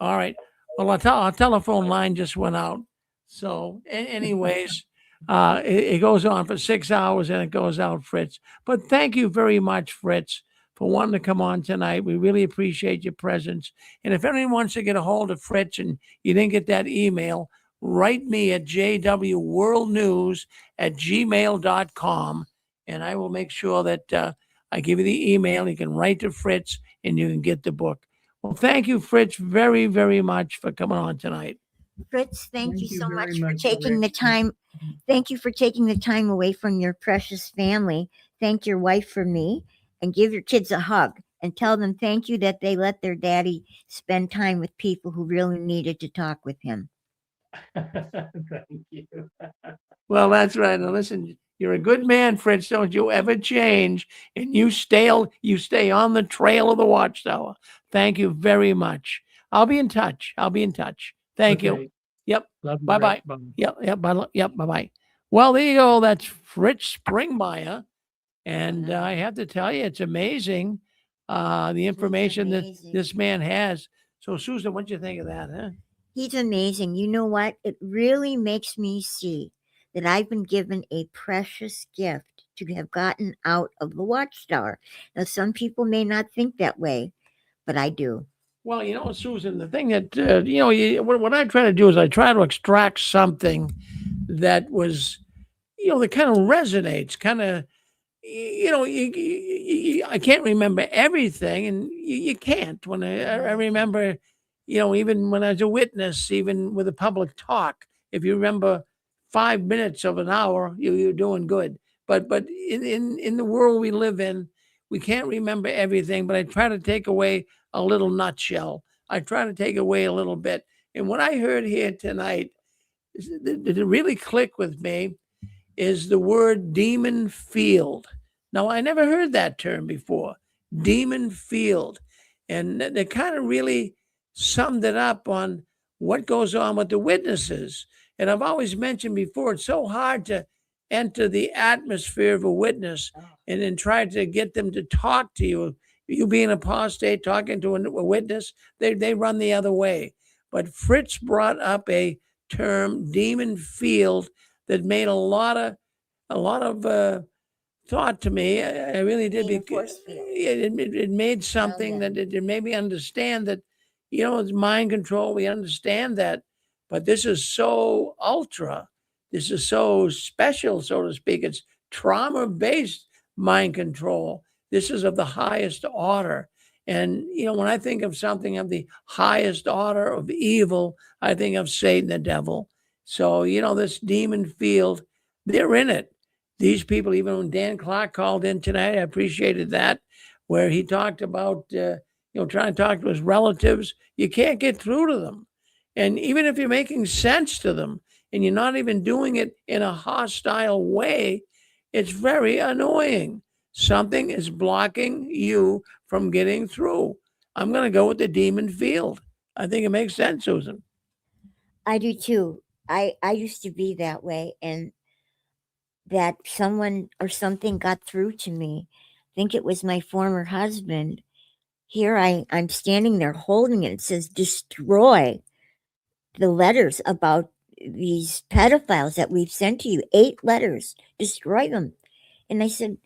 all right. Well, our telephone line just went out. So anyways, it goes on for 6 hours and it goes out, Fritz. But thank you very much, Fritz, for wanting to come on tonight. We really appreciate your presence. And if anyone wants to get a hold of Fritz and you didn't get that email, write me at jwworldnews@gmail.com. And I will make sure that I give you the email. You can write to Fritz and you can get the book. Well, thank you, Fritz, very, very much for coming on tonight. Fritz, thank you so very much for much, taking the Rick. time. Thank you for taking the time away from your precious family. Thank your wife for me and give your kids a hug and tell them thank you that they let their daddy spend time with people who really needed to talk with him. Thank you. Well, that's right. Now, listen, you're a good man, Fritz. Don't you ever change, and you stay on the trail of the Watchtower. Thank you very much. I'll be in touch. Thank you. Okay. Yep. Love you, Bye-bye. Rick. Bye. Yep. Bye-bye. Well, there you go. That's Fritz Springmeier. And I have to tell you, it's amazing the information that amazing. this man has. So, Susan, what do you think of that, huh? He's amazing. You know what? It really makes me see that I've been given a precious gift to have gotten out of the Watchtower. Now, some people may not think that way, but I do. Well, you know, Susan, the thing that, what I try to do is I try to extract something that was, that kind of resonates, kind of, I can't remember everything, and you can't. When I remember, even when I was a witness, even with a public talk, if you remember 5 minutes of an hour, you're doing good. But in the world we live in, we can't remember everything. But I try to take away a little nutshell. I try to take away a little bit. And what I heard here tonight, did it really click with me, is the word demon field. Now, I never heard that term before, demon field. And they kind of really summed it up on what goes on with the witnesses. And I've always mentioned before, it's so hard to enter the atmosphere of a witness and then try to get them to talk to you. You being apostate, talking to a witness, they run the other way. But Fritz brought up a term, demon field, that made a lot of thought to me. I really did. It made something that it made me understand that, it's mind control. We understand that, but this is so ultra. This is so special, so to speak. It's trauma-based mind control. This is of the highest order. And, when I think of something of the highest order of evil, I think of Satan, the devil. So, this demon field, they're in it. These people, even when Dan Clark called in tonight, I appreciated that, where he talked about, trying to talk to his relatives. You can't get through to them. And even if you're making sense to them and you're not even doing it in a hostile way, it's very annoying. Something is blocking you from getting through. I'm going to go with the demon field. I think it makes sense, Susan. I do too. I used to be that way, and that someone or something got through to me. I think it was my former husband. Here I'm standing there holding it. It says destroy the letters about these pedophiles that we've sent to you. 8 letters. Destroy them. And I said,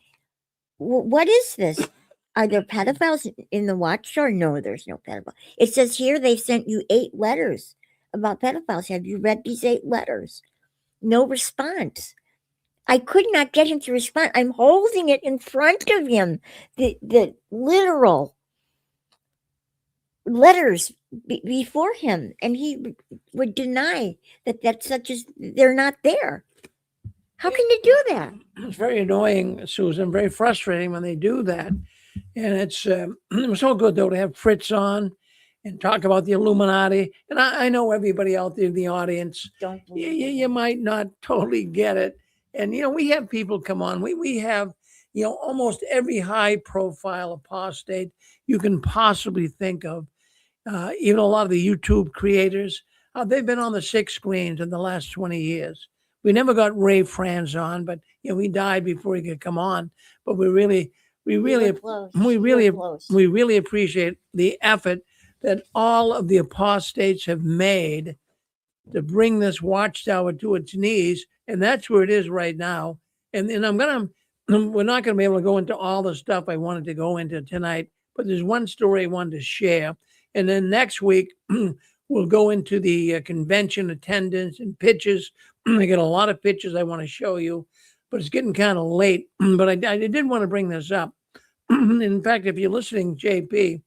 what is this? Are there pedophiles in the Watchtower? No, there's no pedophile. It says here they sent you 8 letters about pedophiles. Have you read these 8 letters? No response. I could not get him to respond. I'm holding it in front of him. The literal letters before him, and he would deny that's such as they're not there. How can you do that? It's very annoying, Susan, very frustrating when they do that. And it's it was so good, though, to have Fritz on and talk about the Illuminati. And I know everybody out there in the audience, Don't you might not totally get it. And, we have people come on. We have, almost every high-profile apostate you can possibly think of. Even a lot of the YouTube creators, they've been on the 6 screens in the last 20 years. We never got Ray Franz on, but he died before he could come on. But we really appreciate the effort that all of the apostates have made to bring this Watchtower to its knees, and that's where it is right now. And we're not going to be able to go into all the stuff I wanted to go into tonight, but there's one story I wanted to share. And then next week, we'll go into the convention attendance and pictures. I got a lot of pictures I want to show you, but it's getting kind of late. But I did want to bring this up. In fact, if you're listening, JP,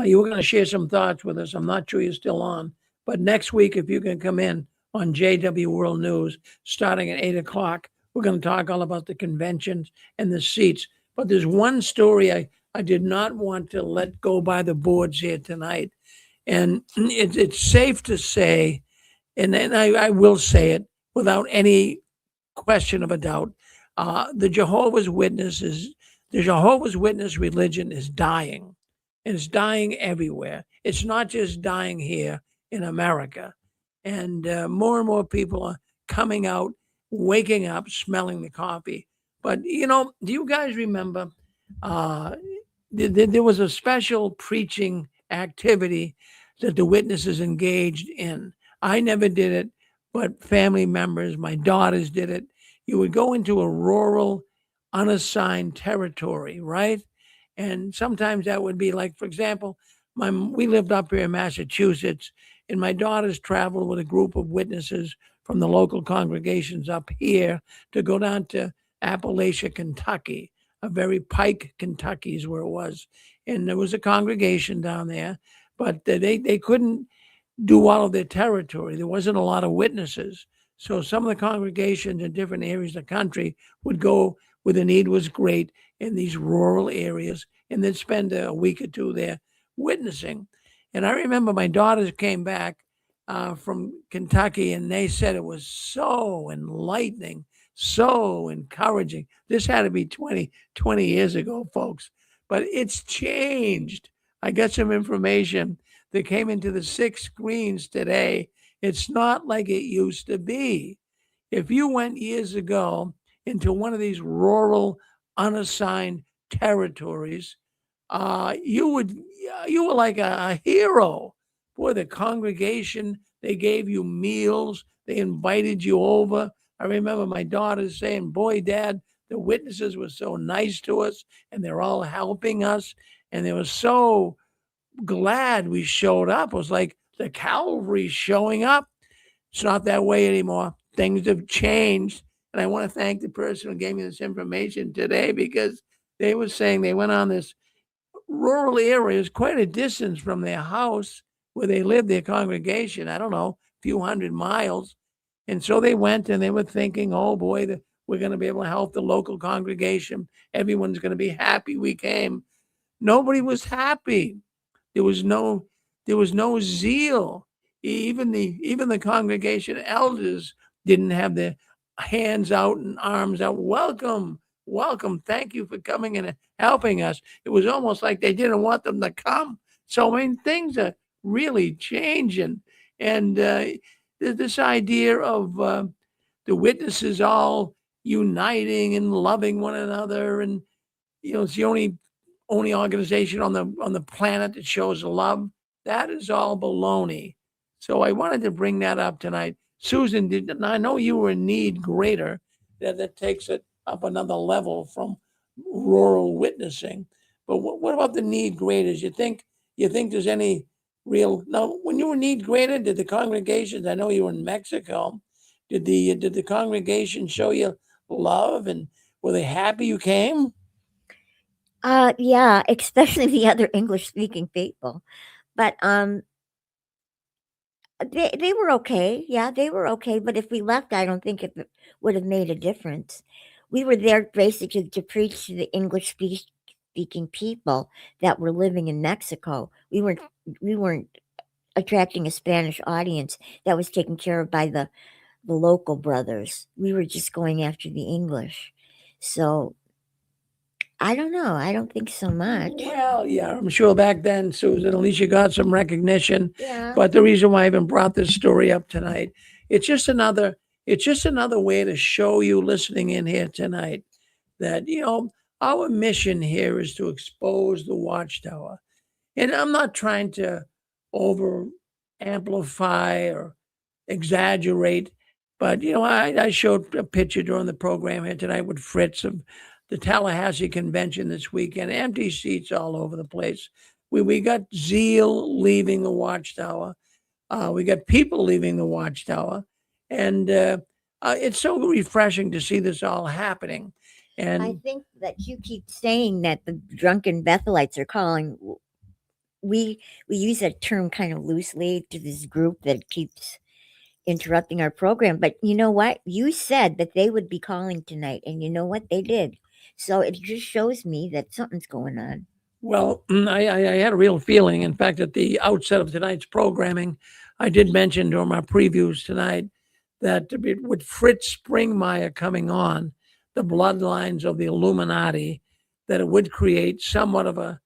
you were going to share some thoughts with us. I'm not sure you're still on. But next week, if you can come in on JW World News, starting at 8 o'clock, we're going to talk all about the conventions and the seats. But there's one story I did not want to let go by the boards here tonight. And it's safe to say, and then I will say it without any question of a doubt, the Jehovah's Witness religion is dying. And it's dying everywhere. It's not just dying here in America. And more and more people are coming out, waking up, smelling the coffee. But, do you guys remember there was a special preaching activity that the witnesses engaged in? I never did it, but family members, my daughters did it. You would go into a rural, unassigned territory, right? And sometimes that would be like, for example, we lived up here in Massachusetts, and my daughters traveled with a group of witnesses from the local congregations up here to go down to Appalachia, Kentucky, a very Pike, Kentucky is where it was. And there was a congregation down there, but they couldn't do all of their territory. There wasn't a lot of witnesses. So some of the congregations in different areas of the country would go where the need was great in these rural areas and then spend a week or 2 there witnessing. And I remember my daughters came back from Kentucky, and they said it was so enlightening, so encouraging. This had to be 20 years ago, folks, but it's changed. I got some information that came into the 6 screens today. It's not like it used to be. If you went years ago into one of these rural, unassigned territories, you were like a hero. Boy, the congregation, they gave you meals, they invited you over. I remember my daughters saying, boy, Dad, the witnesses were so nice to us, and they're all helping us, and they were so glad we showed up. It was like the cavalry showing up. It's not that way anymore. Things have changed. And I want to thank the person who gave me this information today, because they were saying they went on this rural areas, quite a distance from their house where they lived, their congregation. I don't know, a few hundred miles. And so they went and they were thinking, oh boy, we're going to be able to help the local congregation. Everyone's going to be happy we came. Nobody was happy. There was no zeal. Even the congregation elders didn't have their hands out and arms out. Welcome, welcome. Thank you for coming and helping us. It was almost like they didn't want them to come. So I mean, things are really changing, and this idea of the witnesses all uniting and loving one another, and it's the only organization on the planet that shows love. That is all baloney. So I wanted to bring that up tonight. Susan, I know you were a need greater. That takes it up another level from rural witnessing. But what about the need graders? You think there's any real now? When you were need grader, did the congregations? I know you were in Mexico. Did the congregation show you love, and were they happy you came? Yeah, especially the other English speaking people. But they were okay. Yeah, they were okay. But if we left, I don't think it would have made a difference. We were there basically to preach to the English speaking people that were living in Mexico. We weren't attracting a Spanish audience that was taken care of by the local brothers. We were just going after the English. So I don't know. I don't think so much. Well, yeah, I'm sure back then, Susan, at least you got some recognition. Yeah. But the reason why I even brought this story up tonight, it's just another way to show you listening in here tonight that, our mission here is to expose the Watchtower. And I'm not trying to over amplify or exaggerate, but I showed a picture during the program here tonight with Fritz of the Tallahassee convention this weekend. Empty seats all over the place. We got zeal leaving the Watchtower. We got people leaving the Watchtower, and it's so refreshing to see this all happening. And I think that you keep saying that the drunken Bethelites are calling. We use that term kind of loosely to this group that keeps interrupting our program. But you know what? You said that they would be calling tonight, and you know what? They did. So it just shows me that something's going on. Well, I had a real feeling. In fact, at the outset of tonight's programming, I did mention during my previews tonight that with Fritz Springmeier coming on, the bloodlines of the Illuminati, that it would create somewhat of a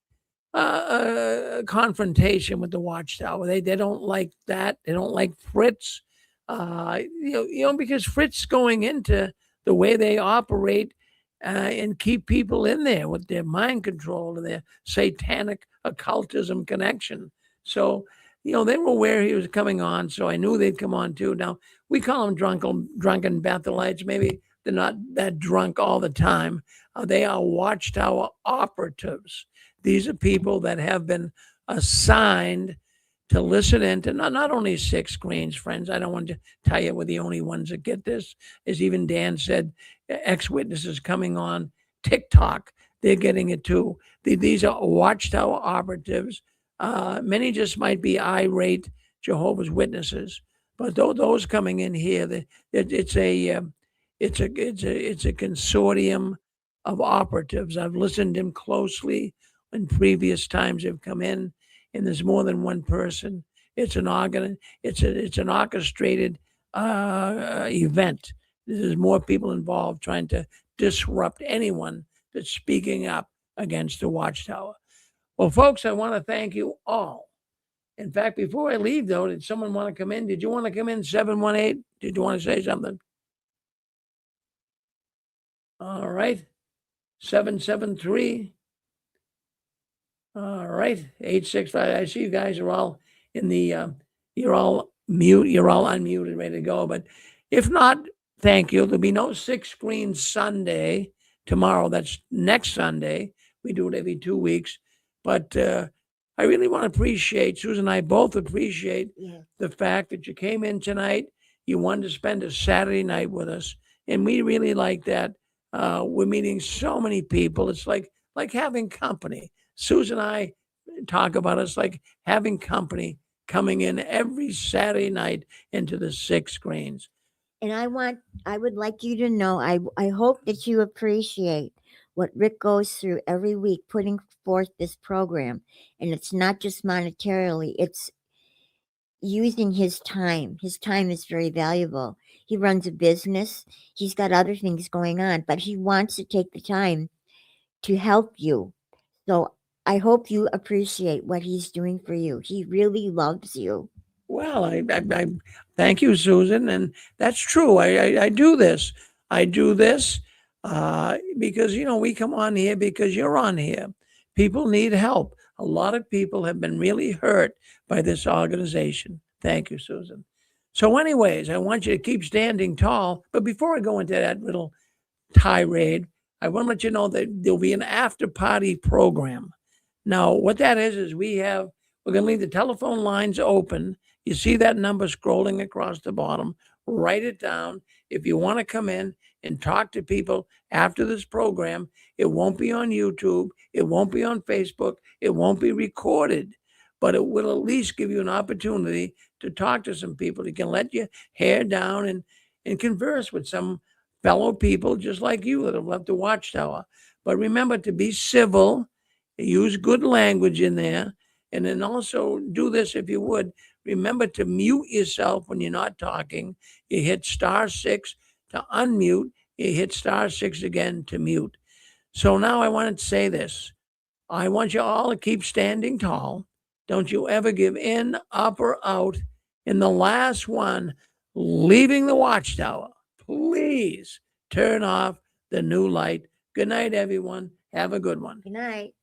confrontation with the Watchtower. They don't like that. They don't like Fritz. Because Fritz going into the way they operate and keep people in there with their mind control and their satanic occultism connection. So, they were aware he was coming on, so I knew they'd come on too. Now, we call them drunken Bethelites. Maybe they're not that drunk all the time. They are Watchtower operatives. These are people that have been assigned to listen in to not only Six Screens, friends. I don't want to tell you we're the only ones that get this. As even Dan said, ex-witnesses coming on TikTok, they're getting it too. These are Watchtower operatives. Many just might be irate Jehovah's Witnesses, but those coming in here, it's a consortium of operatives. I've listened to them closely in previous times they've come in, and there's more than one person. It's an orchestrated event. There's more people involved trying to disrupt anyone that's speaking up against the Watchtower. Well, folks, I want to thank you all. In fact, before I leave, though, did someone want to come in? Did you want to come in, 718? Did you want to say something? All right. 773. All right. 865. I see you guys are all in the, you're all mute. You're all unmuted, ready to go. But if not, thank you. There'll be no Six Screens Sunday tomorrow. That's next Sunday. We do it every 2 weeks. But I really want to appreciate, Susan and I both appreciate the fact that you came in tonight. You wanted to spend a Saturday night with us. And we really like that. We're meeting so many people. It's like having company. Susan and I talk about it's like having company coming in every Saturday night into the 6 screens. And I would like you to know, I hope that you appreciate what Rick goes through every week putting forth this program. And it's not just monetarily, it's using his time. His time is very valuable. He runs a business, he's got other things going on, but he wants to take the time to help you. So I hope you appreciate what he's doing for you. He really loves you. Well, I thank you, Susan, and that's true. I do this. I do this because we come on here because you're on here. People need help. A lot of people have been really hurt by this organization. Thank you, Susan. So, anyways, I want you to keep standing tall. But before I go into that little tirade, I want to let you know that there'll be an after party program. Now, what that is we're going to leave the telephone lines open. You see that number scrolling across the bottom. Write it down. If you want to come in and talk to people after this program, it won't be on YouTube. It won't be on Facebook. It won't be recorded, but it will at least give you an opportunity to talk to some people. You can let your hair down and converse with some fellow people just like you that have left the Watchtower. But remember to be civil, use good language in there, and then also do this if you would. Remember to mute yourself when you're not talking. You hit *6 to unmute. You hit *6 again to mute. So now I wanted to say this. I want you all to keep standing tall. Don't you ever give in, up, or out. In the last one, leaving the Watchtower, please turn off the new light. Good night, everyone. Have a good one. Good night.